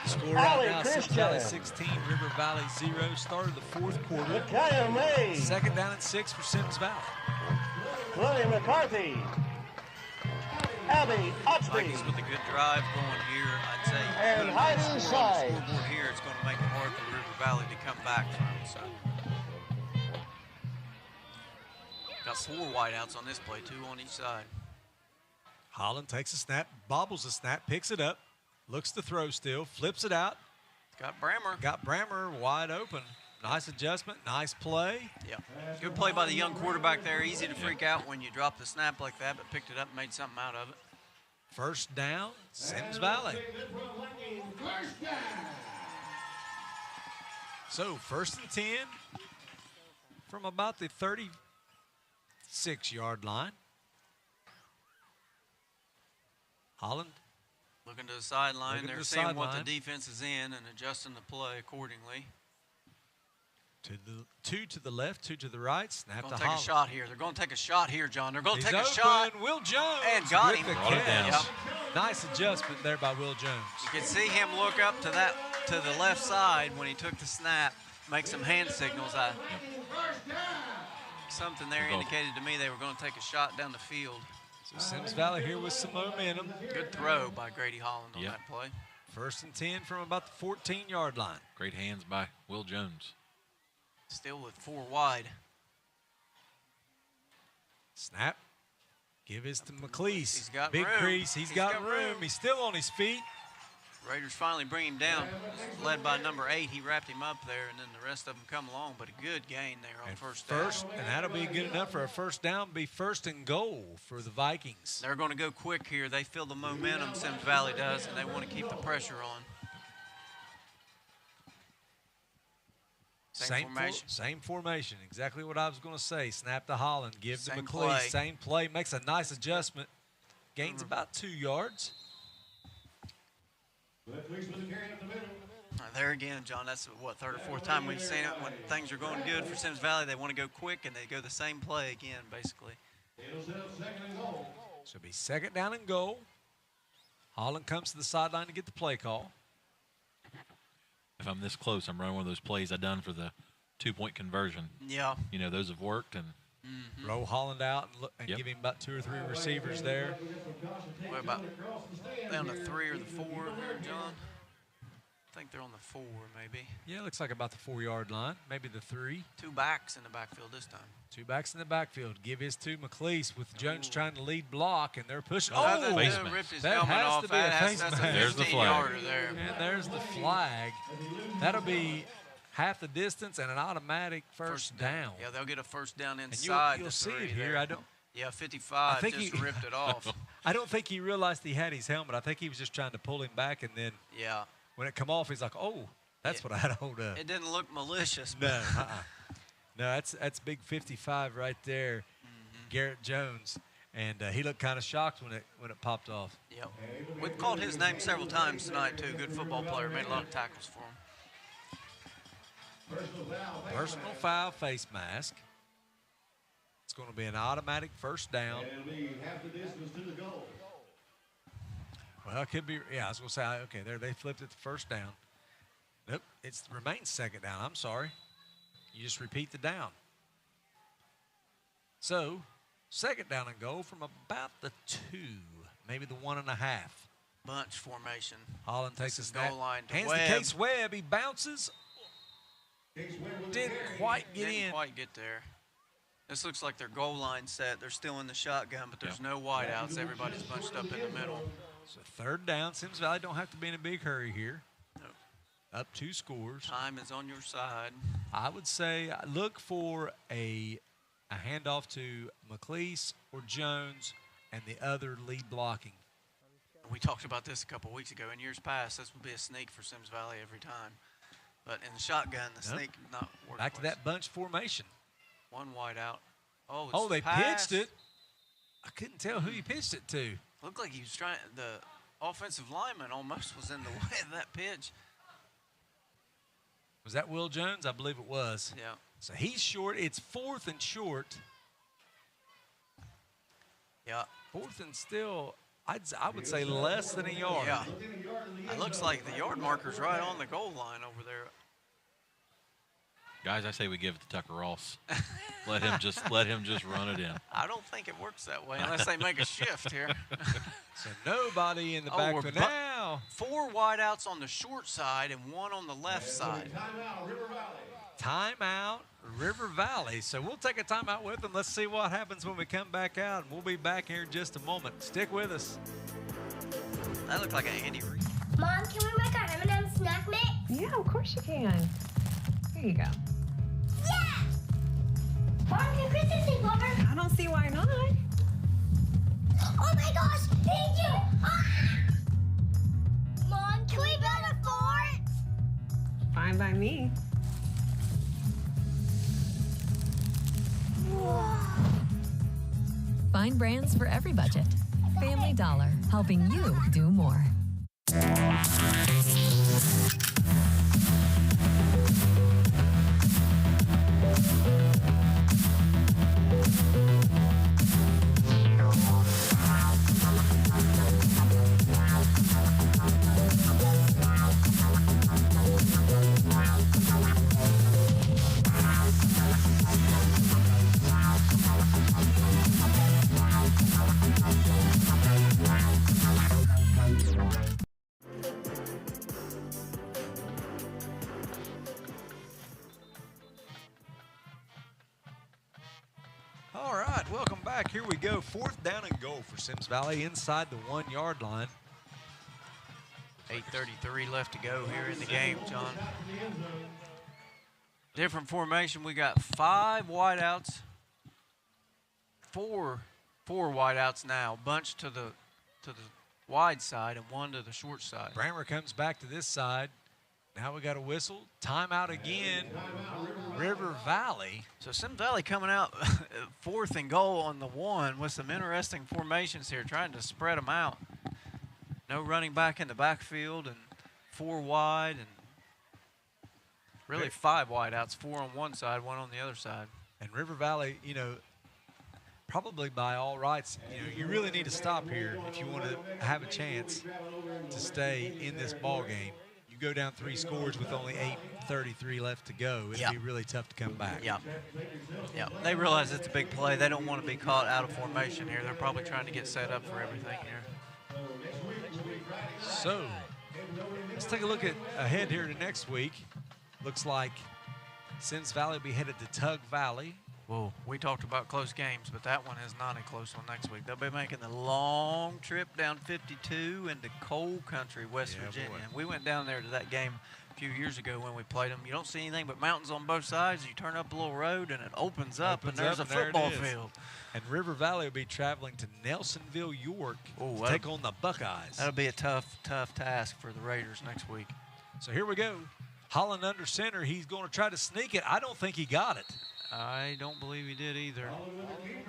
Score right now, Symmes Valley 16, River Valley 0. Start of the fourth quarter. Micaiah May. Second down and 6 for Symmes Valley. William McCarthy. Abby Oxby. Vikings with a good drive going here, I'd say. And Heidi on the Sides. scoreboard here, it's going to make it hard for River Valley to come back from. So. Got 4 wideouts on this play, 2 on each side. Holland takes a snap, bobbles the snap, picks it up, looks to throw still, flips it out. Got Brammer. Got Brammer wide open. Nice adjustment, nice play. Yeah, good play by the young quarterback there. Easy to freak out when you drop the snap like that, but picked it up and made something out of it. First down, Symmes Valley. So 1st and 10 from about the 36-yard line. Holland looking to the sideline. They're seeing what the sideline. defense is in and adjusting the play accordingly. Two to the left, 2 to the right. Snap Going to to take Holland. a shot here. They're going to take a shot here, John. They're going to He's take a open. shot. Will Jones And got with him. the Brought it down. catch. Nice adjustment there by Will Jones. You can see him look up to the left side when he took the snap, make some hand signals. Something there indicated to me they were going to take a shot down the field. So Symmes Valley here with some momentum. Good throw by Grady Holland on that play. 1st and 10 from about the 14-yard line. Great hands by Will Jones. Still with 4 wide. Snap. Give his to McLeese. He's got Big room. crease. He's got room. He's still on his feet. Raiders finally bring him down. Led by number 8. He wrapped him up there, and then the rest of them come along. But a good gain there on first down. And that'll be good enough for a first down. Be 1st and goal for the Vikings. They're going to go quick here. They feel the momentum Symmes Valley does, and they want to keep the pressure on. Same formation. Same formation. Exactly what I was going to say. Snap to Holland. Give to McLeese. Play. Same play. Makes a nice adjustment. Gains about 2 yards. There again, John, that's what, 3rd or 4th time we've seen it. When things are going good for Symmes Valley, they want to go quick, and they go the same play again, basically. So it'll be 2nd down and goal. Holland comes to the sideline to get the play call. If I'm this close, I'm running one of those plays I done for the 2-point conversion. Yeah. You know, those have worked. And Roll Holland out and give him about 2 or 3 receivers there. What about, they on the 3 or the 4 here, John? I think they're on the 4, maybe. Yeah, looks like about the 4-yard line, maybe the 3. 2 backs in the backfield this time. 2 backs in the backfield. Give his to McLeese with Jones trying to lead block, and they're pushing. Oh, face that mask. ripped his That helmet has off. to be a face That's mask. a There's the 15-yarder there. And there's the flag. That'll be half the distance and an automatic first down. Yeah, they'll get a first down And inside. you'll the see 3 it here. there. I don't. Yeah, 55 think just he- ripped it off. I don't think he realized he had his helmet. I think he was just trying to pull him back, and then Yeah. when it come off, he's like, "Oh, that's what I had a hold of." It didn't look malicious. No, no, that's big 55 right there, Garrett Jones, and he looked kind of shocked when it popped off. Yep. We've called his name several times tonight too. Good football player, made a lot of tackles for him. Personal foul, face mask. It's going to be an automatic first down. Well, it could be. Yeah, I was going to say, okay, there they flipped it to first down. Nope, it remains 2nd down. I'm sorry. You just repeat the down. So, 2nd down and goal from about the 2, maybe the 1.5. Bunch formation. Holland takes a This is snap. goal line to Hands Webb. to Case Webb. He bounces. Didn't quite get in. Didn't quite get there. This looks like their goal line set. They're still in the shotgun, but there's no wideouts. Everybody's bunched up in the middle. So third down. Symmes Valley don't have to be in a big hurry here. No. Up 2 scores. Time is on your side. I would say look for a handoff to McLeese or Jones and the other lead blocking. We talked about this a couple weeks ago. In years past, this would be a sneak for Symmes Valley every time. But in the shotgun, the sneak did not work. Back to that bunch formation. One wide out. Oh, they pitched it. I couldn't tell who he pitched it to. Looked like he was trying. The offensive lineman almost was in the way of that pitch. Was that Will Jones? I believe it was. Yeah. So he's short. It's 4th and short. Yeah. 4th and still, I would say less than a yard. Yeah. It looks like the yard marker's right on the goal line over there. Guys, I say we give it to Tucker Ross. let him just run it in. I don't think it works that way unless they make a shift here. So nobody in the backfield now. 4 wideouts on the short side and 1 on the left side. Timeout, River Valley. So we'll take a timeout with them. Let's see what happens when we come back out, and we'll be back here in just a moment. Stick with us. That looked like an Andy Reid. Mom, can we make our M&M snack mix? Yeah, of course you can. Here you go. Yeah! Mom, can Kristen sleep over? I don't see why not. Oh my gosh, thank you! Ah! Mom, can we build a fort? Fine by me. Find brands for every budget. Family Dollar, helping you do more. All right, welcome back. Here we go. 4th down and goal for Symmes Valley inside the 1-yard line. 8:33 left to go here in the game, John. Different formation. We got 5 wideouts. 4 wideouts now. Bunch to the wide side and 1 to the short side. Brammer comes back to this side. Now we got a whistle. Timeout again. River Valley. So Symmes Valley coming out 4th and goal on the 1 with some interesting formations here, trying to spread them out. No running back in the backfield and 4 wide and really 5 wideouts, 4 on one side, 1 on the other side. And River Valley, probably by all rights, you really need to stop here if you want to have a chance to stay in this ball game. You go down 3 scores with only 8:33 left to go. It'd be really tough to come back. Yeah. They realize it's a big play. They don't want to be caught out of formation here. They're probably trying to get set up for everything here. So let's take a look ahead here to next week. Looks like Symmes Valley will be headed to Tug Valley. Whoa, we talked about close games, but that one is not a close one next week. They'll be making the long trip down 52 into coal country, West Virginia. And we went down there to that game a few years ago when we played them. You don't see anything but mountains on both sides. You turn up a little road and it opens up and there's a football field. And River Valley will be traveling to Nelsonville, York to take on the Buckeyes. That'll be a tough task for the Raiders next week. So here we go. Holland under center. He's going to try to sneak it. I don't think he got it. I don't believe he did either.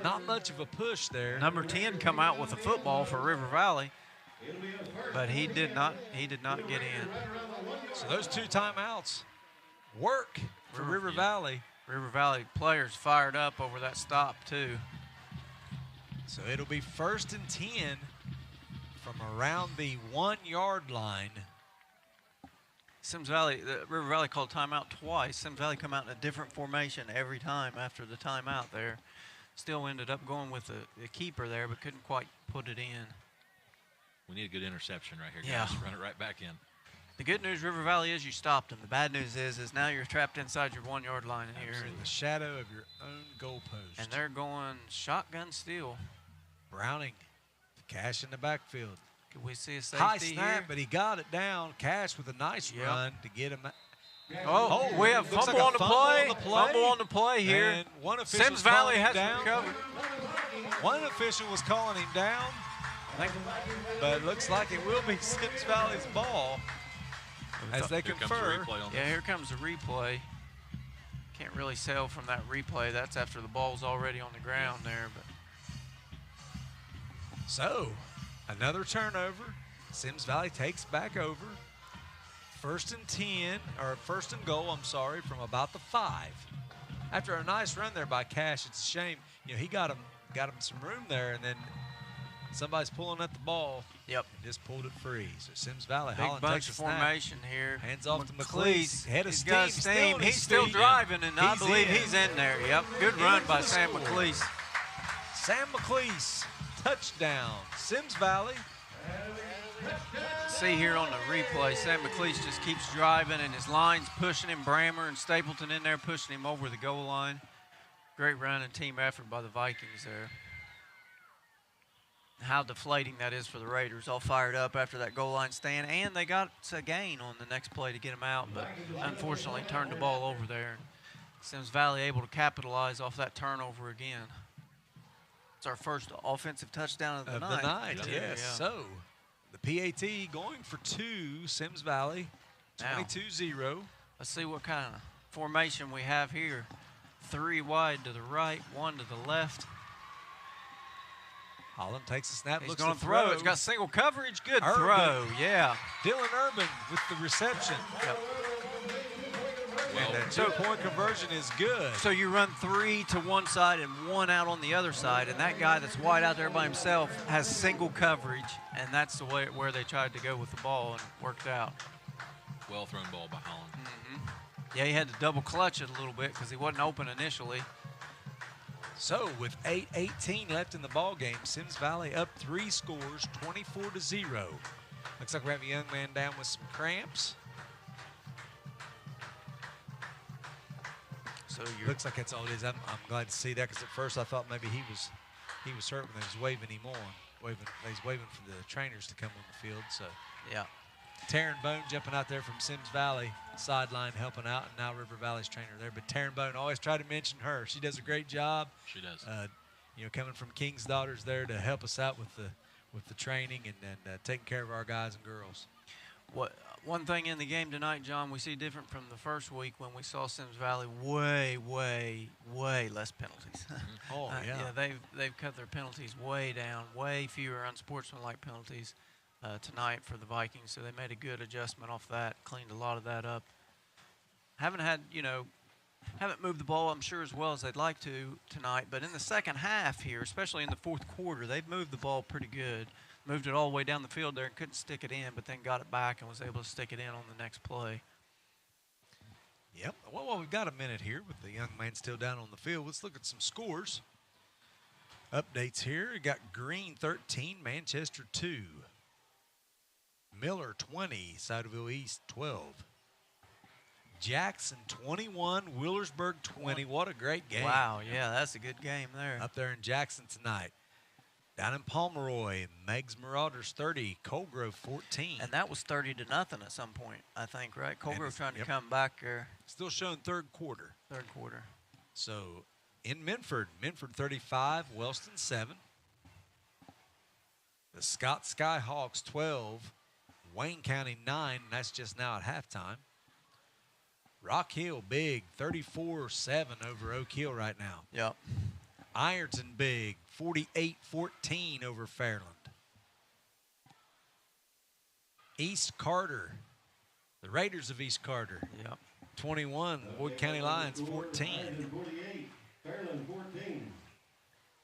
Not much of a push there. Number 10 come out with a football for River Valley, but he did not get in. So those 2 timeouts work for River Valley. River Valley players fired up over that stop too. So it'll be 1st and 10 from around the 1-yard line. River Valley called timeout twice. Symmes Valley come out in a different formation every time after the timeout there. Still ended up going with the keeper there, but couldn't quite put it in. We need a good interception right here, guys. Yeah. Run it right back in. The good news, River Valley, is you stopped them. The bad news is now you're trapped inside your 1 yard line here. You're in the shadow of your own goalpost. And they're going shotgun steal. Browning, Cash in the backfield. Could we see a safety high snap, here? but he got it down. Cash with a nice run to get him. Oh, we have fumble, like on the play. Fumble on the play here. And one official Symmes Valley has down. recovered. One official was calling him down, but it looks like it will be Symmes Valley's ball as they confer. Yeah, here comes the replay. Can't really tell from that replay. That's after the ball's already on the ground there. But so, another turnover. Symmes Valley takes back over. First and 10, or first and goal, I'm sorry, from about the 5. After a nice run there by Cash, it's a shame. You know, he got him some room there, and then somebody's pulling at the ball. Yep. And just pulled it free. So Symmes Valley, big Holland bunch takes of a snap. formation here. Hands off to McLeese. Head of He's steam. got steam. He's still driving, and I believe he's in there. Yep. Good run by Sam McLeese. Sam McLeese, touchdown. Symmes Valley. See here on the replay, Sam McLeese just keeps driving, and his line's pushing him. Brammer and Stapleton in there pushing him over the goal line. Great run and team effort by the Vikings there. How deflating that is for the Raiders. All fired up after that goal line stand, and they got a gain on the next play to get him out, but unfortunately turned the ball over there. Symmes Valley able to capitalize off that turnover again. It's our first offensive touchdown of the night. Yes. Yeah. So the PAT going for 2, Symmes Valley, 22-0. Let's see what kind of formation we have here. 3 wide to the right, 1 to the left. Holland takes a snap, He's looks going to to throw. throw. It's got single coverage. Good Urban. throw, yeah. Dylan Urban with the reception. Yep. And that 2-point conversion is good. So you run 3 to one side and 1 out on the other side, and that guy that's wide out there by himself has single coverage, and that's the way where they tried to go with the ball and worked out. Well thrown ball by Holland. Yeah, he had to double clutch it a little bit because he wasn't open initially. So with 8:18 left in the ball game, Symmes Valley up 3 scores, 24-0. Looks like we have a young man down with some cramps. So looks like that's all it is. I'm glad to see that because at first I thought maybe he was hurt when they was waving him on. He's waving for the trainers to come on the field. So yeah. Taryn Bone jumping out there from Symmes Valley sideline helping out, and now River Valley's trainer there. But Taryn Bone, always try to mention her. She does a great job. She does. You know, coming from King's Daughters there to help us out with the training and taking care of our guys and girls. One thing in the game tonight, John, we see different from the first week when we saw Symmes Valley way less penalties. Yeah, they've cut their penalties way down, way fewer unsportsmanlike penalties tonight for the Vikings. So they made a good adjustment off that, cleaned a lot of that up. Haven't moved the ball, I'm sure, as well as they'd like to tonight. But in the second half here, especially in the fourth quarter, they've moved the ball pretty good. Moved it all the way down the field there and couldn't stick it in, but then got it back and was able to stick it in on the next play. Yep. Well, we've got a minute here with the young man still down on the field. Let's look at some scores. Updates here. We got Green 13, Manchester 2. Miller 20, Sideville East 12. Jackson 21, Willersburg 20. What a great game. Wow, yeah, that's a good game there. Up there in Jackson tonight. Down in Pomeroy, Meigs Marauders 30, Colegrove 14. And that was 30-0 at some point, I think, right? Colegrove trying to come back there. Still showing third quarter. Third quarter. So in Minford 35, Wellston 7. The Scott Skyhawks 12, Wayne County 9, and that's just now at halftime. Rock Hill big, 34-7 over Oak Hill right now. Yep. Ironton big, 48-14 over Fairland. East Carter, the Raiders of East Carter. Yep. 21, Boyd County Lions 14. Fairland 14.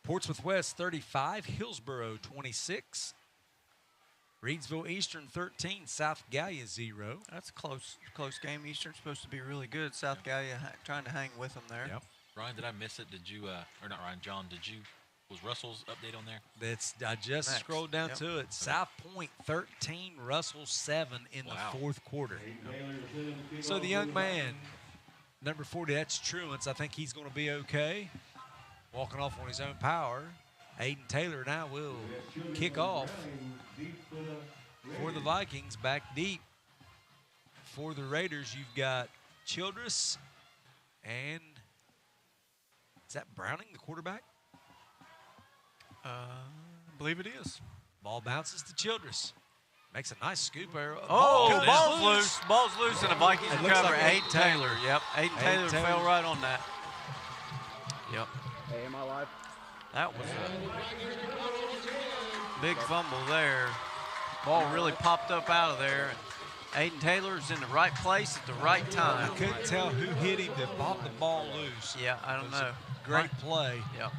Portsmouth West 35, Hillsboro 26. Reedsville Eastern 13, South Gallia 0. That's a close game. Eastern's supposed to be really good. South Gallia trying to hang with them there. Yep. Ryan, did I miss it? Did you, or not Ryan, John, did you Was Russell's update on there? I just Next. scrolled down Yep. to it. South Point 13, Russell 7 in the fourth quarter. So the young man, number 40, that's Truance. I think he's going to be okay. Walking off on his own power. Aiden Taylor now will kick off for the Vikings. Back deep for the Raiders, you've got Childress and is that Browning, the quarterback? I believe it is. Ball bounces to Childress. Makes a nice scoop there. Oh, Goes ball's loose. Ball's loose, and the Vikings It looks recover. like Aiden Taylor. Yep, Aiden Taylor Taylor. fell right on that. Yep. Hey, am I live? That was a big fumble there. Ball really popped up out of there. And Aiden Taylor's in the right place at the right time. I couldn't tell who hit him that popped the ball loose. Yeah, I don't It was know. a great play. Yep.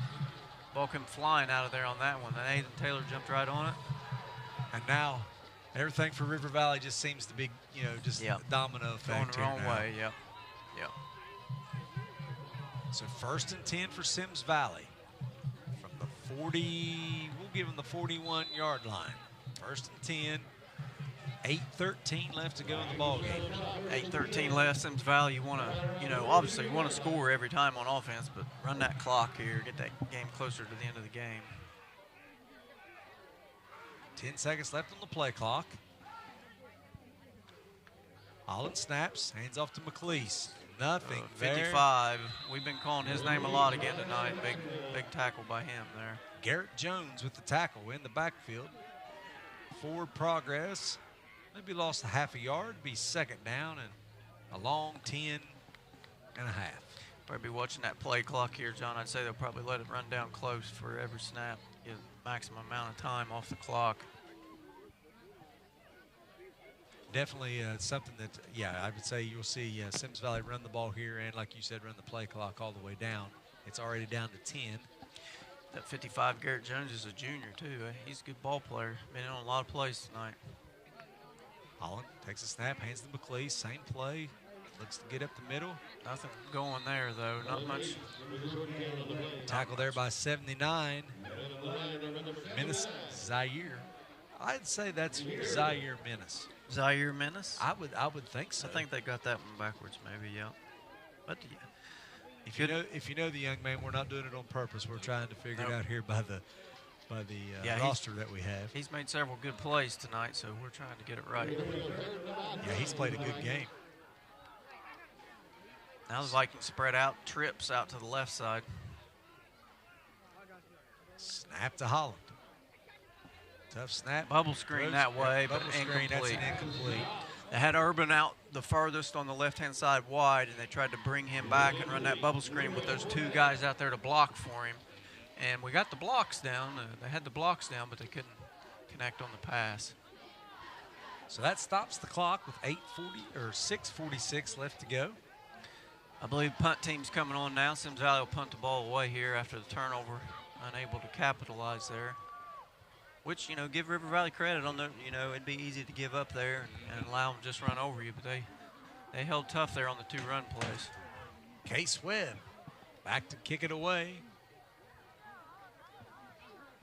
Ball came flying out of there on that one. And Aiden Taylor jumped right on it. And now everything for River Valley just seems to be, just a domino effect. Going the wrong way, yep. Yep. So 1st and 10 for Symmes Valley. From the 40, we'll give them the 41-yard line. 1st and 10. 8:13 left to go in the ball game. 8:13 left. Symmes Valley, you want to, obviously you want to score every time on offense, but run that clock here, get that game closer to the end of the game. 10 seconds left on the play clock. Holland snaps, hands off to McLeese. Nothing there. 55. We've been calling his name a lot again tonight. Big tackle by him there. Garrett Jones with the tackle in the backfield. Forward progress. Maybe lost a half a yard. Be 2nd down and a long 10 and a half. Probably watching that play clock here, John. I'd say they'll probably let it run down close for every snap. Get maximum amount of time off the clock. Definitely something that, I would say you'll see Symmes Valley run the ball here and, like you said, run the play clock all the way down. It's already down to 10. That 55, Garrett Jones, is a junior, too. He's a good ball player. Been in on a lot of plays tonight. Holland takes a snap, hands to McLeese. Same play. Looks to get up the middle. Nothing going there, though. Not much. Tackle there by 79. Menace Zaire. I'd say that's Zaire Menace. Zaire Menace? I would think so. I think they got that one backwards, maybe, yeah. But if you know the young man, we're not doing it on purpose. We're trying to figure it out here by the roster that we have. He's made several good plays tonight, so we're trying to get it right. Yeah, he's played a good game. Now the Vikings spread out, trips out to the left side. Snap to Holland. Tough snap. Bubble screen that way, but bubble screen, that's an incomplete. They had Urban out the furthest on the left-hand side wide, and they tried to bring him back and run that bubble screen with those 2 guys out there to block for him. And we got the blocks down. They had the blocks down, but they couldn't connect on the pass. So that stops the clock with 6:46 left to go. I believe punt team's coming on now. Symmes Valley will punt the ball away here after the turnover, unable to capitalize there. Which, give River Valley credit on the, it'd be easy to give up there and allow them to just run over you, but they held tough there on the 2 run plays. Case Webb back to kick it away.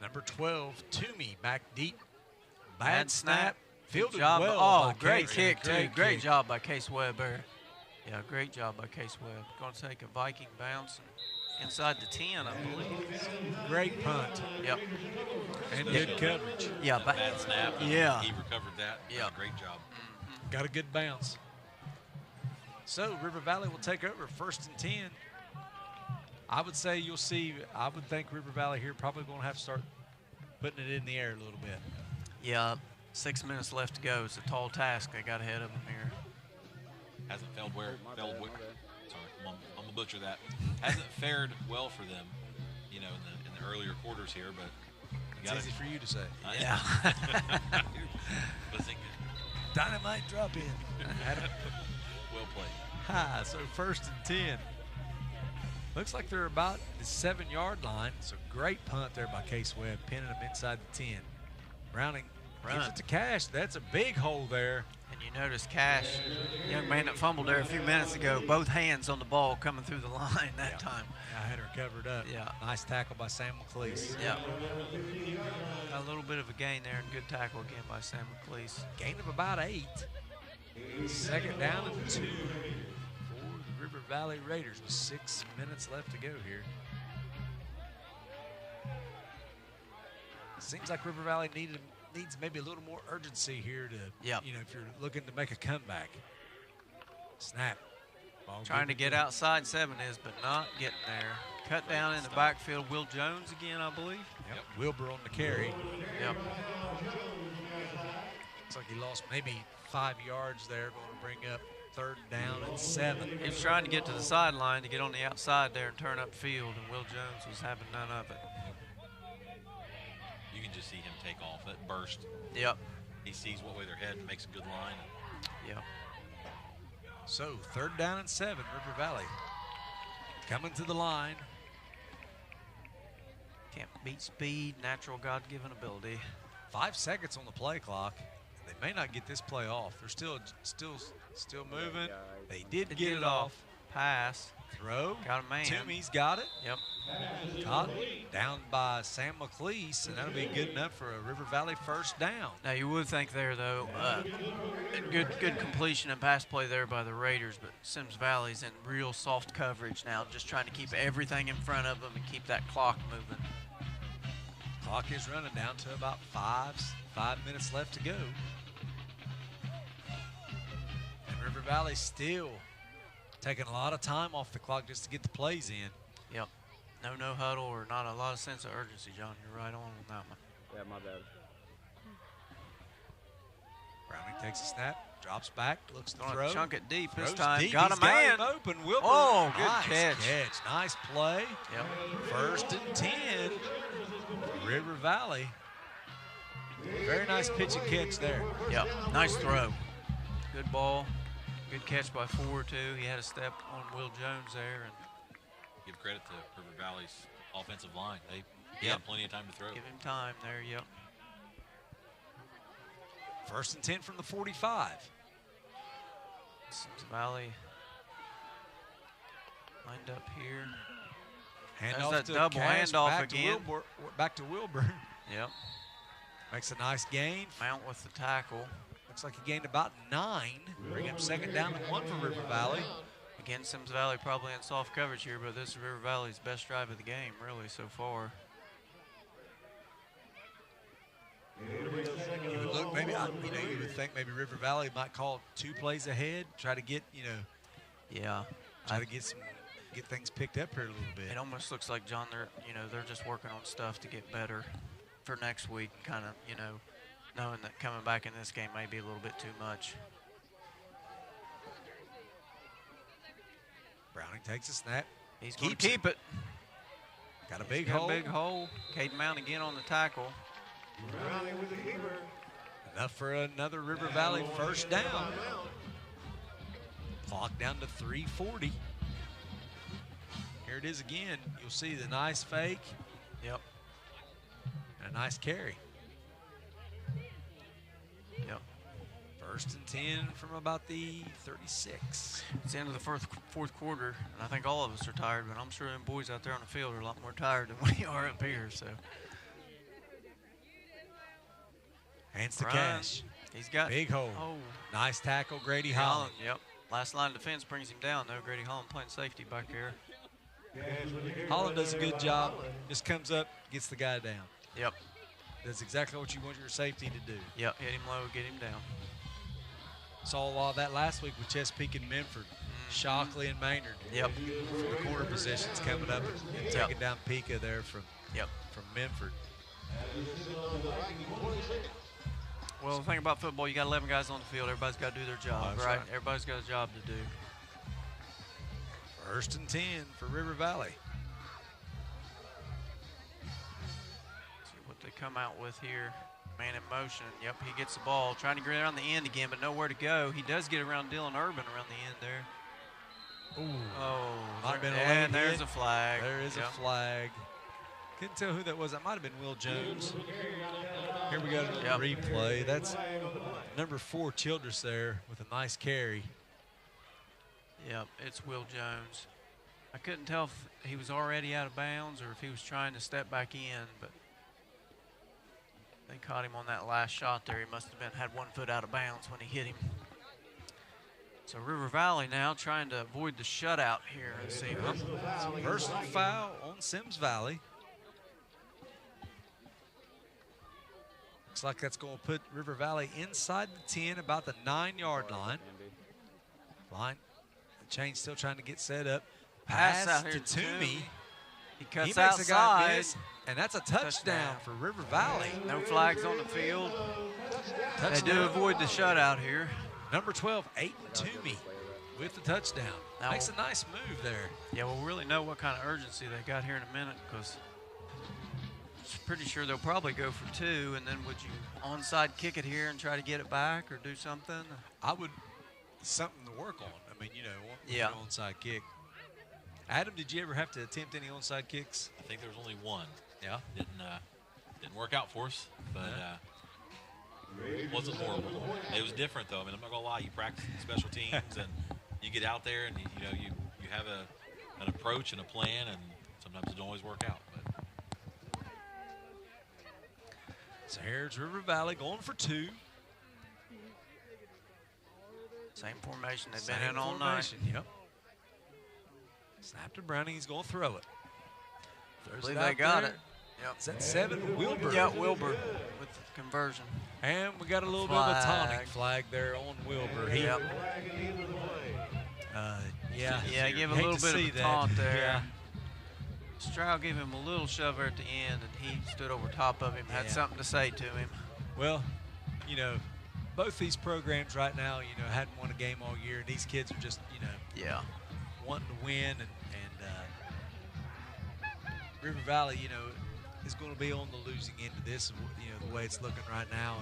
Number 12, Toomey, back deep. Bad snap. Fielded well. Oh, great Case. kick, too. Great job by Case Webb there. Yeah, great job by Case Webb. Going to take a Viking bounce inside the 10, I believe. Great punt. Yep. And good coverage. Yeah. Bad snap. Yeah. He recovered that. Yeah. Great job. Got a good bounce. So River Valley will take over 1st and 10. I would say you'll see, I would think River Valley here probably going to have to start putting it in the air a little bit. Yeah, 6 minutes left to go. It's a tall task they got ahead of them here. Hasn't sorry, I'm gonna butcher that. Hasn't fared well for them, in the earlier quarters here, but it's easy for you to say. Yeah. Dynamite drop in. Well played. Ha, so 1st and 10. Looks like they're about the 7-yard line. It's a great punt there by Case Webb, pinning them inside the 10. Browning gives it to Cash. That's a big hole there. And You notice Cash, young man that fumbled there a few minutes ago, both hands on the ball coming through the line that time. Yeah, I had her covered up. Yeah. Nice tackle by Sam McLeese. Yeah. Got a little bit of a gain there and good tackle again by Sam McLeese. Gain of about 8. Second down and 2 for the River Valley Raiders with 6 minutes left to go here. Seems like River Valley needs maybe a little more urgency here to, you know, if you're looking to make a comeback. Snap. Ball Trying to get outside 7 is, but not getting there. Cut down in the backfield. Will Jones again, I believe. Yep. Wilbur on the carry. Yep. Looks like he lost maybe 5 yards there, going to bring up 3rd down and 7. He was trying to get to the sideline to get on the outside there and turn up field, and Will Jones was having none of it. You can just see him take off. That burst. Yep. He sees what way they're heading, makes a good line. Yep. So 3rd down and 7, River Valley. Coming to the line. Can't beat speed, natural God-given ability. 5 seconds on the play clock. They may not get this play off. They're still moving. They did get it off. Pass. Throw. Got a man. Toomey's got it. Yep. Caught down by Sam McLeese, and that'll be good enough for a River Valley 1st down. Now you would think there though, good completion and pass play there by the Raiders, but Symmes Valley's in real soft coverage now, just trying to keep everything in front of them and keep that clock moving. Clock is running down to about 5 minutes left to go. And River Valley still taking a lot of time off the clock just to get the plays in. Yep. No huddle or not a lot of sense of urgency, John. You're right on that one. Yeah, my bad. Browning takes a snap, drops back, looks to Gonna throw. chunk it deep this Throws time. deep. Got He's a man. Got him open. Wilbur. Oh, good nice catch. Nice play. Yep. 1st and 10. River Valley. Very nice pitch and catch there. Yep. Nice throw. Good ball. Good catch by Ford, too. He had a step on Will Jones there. And Give credit to River Valley's offensive line. They had plenty of time to throw. give him time there, yep. 1st and 10 from the 45. Symmes Valley lined up here. Handoff There's that to double Cash, handoff back again. To Wilbur, back to Wilbur. Yep. Makes a nice gain. Mount with the tackle. Looks like he gained about 9. Bring up 2nd down and 1 for River Valley. Again, Symmes Valley probably in soft coverage here, but this is River Valley's best drive of the game, really, so far. You would look maybe, you would think maybe River Valley might call 2 plays ahead, try to get, Yeah. try to get things picked up here a little bit. It almost looks like, John, they're just working on stuff to get better for next week, kind of, knowing that coming back in this game may be a little bit too much. Browning takes a snap. He's going to keep it. Got a big hole. Big hole. Caden Mount again on the tackle. Enough for another River Valley 1st down. Clock down to 3:40. Here it is again. You'll see the nice fake. Yep. And a nice carry. Yep. 1st and 10 from about the 36. It's the end of the fourth quarter, and I think all of us are tired, but I'm sure them boys out there on the field are a lot more tired than we are up here. So. Hands to Ryan, Cash. He's got big hole. Oh. Nice tackle, Grady Holland. Yep. Last line of defense brings him down, though. Grady Holland playing safety back here. Holland does a good job. Just comes up, gets the guy down. Yep. That's exactly what you want your safety to do. Yep. Hit him low, get him down. Saw a lot of that last week with Chesapeake and Menford. Shockley and Maynard. Yep. From the corner positions coming up and taking down Pika there from Menford. Well, the thing about football, you got 11 guys on the field. Everybody's got to do their job, That's right? right. Everybody's got a job to do. 1st and 10 for River Valley. See what they come out with here. Man in motion. Yep, he gets the ball. Trying to get around the end again, but nowhere to go. He does get around Dylan Urban around the end there. Ooh. Oh. Might have been a and late there's hit. a flag. There is a flag. Couldn't tell who that was. That might have been Will Jones. Here we go to the replay. That's number 4, Childress there with a nice carry. Yep, it's Will Jones. I couldn't tell if he was already out of bounds or if he was trying to step back in, but they caught him on that last shot there. He must have had 1 foot out of bounds when he hit him. So River Valley now trying to avoid the shutout here this evening. Personal foul on Symmes Valley. Looks like that's going to put River Valley inside the 10, about the 9-yard line. The chain still trying to get set up. Pass out here to Toomey. He cuts makes a guy outside. miss, and that's a touchdown for River Valley. No flags on the field. Touchdown. They do avoid the shutout here. Number 12, Aiden Toomey with the touchdown. Makes a nice move there. Yeah, we'll really know what kind of urgency they got here in a minute, because I'm pretty sure they'll probably go for 2, and then would you onside kick it here and try to get it back or do something? I would, something to work on. I mean, you know, an onside kick. Adam, did you ever have to attempt any onside kicks? I think there was only one. Yeah. Didn't work out for us, but it wasn't horrible. It was different, though. I mean, I'm not going to lie. You practice special teams, and you get out there, and, you know, you have an approach and a plan, and sometimes it don't always work out. But. So here's River Valley going for 2. Same formation they've been in all night. Yep. Snap to Browning. He's going to throw it. I believe they got it. Yep. Is that 7? Wilbur. Yeah, Wilbur with the conversion. And we got a little bit of a taunting flag there on Wilbur. Yeah, give a little bit of a taunt there. Yeah. Stroud gave him a little shove at the end, and he stood over top of him, had something to say to him. Well, you know, both these programs right now, you know, hadn't won a game all year, and these kids are just, you know, wanting to win. And River Valley, you know, is going to be on the losing end of this, you know, the way it's looking right now.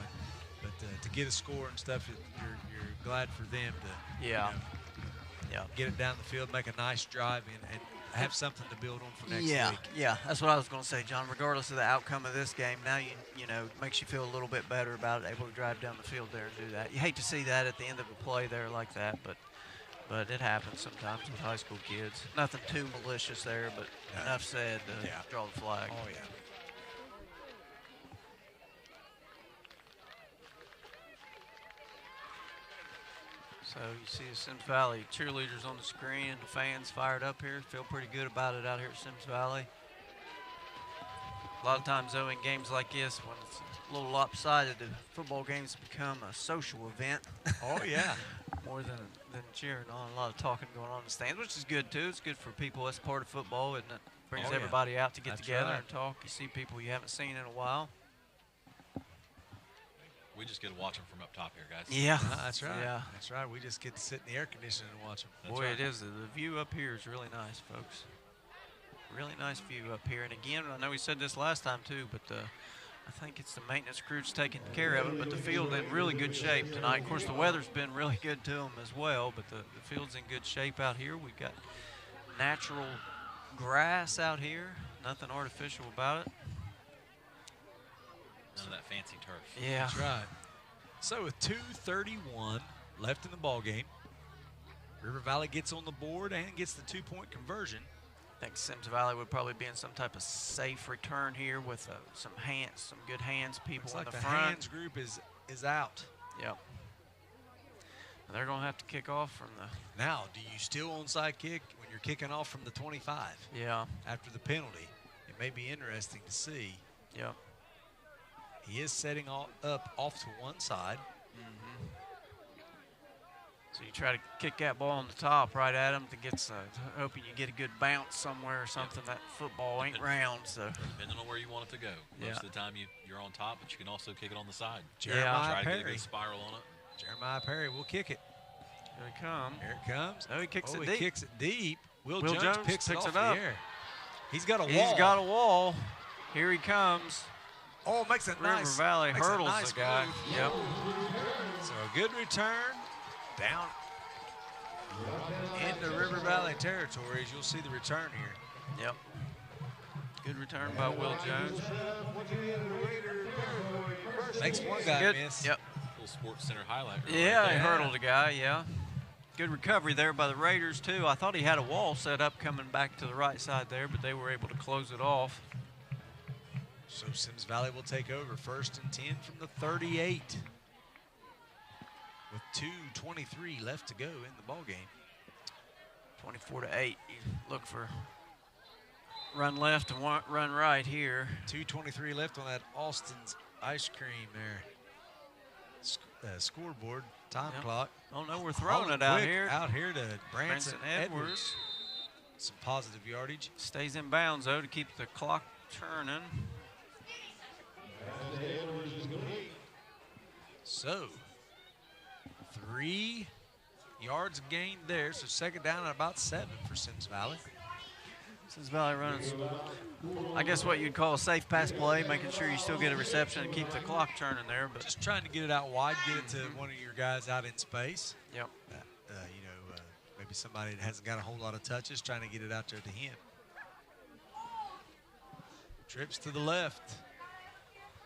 But to get a score and stuff, you're glad for them to, you know, get it down the field, make a nice drive, and have something to build on for next week. Yeah, that's what I was going to say, John. Regardless of the outcome of this game, now you know, makes you feel a little bit better about it, able to drive down the field there and do that. You hate to see that at the end of a play there like that, but it happens sometimes with high school kids. Nothing too malicious there, but enough said to draw the flag. Oh, yeah. So you see the Symmes Valley cheerleaders on the screen, the fans fired up here. Feel pretty good about it out here at Symmes Valley. A lot of times, though, in games like this, when it's a little lopsided, the football games become a social event. Oh, yeah. More than cheering on. A lot of talking going on in the stands, which is good, too. It's good for people. That's part of football, isn't it? Brings everybody out to get together and talk. You see people you haven't seen in a while. We just get to watch them from up top here, guys. Yeah. That's right. Yeah. That's right. We just get to sit in the air conditioning and watch them. Boy, it is. The view up here is really nice, folks. Really nice view up here. And again, I know we said this last time too, but I think it's the maintenance crew's taking care of it, but the field in really good shape tonight. Of course, the weather's been really good to them as well, but the field's in good shape out here. We've got natural grass out here. Nothing artificial about it. None of that fancy turf. Yeah. That's right. So with 2:31 left in the ball game, River Valley gets on the board and gets the 2-point conversion. I think Symmes Valley would probably be in some type of safe return here with some good hands people in the front. The hands group is out. Yep. And they're going to have to kick off from the. Now, do you still onside kick when you're kicking off from the 25? Yeah. After the penalty, it may be interesting to see. Yep. He is setting up off to one side. Mm-hmm. So you try to kick that ball on the top right at him to get hoping you get a good bounce somewhere or something. That football ain't round, so. Depending on where you want it to go. Most of the time you're on top, but you can also kick it on the side. Jeremiah Try to get a Perry. good spiral on it. Jeremiah Perry will kick it. Here he comes. Here it comes. Oh, he kicks it he deep. Kicks it deep. Will Jones Jones picks it off the air. He's got a wall. Here he comes. Oh, makes a nice. River Valley hurdles nice the guy. Move. Yep. So a good return down into River Valley territory, as you'll see the return here. Yep. Good return by Will Jones. Makes one guy Good. miss. Yep. Little Sports Center highlight. Yeah, he hurdled a guy, yeah. Good recovery there by the Raiders, too. I thought he had a wall set up coming back to the right side there, but they were able to close it off. So Symmes Valley will take over 1st and 10 from the 38. With 2:23 left to go in the ball game. 24-8. You look for run left and run right here. 2:23 left on that Austin's ice cream there. Scoreboard, time clock. Oh no, we're throwing it out here to Branson Edwards. Some positive yardage. Stays in bounds though to keep the clock turning. So 3 yards gained there. So 2nd down and about 7 for Symmes Valley. Symmes Valley running, I guess what you'd call a safe pass play, making sure you still get a reception and keep the clock turning there. But just trying to get it out wide, get it to one of your guys out in space. Yep. Maybe somebody that hasn't got a whole lot of touches, trying to get it out there to him. Trips to the left.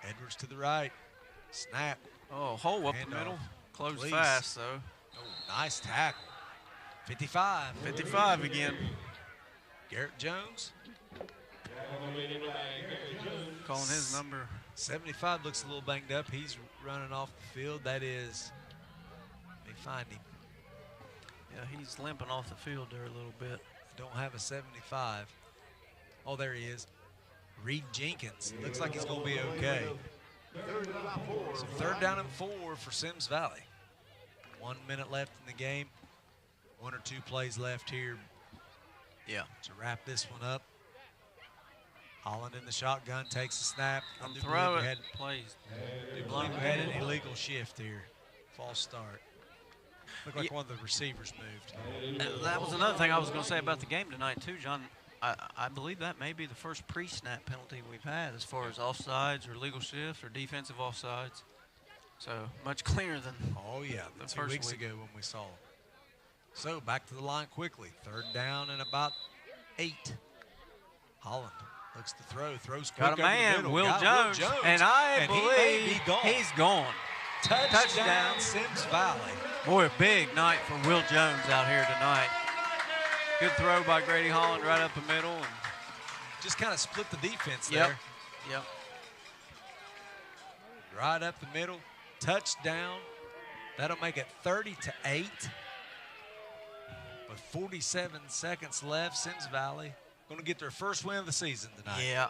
Edwards to the right. Snap. Oh, hole up the middle. Close fast, though. Oh, nice tackle. 55. 55 again. Garrett Jones. Calling his number. 75 looks a little banged up. He's running off the field. That is, let me find him. Yeah, he's limping off the field there a little bit. Don't have a 75. Oh, there he is. Reed Jenkins. Looks like he's going to be okay. So 3rd down and 4 for Symmes Valley. 1 minute left in the game. 1 or 2 plays left here. Yeah. To wrap this one up. Holland in the shotgun, takes the snap. Throw it. Plays. Do believe we had an illegal shift here. False start. Looked like one of the receivers moved. That was another thing I was going to say about the game tonight, too, John. I believe that may be the first pre-snap penalty we've had as far as offsides or legal shift or defensive offsides. So much cleaner than the 2 first weeks week. ago when we saw it. So back to the line quickly. 3rd down and about 8. Holland looks to throw. Throws quick. Got a man, Will Jones. And I believe he's gone. Touchdown, Symmes Valley. Boy, a big night for Will Jones out here tonight. Good throw by Grady Holland right up the middle. And just kind of split the defense there. Yep. Right up the middle. Touchdown. That'll make it 30-8. With 47 seconds left, Symmes Valley going to get their first win of the season tonight. Yeah.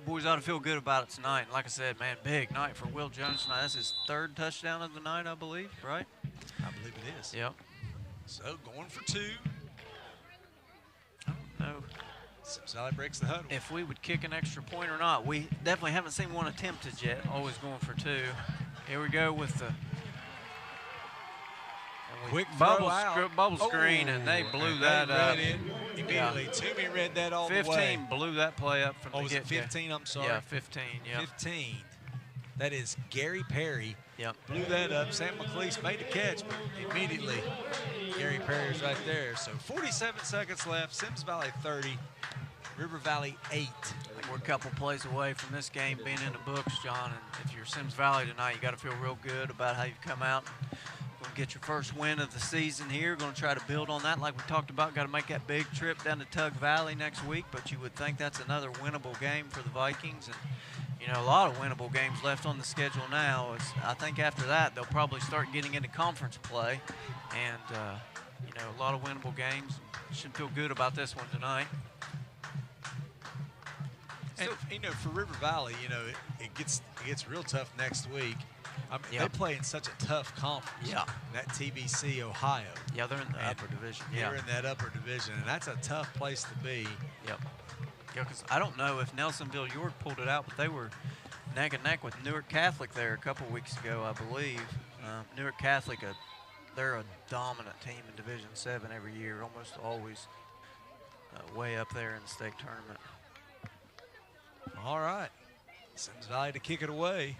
Boys ought to feel good about it tonight. Like I said, man, big night for Will Jones tonight. That's his 3rd touchdown of the night, I believe, right? I believe it is. Yep. So going for 2. I don't know Symmes Valley breaks the huddle. if we would kick an extra point or not. We definitely haven't seen one attempted yet. Always going for 2. Here we go with the quick bubble screen, and they blew that up. Immediately. Toomey read that all the way. 15 blew that play up from the was it 15? I'm sorry. Yeah, 15. Yeah. 15. That is Gary Perry. Yep. Blew that up. Sam McLeese made the catch, but immediately Gary Perry's right there. So 47 seconds left. Symmes Valley 30. River Valley 8. I think we're a couple plays away from this game being in the books, John. And if you're Symmes Valley tonight, you got to feel real good about how you've come out. Going to get your first win of the season here. Going to try to build on that like we talked about. Got to make that big trip down to Tug Valley next week, but you would think that's another winnable game for the Vikings. And, you know, a lot of winnable games left on the schedule now. I think after that, they'll probably start getting into conference play. And, you know, a lot of winnable games. Should feel good about this one tonight. And, you know, for River Valley, you know, it gets real tough next week. I mean, they play in such a tough conference. Yeah. That TBC, Ohio. Yeah, they're in the upper division. They're in that upper division, and that's a tough place to be. Yep. Yeah, because I don't know if Nelsonville York pulled it out, but they were neck and neck with Newark Catholic there a couple weeks ago, I believe. Newark Catholic, they're a dominant team in Division 7 every year, almost always way up there in the state tournament. All right. Symmes Valley to kick it away.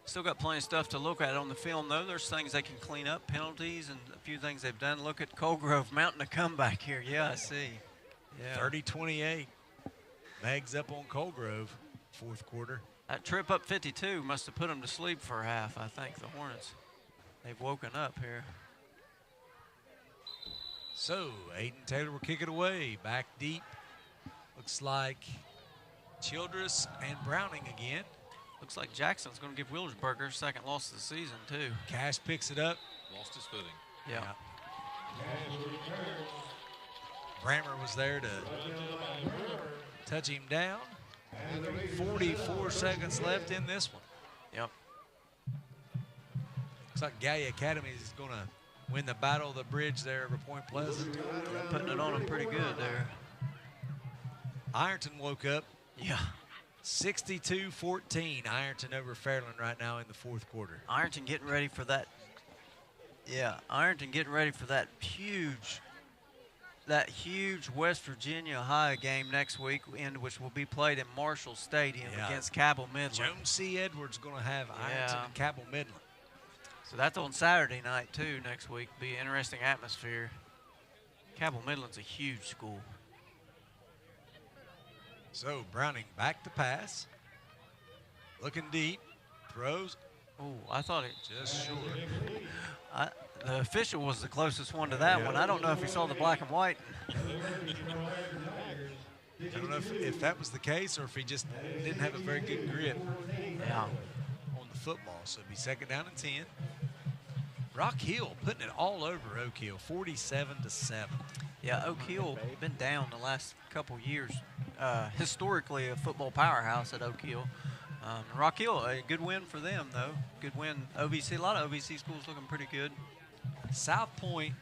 Still got plenty of stuff to look at on the film, though. There's things they can clean up, penalties, and a few things they've done. Look at Colegrove mounting a comeback here. Yeah, I see. Yeah. 30-28. Megs up on Colgrove, fourth quarter. That trip up 52 must have put them to sleep for a half, I think, the Hornets. They've woken up here. So, Aiden Taylor will kick it away. Back deep. Looks like Childress and Browning again. Looks like Jackson's going to give Wheelersburger second loss of the season, too. Cash picks it up. Lost his footing. Yeah. Brammer was there to touch him down. 44 seconds left in this one. Yep. Looks like Gallia Academy is going to win the battle of the bridge there over Point Pleasant. Yeah, putting it on them pretty good there. Ironton woke up. Yeah. 62-14. Ironton over Fairland right now in the fourth quarter. Ironton getting ready for that. Yeah, Ironton getting ready for that huge West Virginia High game next week, which will be played in Marshall Stadium against Cabell Midland. Jones C. Edwards going to have Ironton and Cabell Midland. So that's on Saturday night, too, next week. Be an interesting atmosphere. Cabell Midland's a huge school. So Browning back to pass. Looking deep. Throws. Oh, I thought it just short. The official was the closest one to that one. I don't know if he saw the black and white. I don't know if that was the case or if he just didn't have a very good grip on the football. So it'd be second down and 10. Rock Hill putting it all over Oak Hill, 47-7. Yeah, Oak Hill been down the last couple years. Historically, a football powerhouse at Oak Hill. Rock Hill, a good win for them, though. Good win. OVC, a lot of OVC schools looking pretty good. South Point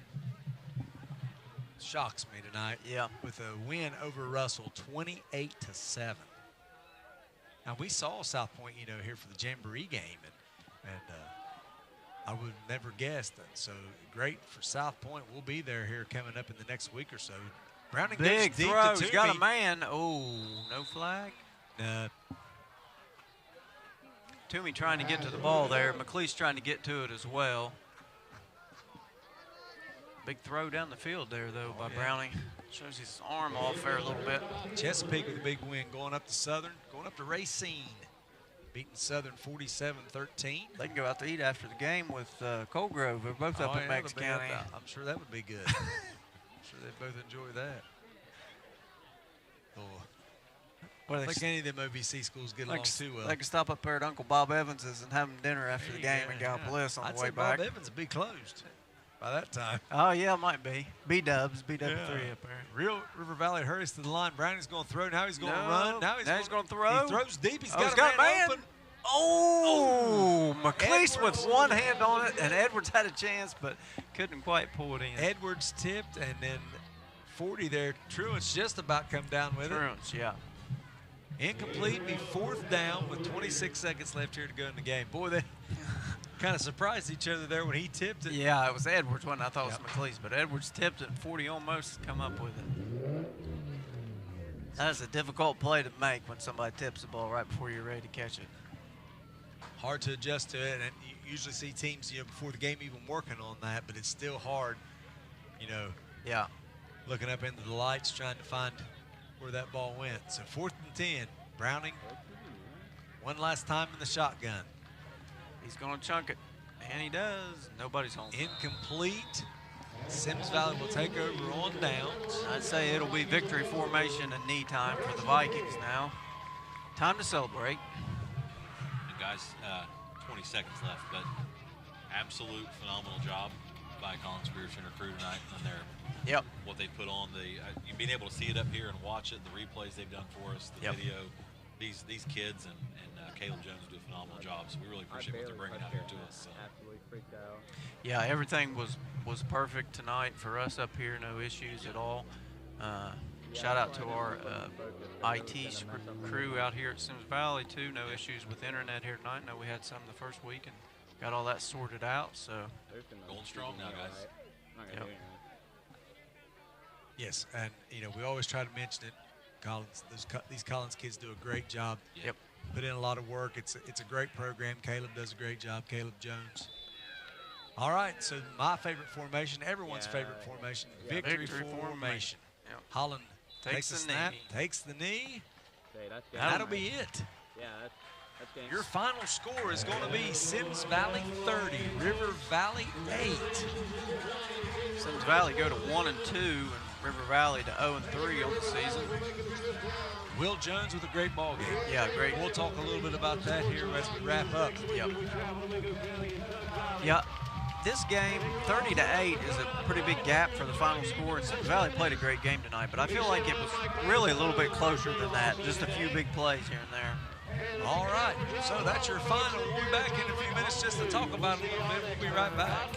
shocks me tonight. Yeah. With a win over Russell, 28-7. Now we saw South Point, here for the Jamboree game, and I would have never guessed that. So great for South Point. We'll be there here coming up in the next week or so. Browning big goes deep throw. to He's got a man. Oh, no flag. Toomey trying to get to the ball there. McLeese trying to get to it as well. Big throw down the field there, though, by Browning. Shows his arm off there a little bit. Chesapeake with a big win, going up to Southern, going up to Racine. Beating Southern 47-13. They can go out to eat after the game with Colgrove. They're both up in Meigs County. I'm sure that would be good. I'm sure they'd both enjoy that. I think any of them OVC schools get along too well. They can stop up there at Uncle Bob Evans's and have them dinner after the game and God bless on the way back. Bob Evans will be closed by that time. Oh, yeah, it might be. B-Dubs, BW3 up there. Real River Valley hurries to the line. Browning's going to throw. Now he's going to run. Now he's going to throw. He throws deep. He's got a man open. Oh, McLeese with one hand on it, and Edwards had a chance, but couldn't quite pull it in. Edwards tipped, and then 40 there. Truant's just about come down with Truant's, it. yeah. Incomplete, be fourth down with 26 seconds left here to go in the game. Boy, they kind of surprised each other there when he tipped it. Yeah, it was Edwards, wasn't it? I thought it was McLeese, but Edwards tipped it, and 40 almost come up with it. That is a difficult play to make when somebody tips the ball right before you're ready to catch it. Hard to adjust to it, and you usually see teams, before the game even working on that, but it's still hard, Yeah. looking up into the lights trying to find where that ball went. So 4th and 10, Browning, one last time in the shotgun. He's going to chunk it, and he does. Nobody's home. Incomplete. Symmes Valley will take over on downs. I'd say it'll be victory formation and knee time for the Vikings now. Time to celebrate. And guys, 20 seconds left, but absolute phenomenal job by Collins Career Center crew tonight on their what they put on. You've been able to see it up here and watch it, the replays they've done for us, the video. These kids and Caleb Jones do a phenomenal job, so we really appreciate what they're bringing out here to us. Absolutely freaked out. Yeah, everything was perfect tonight for us up here. No issues at all. Shout out to our IT crew out here at Symmes Valley too. No issues with internet here tonight. I know we had some the first week and got all that sorted out. So going strong now, guys. Yep. Yes, and we always try to mention it. Collins, these Collins kids do a great job. Yep. Put in a lot of work. It's a great program. Caleb does a great job. Caleb Jones. All right, so my favorite formation, everyone's favorite formation, victory formation. Yep. Holland Takes the the snap, knee. takes the knee. Okay, that's good. That'll be it. Yeah, that's game. Your final score is going to be Symmes Valley 30, River Valley 8. Symmes Valley go to 1-2, and River Valley to 0-3 on the season. Will Jones with a great ball game. Yeah, great. We'll talk a little bit about that here as we wrap up. Yep. Yeah. This game, 30-8, is a pretty big gap for the final score. And Symmes Valley played a great game tonight, but I feel like it was really a little bit closer than that. Just a few big plays here and there. All right, so that's your final. We'll be back in a few minutes just to talk about it a little bit. We'll be right back.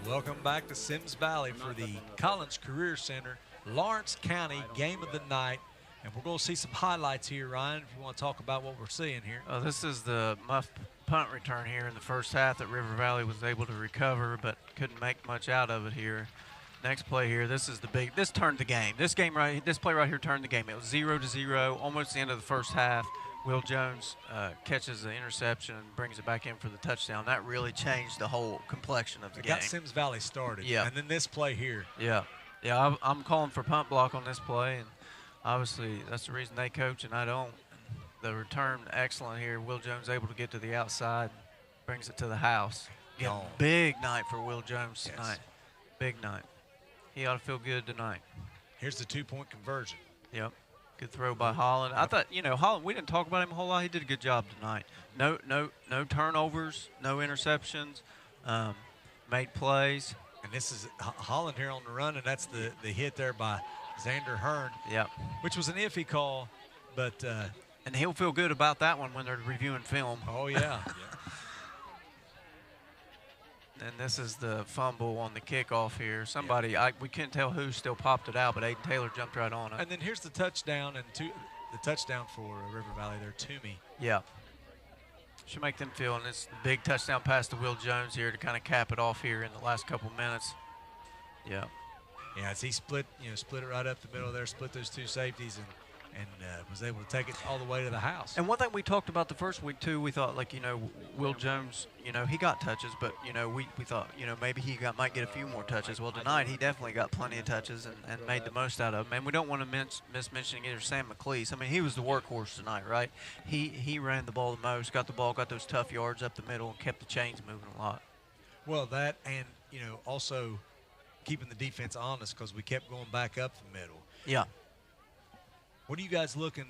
Welcome back to Symmes Valley for the Collins Career Center, Lawrence County Game of the Night. And we're going to see some highlights here, Ryan, if you want to talk about what we're seeing here. This is the muff punt return here in the first half that River Valley was able to recover, but couldn't make much out of it here. Next play here, this turned the game. This play right here turned the game. It was 0-0, almost the end of the first half. Will Jones catches the interception and brings it back in for the touchdown. That really changed the whole complexion of the game. Got Symmes Valley started. Yeah. And then this play here. Yeah. Yeah, I'm calling for punt block on this play, and obviously that's the reason they coach and I don't. The return excellent here. Will Jones able to get to the outside, brings it to the house. Again, big night for Will Jones tonight. Big night. He ought to feel good tonight. Here's the two-point conversion. Yep. Good throw by Holland. I thought, Holland, we didn't talk about him a whole lot. He did a good job tonight. No turnovers, no interceptions, made plays. And this is Holland here on the run, and that's the hit there by Xander Hearn. Yep. Which was an iffy call, but and he'll feel good about that one when they're reviewing film. Oh, yeah. And this is the fumble on the kickoff here. Somebody, we couldn't tell who still popped it out, but Aiden Taylor jumped right on it. And then here's the touchdown, and the touchdown for River Valley there, Toomey. Yeah. Should make them feel, and this big touchdown pass to Will Jones here to kind of cap it off here in the last couple minutes. Yeah. Yeah, as he split it right up the middle there, split those two safeties, and was able to take it all the way to the house. And one thing we talked about the first week, too, we thought, Will Jones, he got touches, but, we thought, maybe he might get a few more touches. Well, tonight he definitely got plenty of touches and made the most out of them. And we don't want to miss mentioning either Sam McLeese. I mean, he was the workhorse tonight, right? He ran the ball the most, got those tough yards up the middle, and kept the chains moving a lot. Well, that and, also keeping the defense honest because we kept going back up the middle. Yeah. What are you guys looking,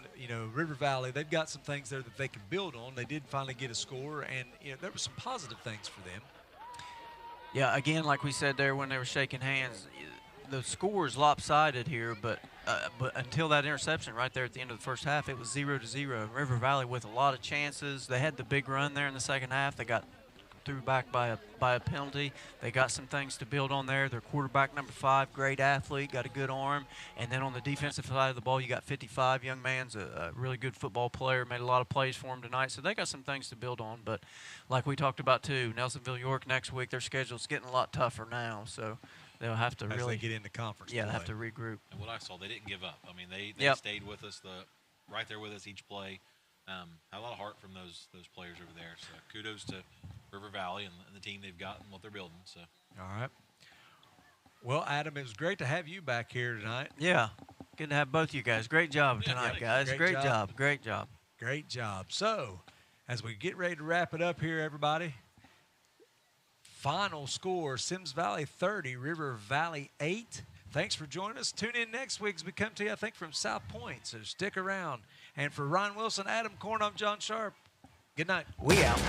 River Valley, they've got some things there that they can build on. They did finally get a score, and, there were some positive things for them. Yeah, again, like we said there when they were shaking hands, the score is lopsided here, but until that interception right there at the end of the first half, it was 0-0. River Valley with a lot of chances. They had the big run there in the second half. They got threw back by a penalty. They got some things to build on there. Their quarterback, number 5, great athlete, got a good arm. And then on the defensive side of the ball, you got 55, young man's a really good football player, made a lot of plays for him tonight. So they got some things to build on. But like we talked about too, Nelsonville York next week, their schedule's getting a lot tougher now. So they'll have to really get into conference. Yeah, play. They have to regroup. And what I saw, they didn't give up. I mean, they stayed with us, right there with us each play. Had a lot of heart from those players over there. So kudos to River Valley and the team they've got and what they're building. So. All right. Well, Adam, it was great to have you back here tonight. Yeah, good to have both you guys. Great job tonight, guys. Great job. Great job. Great job. So, as we get ready to wrap it up here, everybody, Final score, Symmes Valley 30, River Valley 8. Thanks for joining us. Tune in next week as we come to you, I think, from South Point, so stick around. And for Ryan Wilson, Adam Korn, I'm John Sharp. Good night. We out.